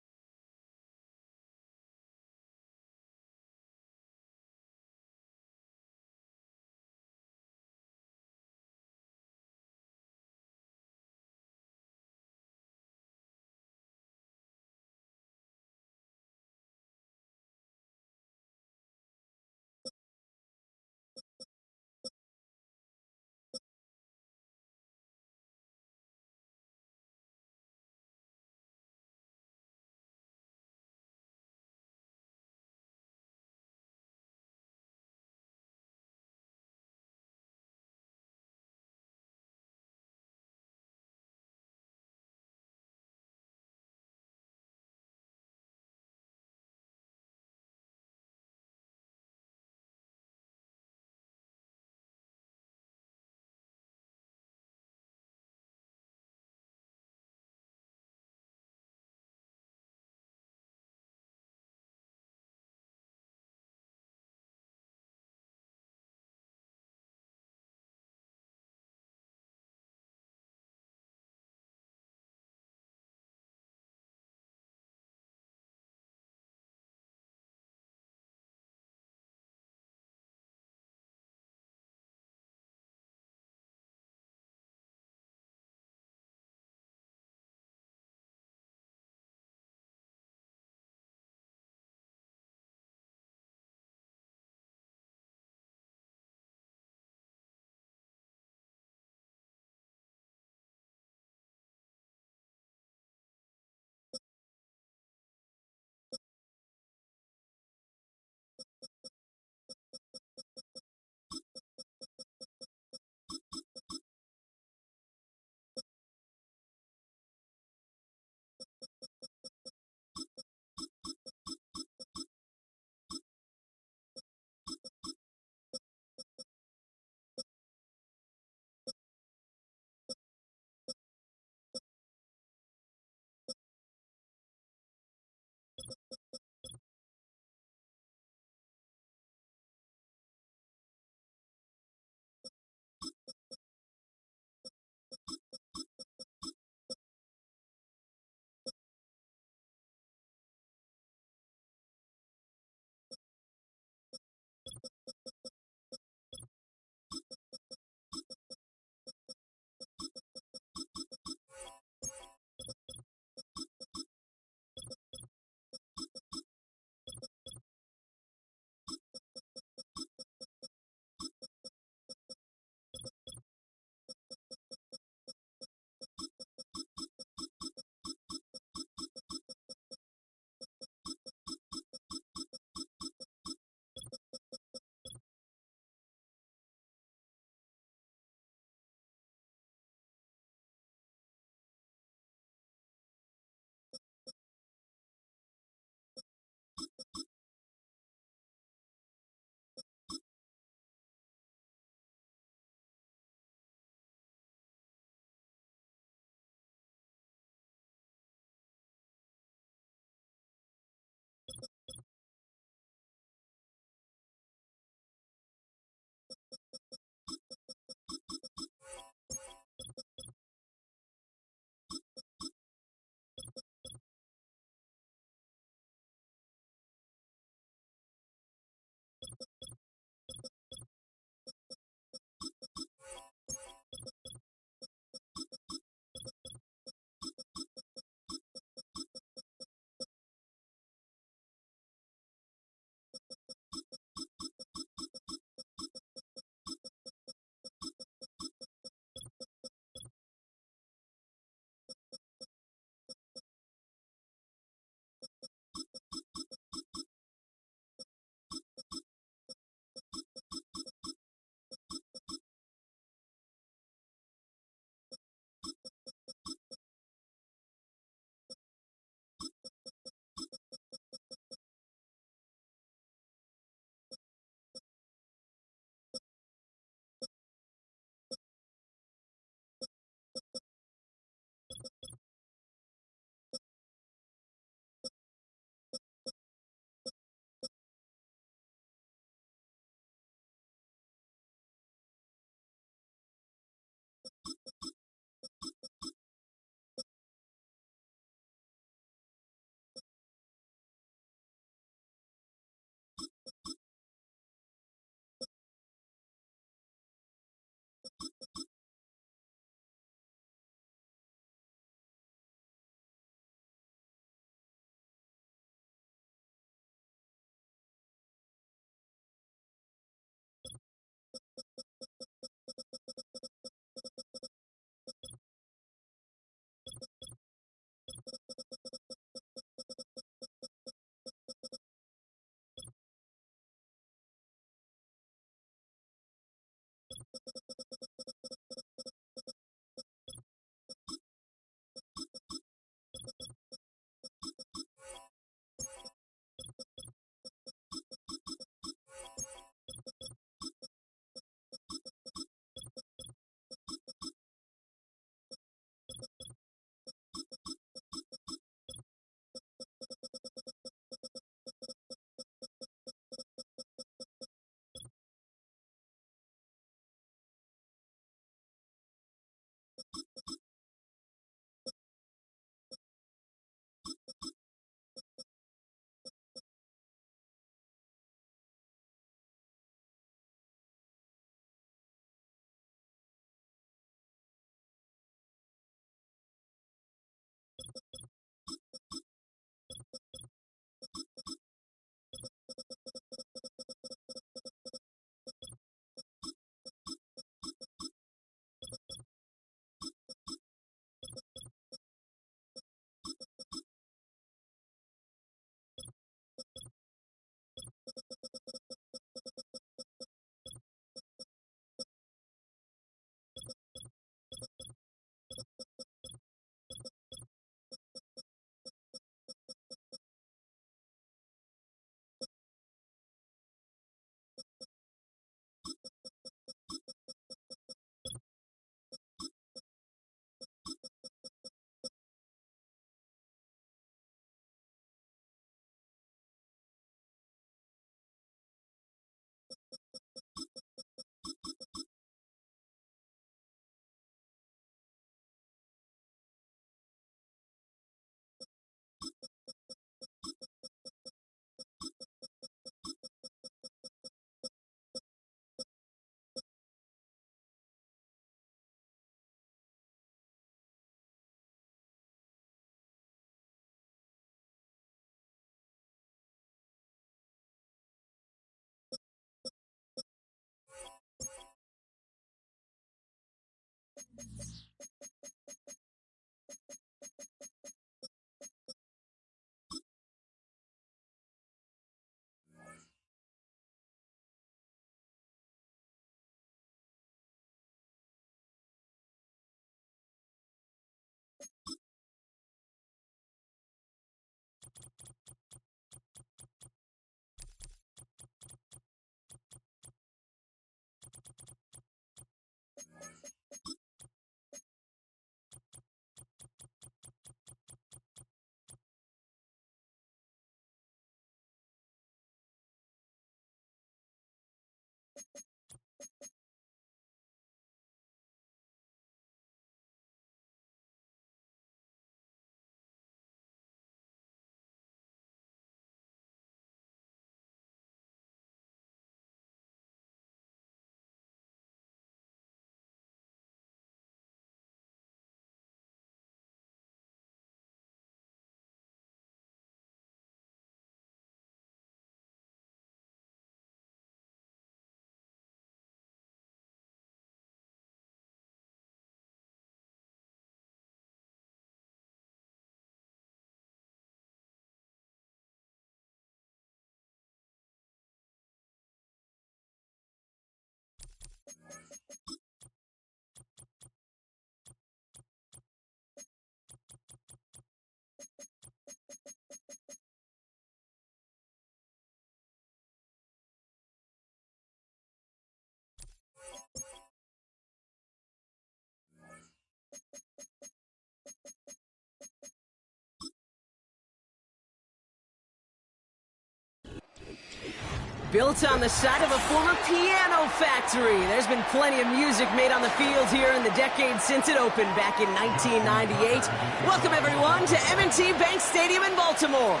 Built on the site of a former piano factory, there's been plenty of music made on the field here in the decade since it opened back in 1998. Welcome, everyone, to M&T Bank Stadium in Baltimore.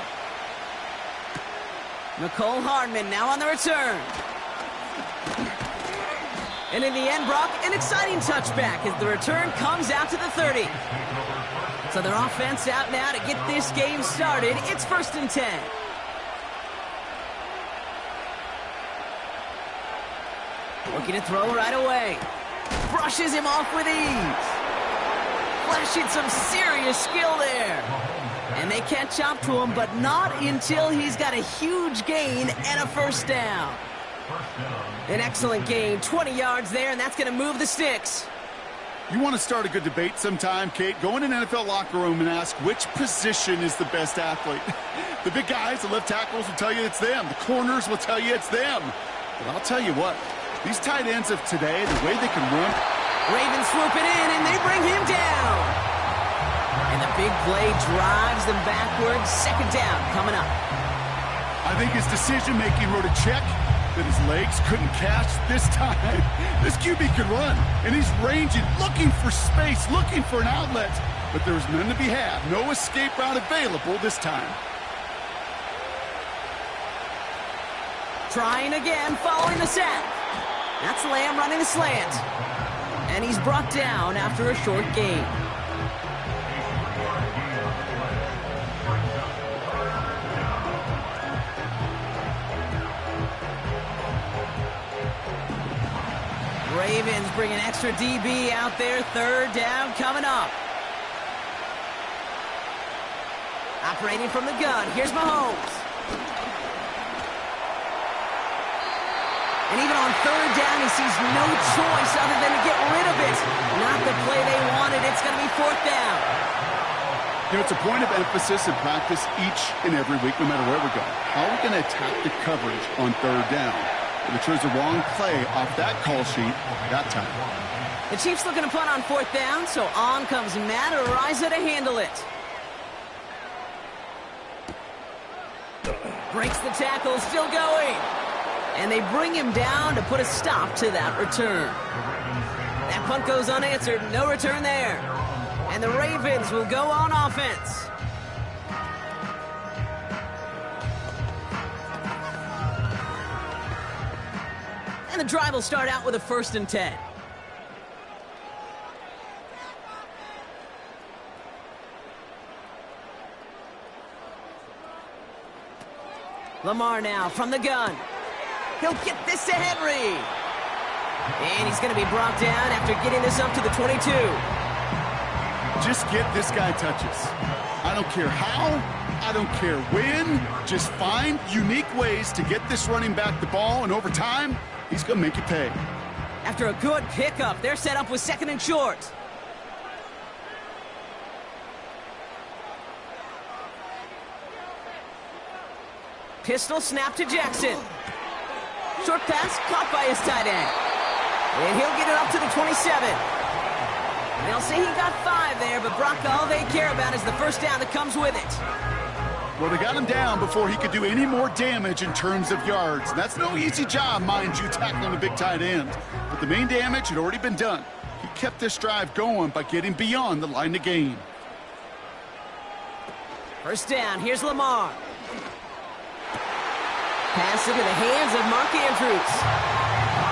Nicole Hardman now on the return. And in the end, Brock, an exciting touchback as the return comes out to the 30. So their offense out now to get this game started. It's 1st and 10. Looking to throw right away. Brushes him off with ease. Flashing some serious skill there. And they catch up to him, but not until he's got a huge gain and a 1st down. An excellent gain, 20 yards there, and that's going to move the sticks. You want to start a good debate sometime, Kate? Go in an NFL locker room and ask which position is the best athlete. The big guys, the left tackles will tell you it's them. The corners will tell you it's them. But I'll tell you what, these tight ends of today, the way they can run. Ravens swooping in, and they bring him down. And the big play drives them backwards. 2nd down coming up. I think his decision-making wrote a check that his legs couldn't catch this time. This QB could run, and he's ranging, looking for space, looking for an outlet. But there was none to be had. No escape route available this time. Trying again, following the sack. That's Lamb running the slant. And he's brought down after a short gain. Ravens bring an extra DB out there. 3rd down coming up. Operating from the gun. Here's Mahomes. And even on 3rd down, he sees no choice other than to get rid of it. Not the play they wanted. It's going to be 4th down. You know, it's a point of emphasis in practice each and every week, no matter where we go. How are we going to attack the coverage on 3rd down? They chose the wrong play off that call sheet that time. The Chiefs looking to punt on 4th down, so on comes Matt Araiza to handle it. Breaks the tackle, still going. And they bring him down to put a stop to that return. That punt goes unanswered. No return there. And the Ravens will go on offense. And the drive will start out with a 1st and 10. Lamar now from the gun. He'll get this to Henry. And he's going to be brought down after getting this up to the 22. Just get this guy touches. I don't care how, I don't care when. Just find unique ways to get this running back the ball, and over time, he's going to make you pay. After a good pickup, they're set up with 2nd and short. Pistol snap to Jackson. Short pass caught by his tight end. And he'll get it up to the 27. They'll say he got 5 there, but Brock, all they care about is the first down that comes with it. Well, they got him down before he could do any more damage in terms of yards. And that's no easy job, mind you, tackling a big tight end. But the main damage had already been done. He kept this drive going by getting beyond the line of gain. First down, here's Lamar. Pass into the hands of Mark Andrews.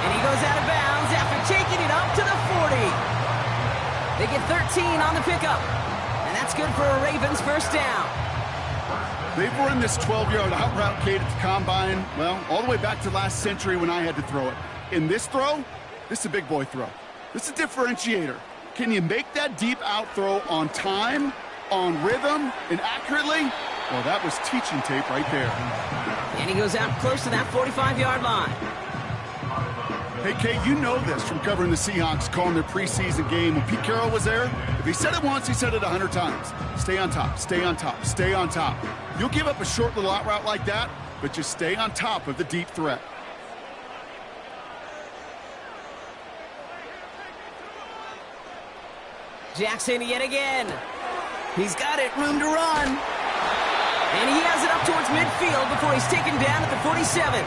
And he goes out of bounds after taking it up to the 40. They get 13 on the pickup. And that's good for a Ravens first down. They've run this 12-yard out route, Kate, at the combine, well, all the way back to last century when I had to throw it. In this throw, this is a big boy throw. This is a differentiator. Can you make that deep out throw on time, on rhythm, and accurately? Well, that was teaching tape right there. And he goes out close to that 45-yard line. Hey, Kate, you know this from covering the Seahawks, calling their preseason game. When Pete Carroll was there, if he said it once, he said it 100 times. Stay on top, stay on top, stay on top. You'll give up a short little out route like that, but just stay on top of the deep threat. Jackson yet again. He's got it, room to run. And he has it up towards midfield before he's taken down at the 47.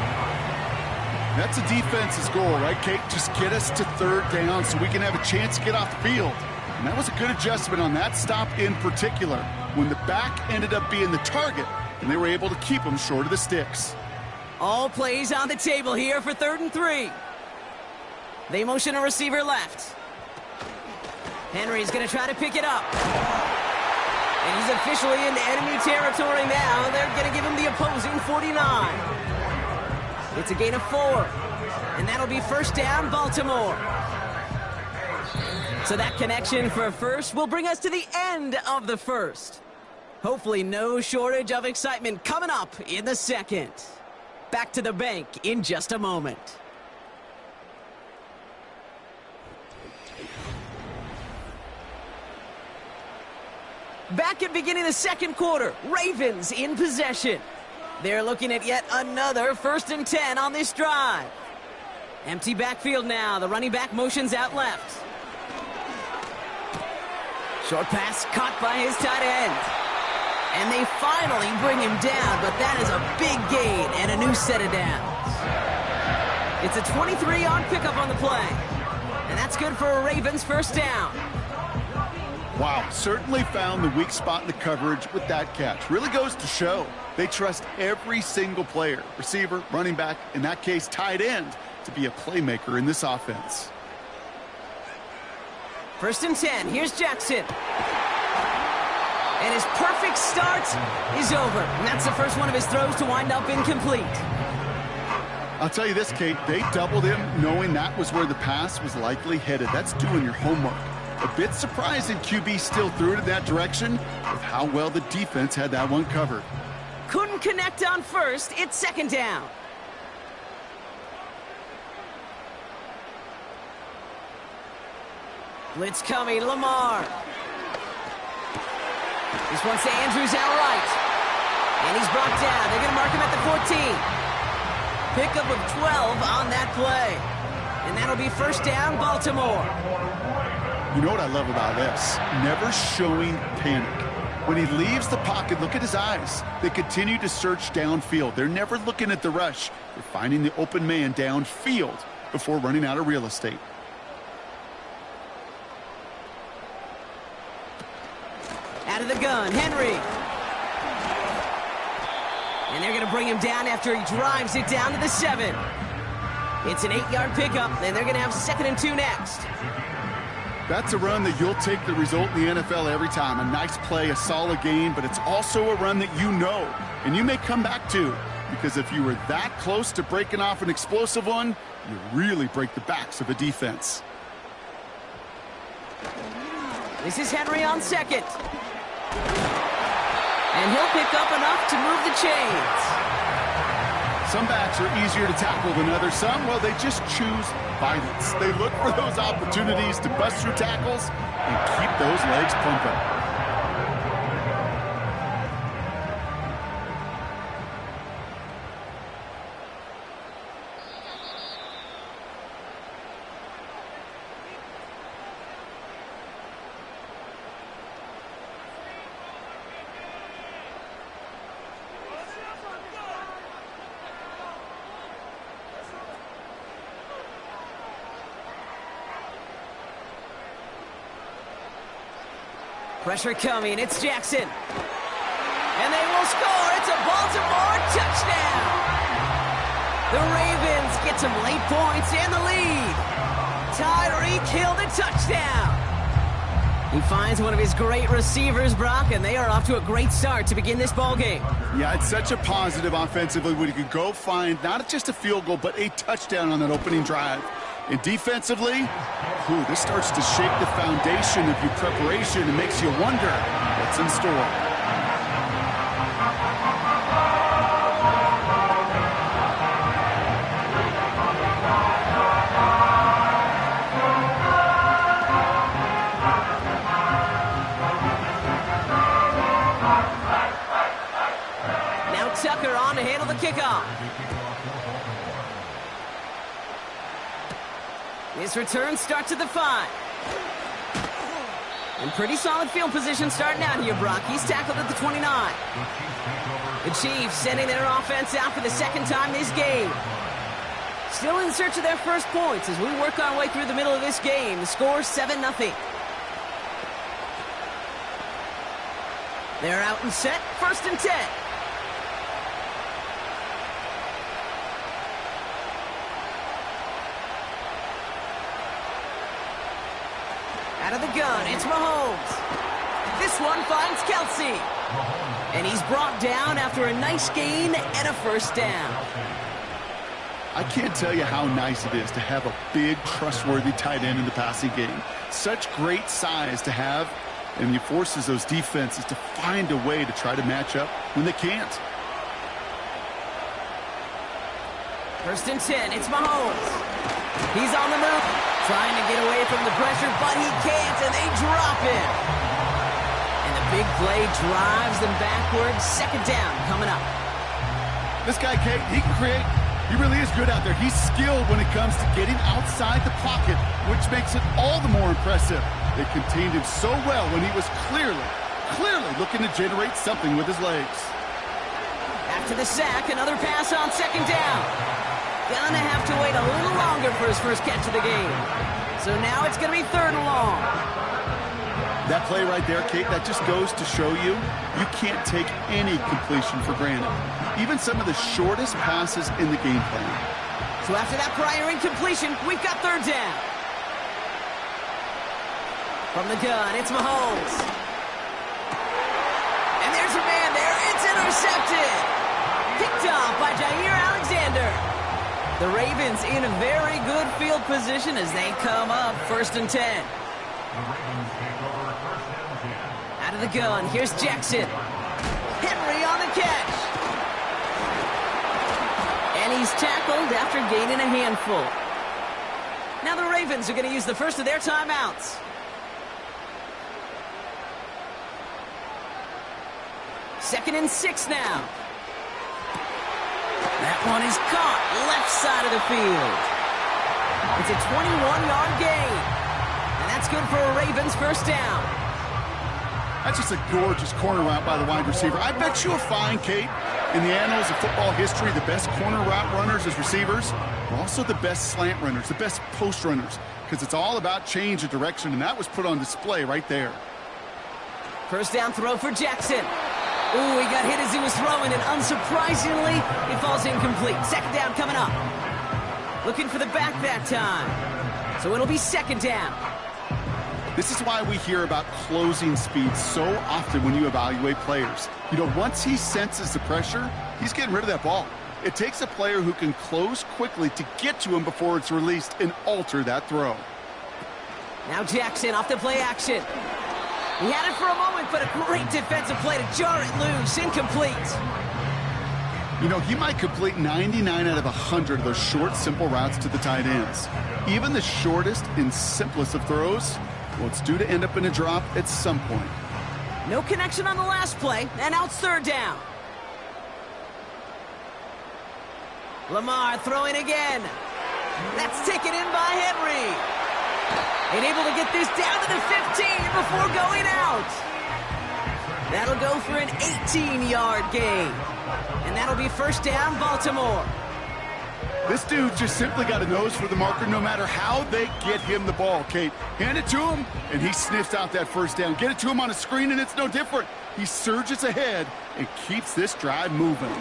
That's a defense's goal, right, Kate? Just get us to 3rd down so we can have a chance to get off the field. And that was a good adjustment on that stop in particular, when the back ended up being the target, and they were able to keep him short of the sticks. All plays on the table here for 3rd and 3. They motion a receiver left. Henry's going to try to pick it up. And he's officially into enemy territory now. They're going to give him the opposing 49. It's a gain of 4. And that'll be first down, Baltimore. So that connection for a first will bring us to the end of the first. Hopefully no shortage of excitement coming up in the second. Back to the bank in just a moment. Back at beginning of the second quarter, Ravens in possession. They're looking at yet another 1st and 10 on this drive. Empty backfield now. The running back motions out left. Short pass caught by his tight end. And they finally bring him down, but that is a big gain and a new set of downs. It's a 23-yard pickup on the play. And that's good for a Ravens first down. Wow, certainly found the weak spot in the coverage with that catch. Really goes to show they trust every single player, receiver, running back, in that case, tight end, to be a playmaker in this offense. 1st and 10, here's Jackson. And his perfect start is over. And that's the first one of his throws to wind up incomplete. I'll tell you this, Kate, they doubled him knowing that was where the pass was likely headed. That's doing your homework. A bit surprising QB still threw it in that direction with how well the defense had that one covered. Couldn't connect on first. It's 2nd down. Blitz coming, Lamar. This one's to Andrews outright. And he's brought down. They're going to mark him at the 14. Pickup of 12 on that play. And that'll be first down, Baltimore. You know what I love about this? Never showing panic. When he leaves the pocket, look at his eyes. They continue to search downfield. They're never looking at the rush. They're finding the open man downfield before running out of real estate. Out of the gun, Henry. And they're going to bring him down after he drives it down to the 7. It's an 8-yard pickup, and they're going to have 2nd and 2 next. That's a run that you'll take the result in the NFL every time. A nice play, a solid gain, but it's also a run that you know, and you may come back to. Because if you were that close to breaking off an explosive one, you really break the backs of a defense. This is Henry on 2nd. And he'll pick up enough to move the chains. Some backs are easier to tackle than others. Some, well, they just choose violence. They look for those opportunities to bust through tackles and keep those legs pumping. Pressure coming, it's Jackson. And they will score, it's a Baltimore touchdown! The Ravens get some late points and the lead. Tyreek Hill the touchdown. He finds one of his great receivers, Brock, and they are off to a great start to begin this ballgame. Yeah, it's such a positive offensively when you could go find not just a field goal, but a touchdown on that opening drive. And defensively, this starts to shake the foundation of your preparation and makes you wonder what's in store. Now Tucker on to handle the kickoff. His return starts at the 5. And pretty solid field position starting out here, Brock. He's tackled at the 29. The Chiefs sending their offense out for the 2nd time this game. Still in search of their first points as we work our way through the middle of this game. The score 7-0. They're out and set, 1st and 10. Out of the gun, it's Mahomes. This one finds Kelsey. And he's brought down after a nice gain and a 1st down. I can't tell you how nice it is to have a big, trustworthy tight end in the passing game. Such great size to have, and he forces those defenses to find a way to try to match up when they can't. 1st and 10, it's Mahomes. He's on the move, trying to get away from the pressure, but he can't, and they drop him. And the big play drives them backwards. 2nd down coming up. This guy, Kate, he can create. He really is good out there. He's skilled when it comes to getting outside the pocket, which makes it all the more impressive. They contained him so well when he was clearly looking to generate something with his legs. After the sack, another pass on 2nd down. Gonna have to wait a little longer for his first catch of the game. So now it's gonna be 3rd and long. That play right there, Kate, that just goes to show you can't take any completion for granted. Even some of the shortest passes in the game plan. So after that prior incompletion, we've got 3rd down. From the gun, it's Mahomes. And there's a man there. It's intercepted. Picked off by Jair Alexander. The Ravens in a very good field position as they come up 1st and 10. Out of the gun, here's Jackson. Henry on the catch. And he's tackled after gaining a handful. Now the Ravens are going to use the first of their timeouts. Second and 6 now. That one is caught left side of the field. It's a 21-yard gain. And that's good for a Ravens 1st down. That's just a gorgeous corner route by the wide receiver. I bet you'll find, Kate, in the annals of football history, the best corner route runners as receivers are also the best slant runners, the best post runners, because it's all about change of direction, and that was put on display right there. First down throw for Jackson. Ooh, he got hit as he was throwing, and unsurprisingly, it falls incomplete. Second down coming up. Looking for the back that time. So it'll be second down. This is why we hear about closing speed so often when you evaluate players. You know, once he senses the pressure, he's getting rid of that ball. It takes a player who can close quickly to get to him before it's released and alter that throw. Now Jackson off the play action. He had it for a moment, but a great defensive play to jar it loose. Incomplete. You know, he might complete 99 out of 100 of those short, simple routes to the tight ends. Even the shortest and simplest of throws, well, it's due to end up in a drop at some point. No connection on the last play, and now it's third down. Lamar throwing again. That's taken in by Henry. And able to get this down to the 15 before going out. That'll go for an 18-yard gain. And that'll be first down, Baltimore. This dude just simply got a nose for the marker no matter how they get him the ball, Kate. Hand it to him, and he sniffs out that first down. Get it to him on a screen, and it's no different. He surges ahead and keeps this drive moving.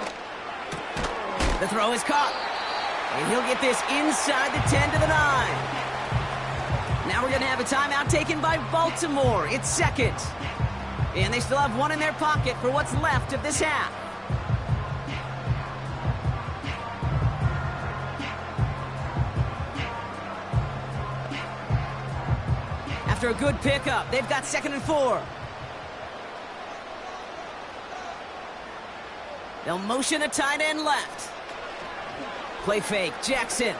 The throw is caught. And he'll get this inside the 10 to the 9. Now we're going to have a timeout taken by Baltimore. It's second. And they still have one in their pocket for what's left of this half. After a good pickup, they've got 2nd and 4. They'll motion a tight end left. Play fake, Jackson.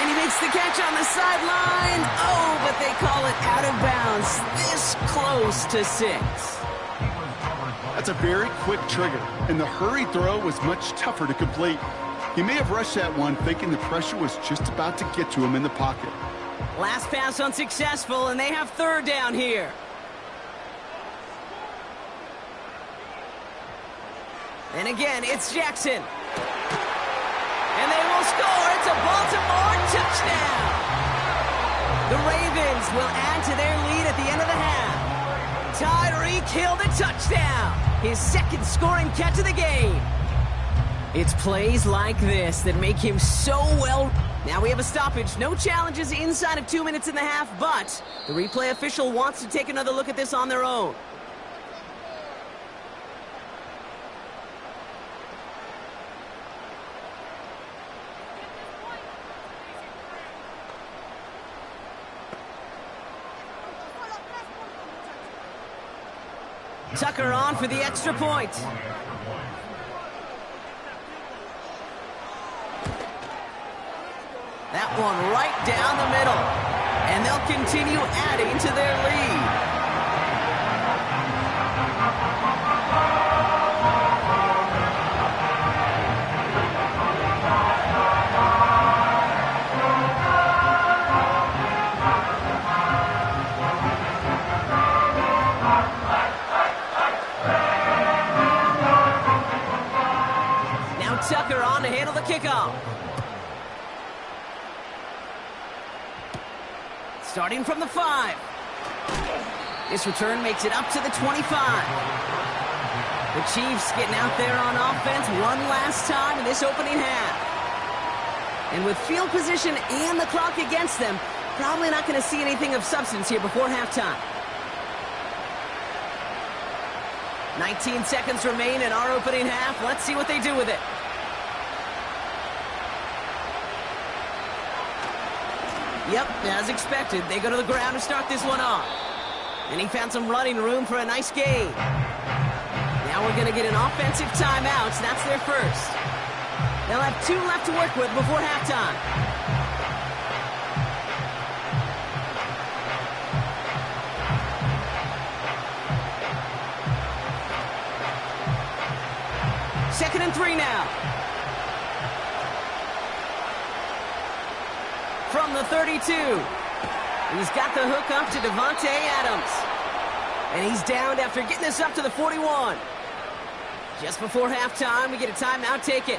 And he makes the catch on the sideline. Oh, but they call it out of bounds. This close to 6. That's a very quick trigger, and the hurried throw was much tougher to complete. He may have rushed that one thinking the pressure was just about to get to him in the pocket. Last pass unsuccessful, and they have third down here. And again, it's Jackson. And they will score. It's a Baltimore touchdown. The Ravens will add to their lead at the end of the half. Tyreek Hill the touchdown. His second scoring catch of the game. It's plays like this that make him so well. Now we have a stoppage. No challenges inside of 2 minutes in the half, but the replay official wants to take another look at this on their own. Tucker on for the extra point. That one right down the middle. And they'll continue adding to their lead. Tucker on to handle the kickoff. Starting from the 5. This return makes it up to the 25. The Chiefs getting out there on offense one last time in this opening half. And with field position and the clock against them, probably not going to see anything of substance here before halftime. 19 seconds remain in our opening half. Let's see what they do with it. Yep, as expected, they go to the ground to start this one off. And he found some running room for a nice gain. Now we're going to get an offensive timeout. That's their first. They'll have 2 left to work with before halftime. Second and 3 now. From the 32. He's got the hook up to Davante Adams. And he's downed after getting this up to the 41. Just before halftime, we get a timeout taken.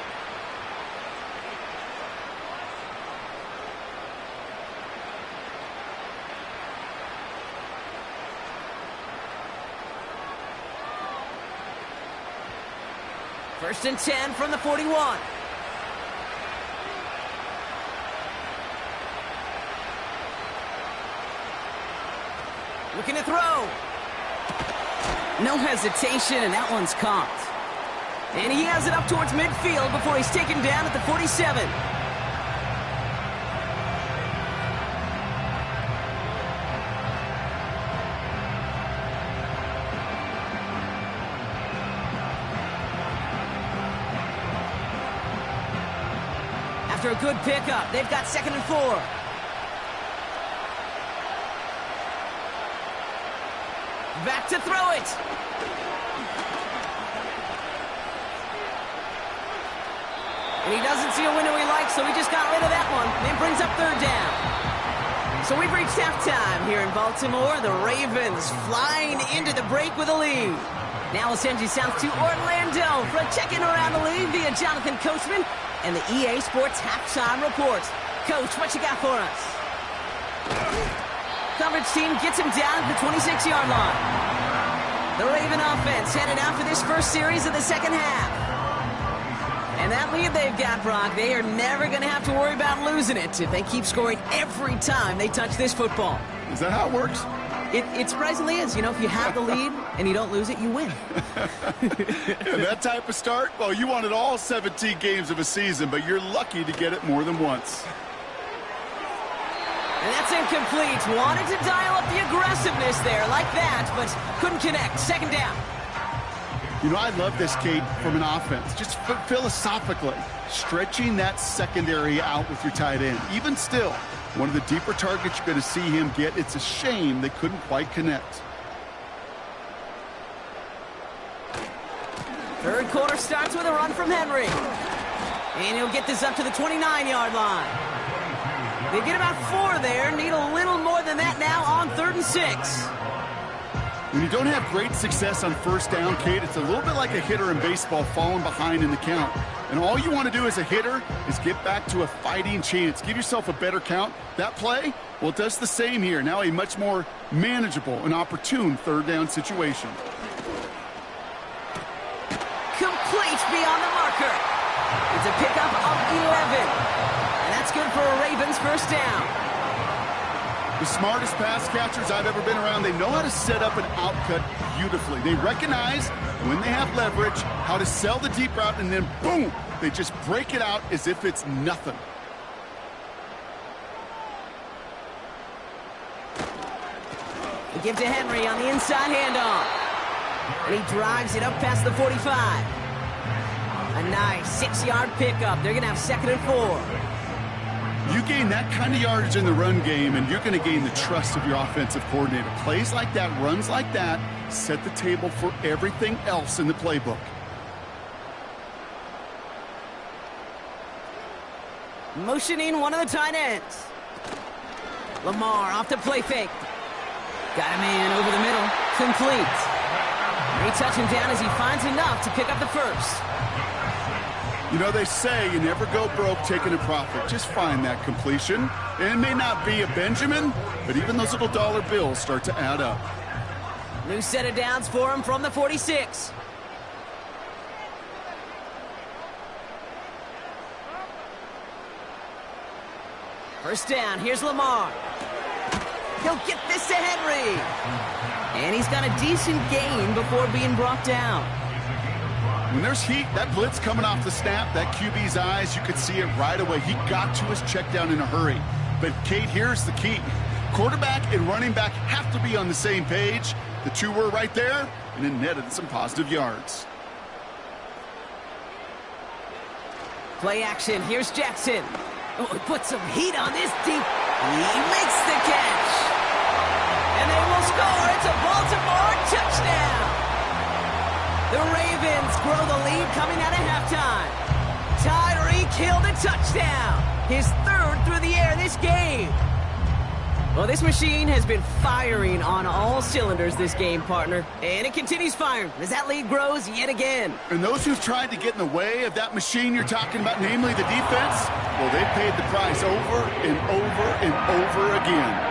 First and 10 from the 41. Looking to throw. No hesitation, and that one's caught. And he has it up towards midfield before he's taken down at the 47. After a good pickup, they've got 2nd and 4. Back to throw it. And he doesn't see a window he likes, so he just got rid of that one. And brings up 3rd down. So we've reached halftime here in Baltimore. The Ravens flying into the break with a lead. Now we'll send you south to Orlando for a check-in around the league via Jonathan Coachman and the EA Sports Halftime Report. Coach, what you got for us? Coverage team gets him down at the 26-yard line. The Raven offense headed out for this first series of the second half. And that lead they've got, Brock, they are never going to have to worry about losing it if they keep scoring every time they touch this football. Is that how it works? It surprisingly is. You know, if you have the lead and you don't lose it, you win. And that type of start, well, you wanted all 17 games of a season, but you're lucky to get it more than once. And that's incomplete. Wanted to dial up the aggressiveness there like that, but couldn't connect. 2nd down. You know, I love this, Kate, from an offense. Just philosophically, stretching that secondary out with your tight end. Even still, one of the deeper targets you're going to see him get. It's a shame they couldn't quite connect. 3rd quarter starts with a run from Henry. And he'll get this up to the 29-yard line. They get about 4 there. Need a little more than that now on 3rd and 6. When you don't have great success on 1st down, Kate, it's a little bit like a hitter in baseball falling behind in the count. And all you want to do as a hitter is get back to a fighting chance. Give yourself a better count. That play, well, it does the same here. Now a much more manageable and opportune 3rd down situation. Complete beyond the marker. It's a pickup of 11. And that's good for a Ravens 1st down. The smartest pass catchers I've ever been around, they know how to set up an outcut beautifully. They recognize when they have leverage, how to sell the deep route, and then boom, they just break it out as if it's nothing. They give to Henry on the inside handoff. And he drives it up past the 45. A nice 6-yard pickup. They're going to have 2nd and 4. You gain that kind of yardage in the run game, and you're going to gain the trust of your offensive coordinator. Plays like that, runs like that, set the table for everything else in the playbook. Motioning one of the tight ends. Lamar off the play fake. Got him in over the middle. Complete. They touch him down as he finds enough to pick up the 1st. You know, they say you never go broke taking a profit. Just find that completion. And it may not be a Benjamin, but even those little dollar bills start to add up. New set of downs for him from the 46. First down, here's Lamar. He'll get this to Henry. And he's got a decent gain before being brought down. When there's heat, that blitz coming off the snap, that QB's eyes, you could see it right away. He got to his check down in a hurry. But, Kate, here's the key. Quarterback and running back have to be on the same page. The two were right there, and it netted some positive yards. Play action. Here's Jackson. Oh, he put some heat on this deep. He makes the catch. And they will score. It's a Baltimore touchdown. The Ravens grow the lead coming out of halftime. Tyreek Hill the touchdown. His 3rd through the air this game. Well, this machine has been firing on all cylinders this game, partner. And it continues firing as that lead grows yet again. And those who've tried to get in the way of that machine you're talking about, namely the defense, well, they've paid the price over and over and over again.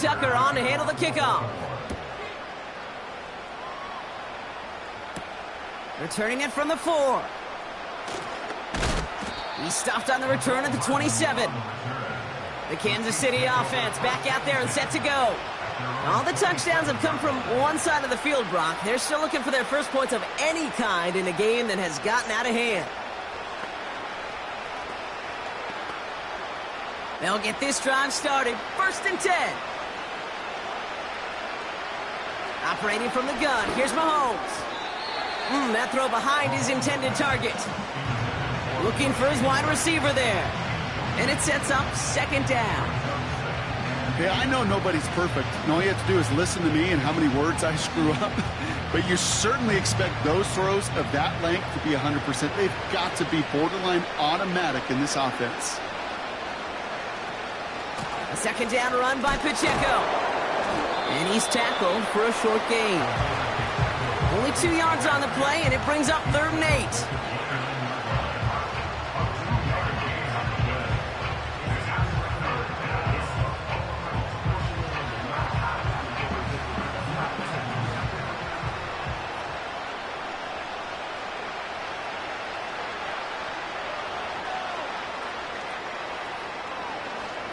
Tucker on to handle the kickoff. Returning it from the 4. He stopped on the return at the 27. The Kansas City offense back out there and set to go. All the touchdowns have come from one side of the field, Brock. They're still looking for their first points of any kind in a game that has gotten out of hand. They'll get this drive started. 1st and 10. Operating from the gun, here's Mahomes. That throw behind his intended target. Looking for his wide receiver there. And it sets up 2nd down. Hey, I know nobody's perfect. And all you have to do is listen to me and how many words I screw up. But you certainly expect those throws of that length to be 100%. They've got to be borderline automatic in this offense. A 2nd down run by Pacheco. And he's tackled for a short gain. Only 2 yards on the play, and it brings up 3rd and 8.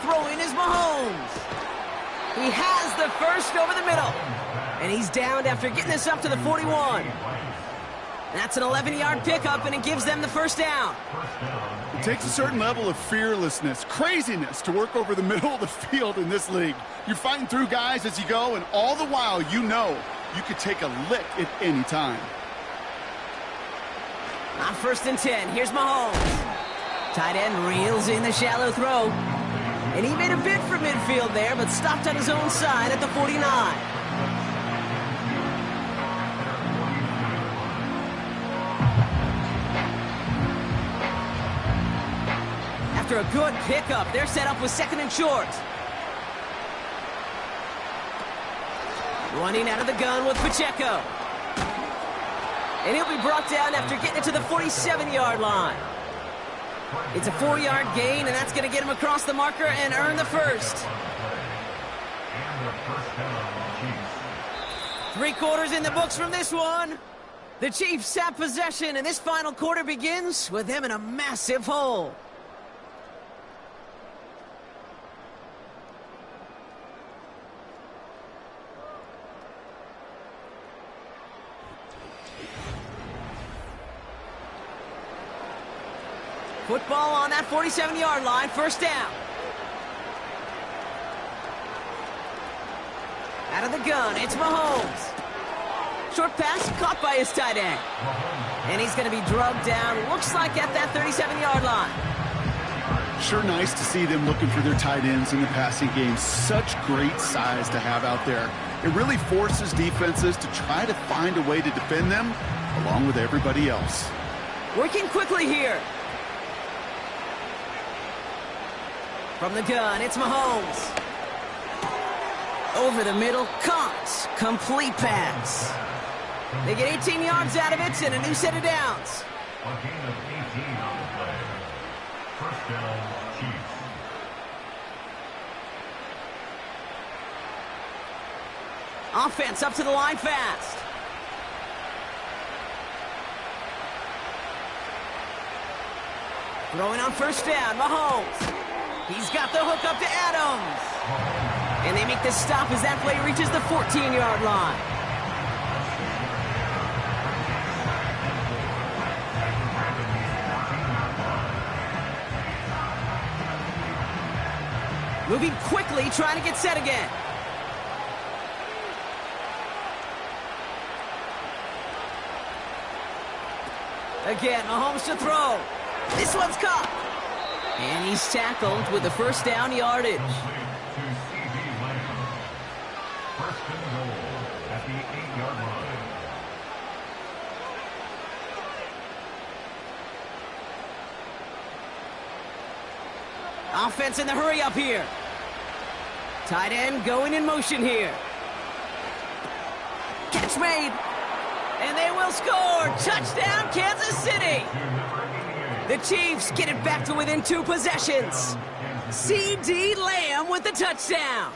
Throwing is Mahomes. He has the first over the middle. And he's downed after getting this up to the 41. That's an 11-yard pickup, and it gives them the 1st down. It takes a certain level of fearlessness, craziness to work over the middle of the field in this league. You're fighting through guys as you go, and all the while you know you could take a lick at any time. On 1st and 10, here's Mahomes. Tight end reels in the shallow throw. And he made a bid for midfield there, but stopped on his own side at the 49. After a good pickup, they're set up with 2nd and short. Running out of the gun with Pacheco. And he'll be brought down after getting it to the 47-yard line. It's a 4-yard gain, and that's going to get him across the marker and earn the 1st. 3 quarters in the books from this one. The Chiefs have possession, and this final quarter begins with them in a massive hole. Football on that 47-yard line, 1st down. Out of the gun, it's Mahomes. Short pass caught by his tight end. And he's going to be drugged down, looks like at that 37-yard line. Sure nice to see them looking for their tight ends in the passing game. Such great size to have out there. It really forces defenses to try to find a way to defend them along with everybody else. Working quickly here. From the gun, it's Mahomes. Over the middle, caught. Complete pass. They get 18 yards out of it and a new set of downs. A gain of 18 on the play. 1st down, Chiefs. Offense up to the line fast. Throwing on 1st down, Mahomes. He's got the hook up to Adams. And they make the stop as that play reaches the 14-yard line. Moving quickly, trying to get set again. Again, Mahomes to throw. This one's caught. And he's tackled with the first down yardage. To C.D. Lamb. First and goal at the 8-yard line. Offense in the hurry up here. Tight end going in motion here. Catch made. And they will score. Touchdown, Kansas City. The Chiefs get it back to within 2 possessions. C.D. Lamb with the touchdown.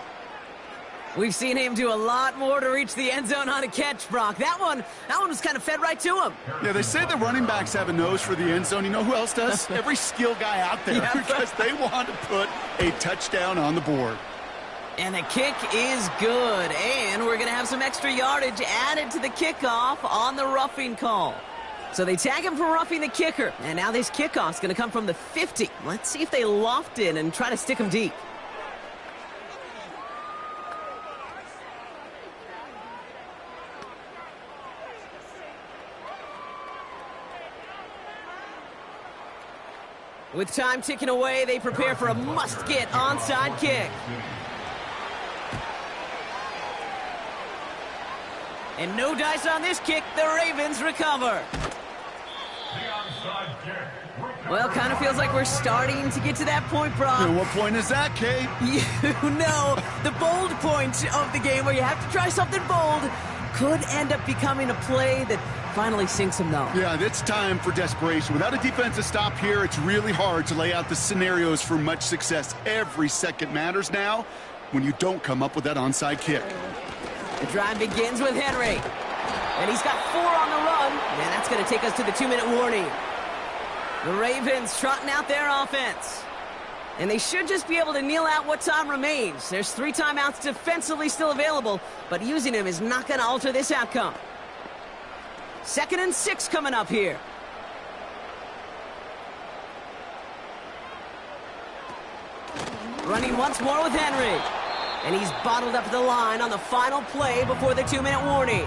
We've seen him do a lot more to reach the end zone on a catch, Brock. That one was kind of fed right to him. Yeah, they say the running backs have a nose for the end zone. You know who else does? Every skill guy out there, Yeah. because they want to put a touchdown on the board. And the kick is good. And we're going to have some extra yardage added to the kickoff on the roughing call. So they tag him for roughing the kicker. And now this kickoff's going to come from the 50. Let's see if they loft in and try to stick him deep. With time ticking away, they prepare for a must-get onside kick. And no dice on this kick. The Ravens recover. The onside kick. Well, kind of feels like we're starting to get to that point, Brock. And what point is that, Kate? You know, the bold point of the game where you have to try something bold could end up becoming a play that finally sinks him, though. Yeah, it's time for desperation. Without a defensive stop here, it's really hard to lay out the scenarios for much success. Every second matters now when you don't come up with that onside kick. The drive begins with Henry. And he's got 4 on the run. And that's going to take us to the 2-minute warning. The Ravens trotting out their offense. And they should just be able to kneel out what time remains. There's 3 timeouts defensively still available, but using them is not going to alter this outcome. 2nd and 6 coming up here. Running once more with Henry. And he's bottled up the line on the final play before the 2-minute warning.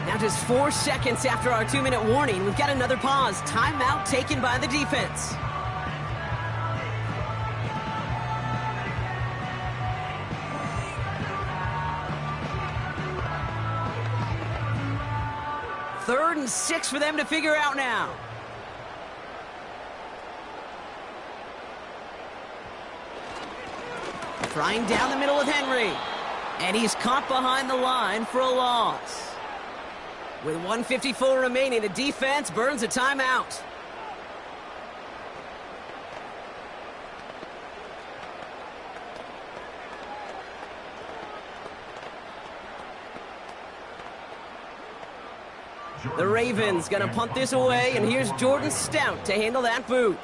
Now just 4 seconds after our 2-minute warning, we've got another pause. Timeout taken by the defense. Third and 6 for them to figure out now. Trying down the middle with Henry. And he's caught behind the line for a loss. With 1:54 remaining, the defense burns a timeout. The Ravens gonna punt this away, and here's Jordan Stout to handle that boot.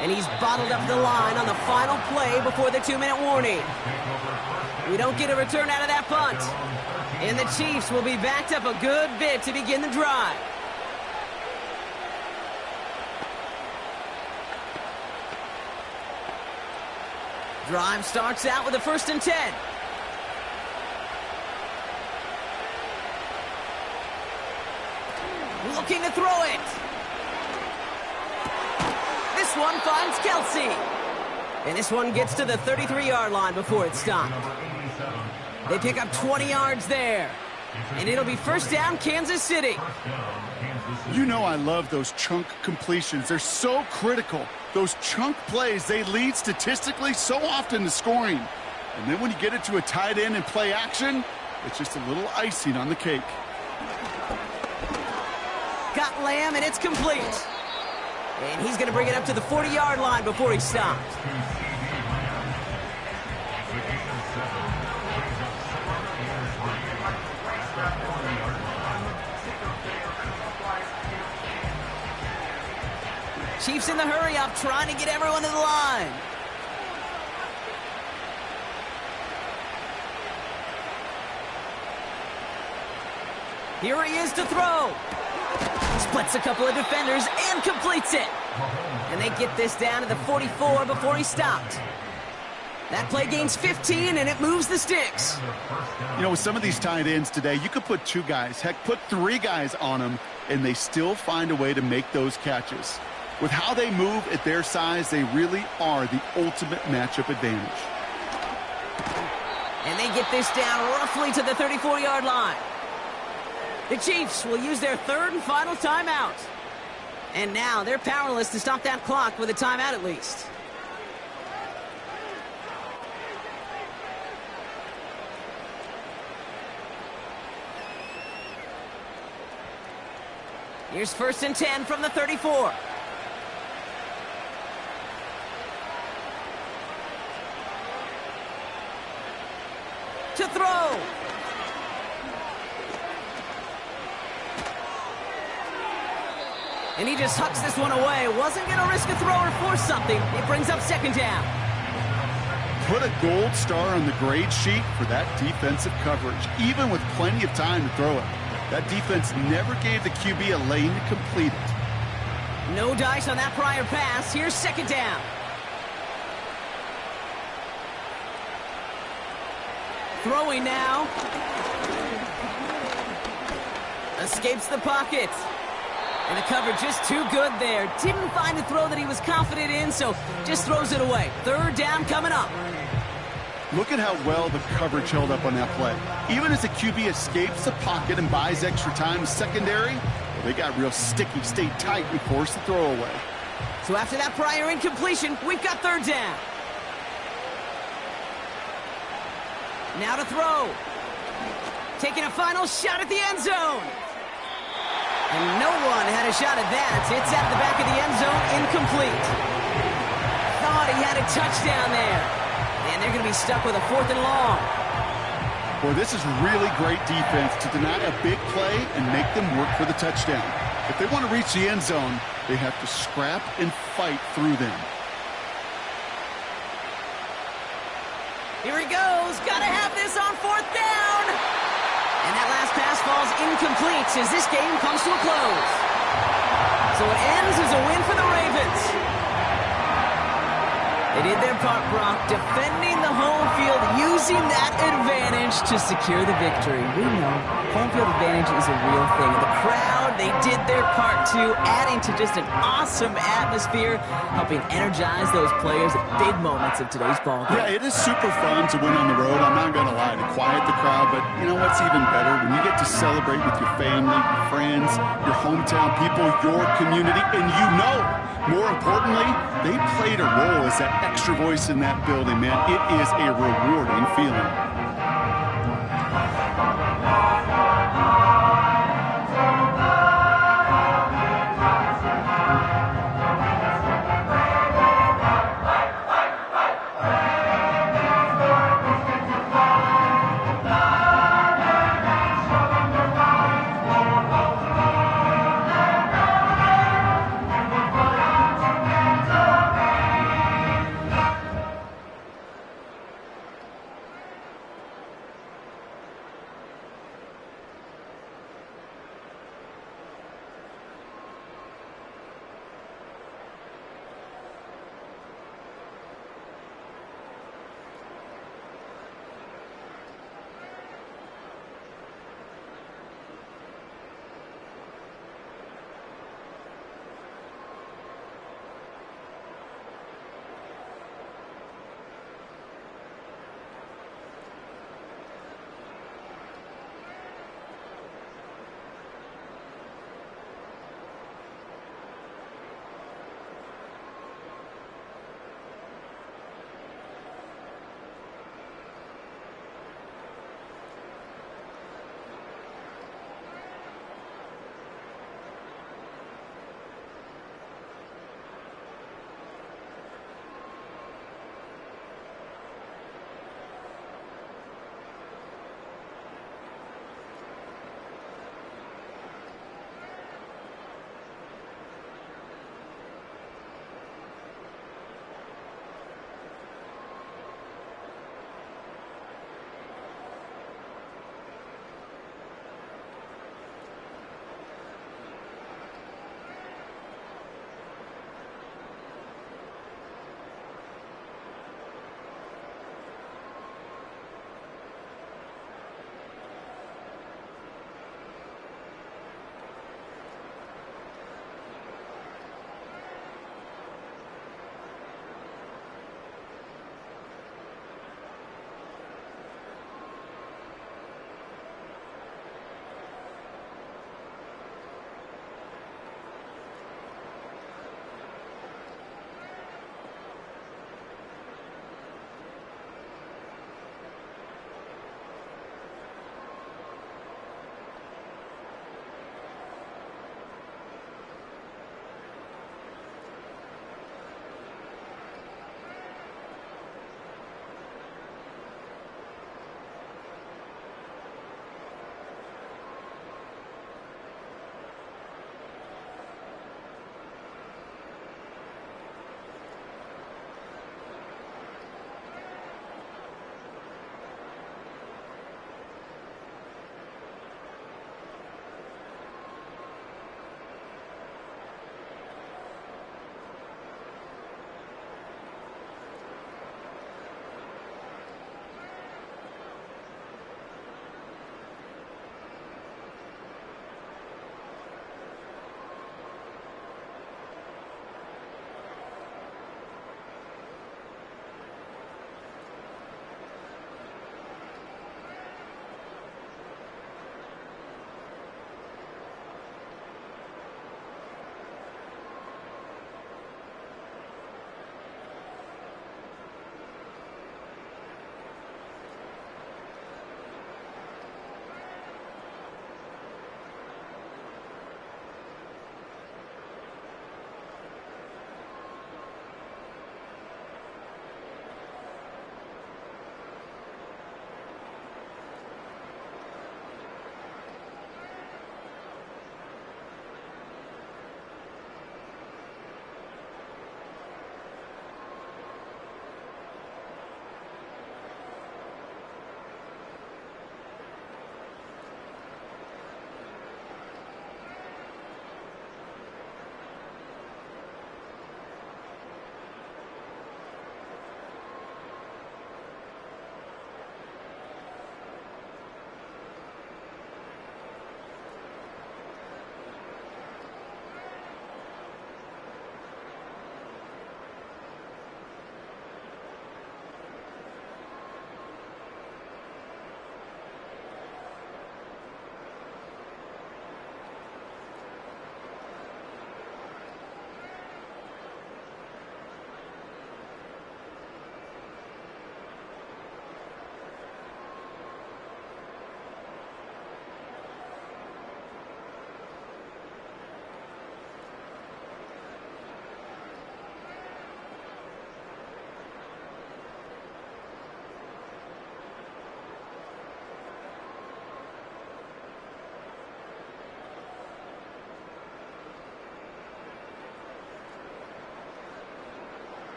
And he's bottled up the line on the final play before the 2-minute warning. We don't get a return out of that punt. And the Chiefs will be backed up a good bit to begin the drive. Drive starts out with a 1st and 10. Looking to throw it. This one finds Kelsey. And this one gets to the 33-yard line before it's stopped. They pick up 20 yards there. And it'll be 1st down, Kansas City. You know I love those chunk completions. They're so critical. Those chunk plays, they lead statistically so often to scoring. And then when you get it to a tight end and play action, it's just a little icing on the cake. Got Lamb, and it's complete. And he's going to bring it up to the 40-yard line before he stops. Chiefs in the hurry-up, trying to get everyone to the line. Here he is to throw. Splits a couple of defenders and completes it. And they get this down to the 44 before he stopped. That play gains 15, and it moves the sticks. You know, with some of these tight ends today, you could put 2 guys, heck, put 3 guys on them, and they still find a way to make those catches. With how they move at their size, they really are the ultimate matchup advantage. And they get this down roughly to the 34-yard line. The Chiefs will use their 3rd and final timeout. And now they're powerless to stop that clock with a timeout at least. Here's 1st and 10 from the 34. To throw. And he just hucks this one away. Wasn't going to risk a throw or force something. It brings up 2nd down. Put a gold star on the grade sheet for that defensive coverage, even with plenty of time to throw it. That defense never gave the QB a lane to complete it. No dice on that prior pass. Here's 2nd down. Throwing now. Escapes the pocket. And the coverage just too good there. Didn't find a throw that he was confident in, so just throws it away. 3rd down coming up. Look at how well the coverage held up on that play. Even as the QB escapes the pocket and buys extra time secondary, well, they got real sticky, stayed tight, and forced the throw away. So after that prior incompletion, we've got 3rd down. Now to throw. Taking a final shot at the end zone. And no one had a shot at that. It's out of the back of the end zone, incomplete. Thought he had a touchdown there. And they're going to be stuck with a 4th and long. Boy, this is really great defense to deny a big play and make them work for the touchdown. If they want to reach the end zone, they have to scrap and fight through them. Here he goes. Got to have this on 4th down. And that last pass falls incomplete as this game comes to a close. So it ends as a win for the Ravens. They did their part, Brock, defending the home field, using that advantage to secure the victory. We know home field advantage is a real thing. The crowd, they did their part too, adding to just an awesome atmosphere, helping energize those players at big moments of today's ball game. Yeah, it is super fun to win on the road. I'm not going to lie, to quiet the crowd, but you know what's even better? When you get to celebrate with your family, your friends, your hometown people, your community, and you know, more importantly, they played a role as that extra voice in that building, man. It is a rewarding feeling.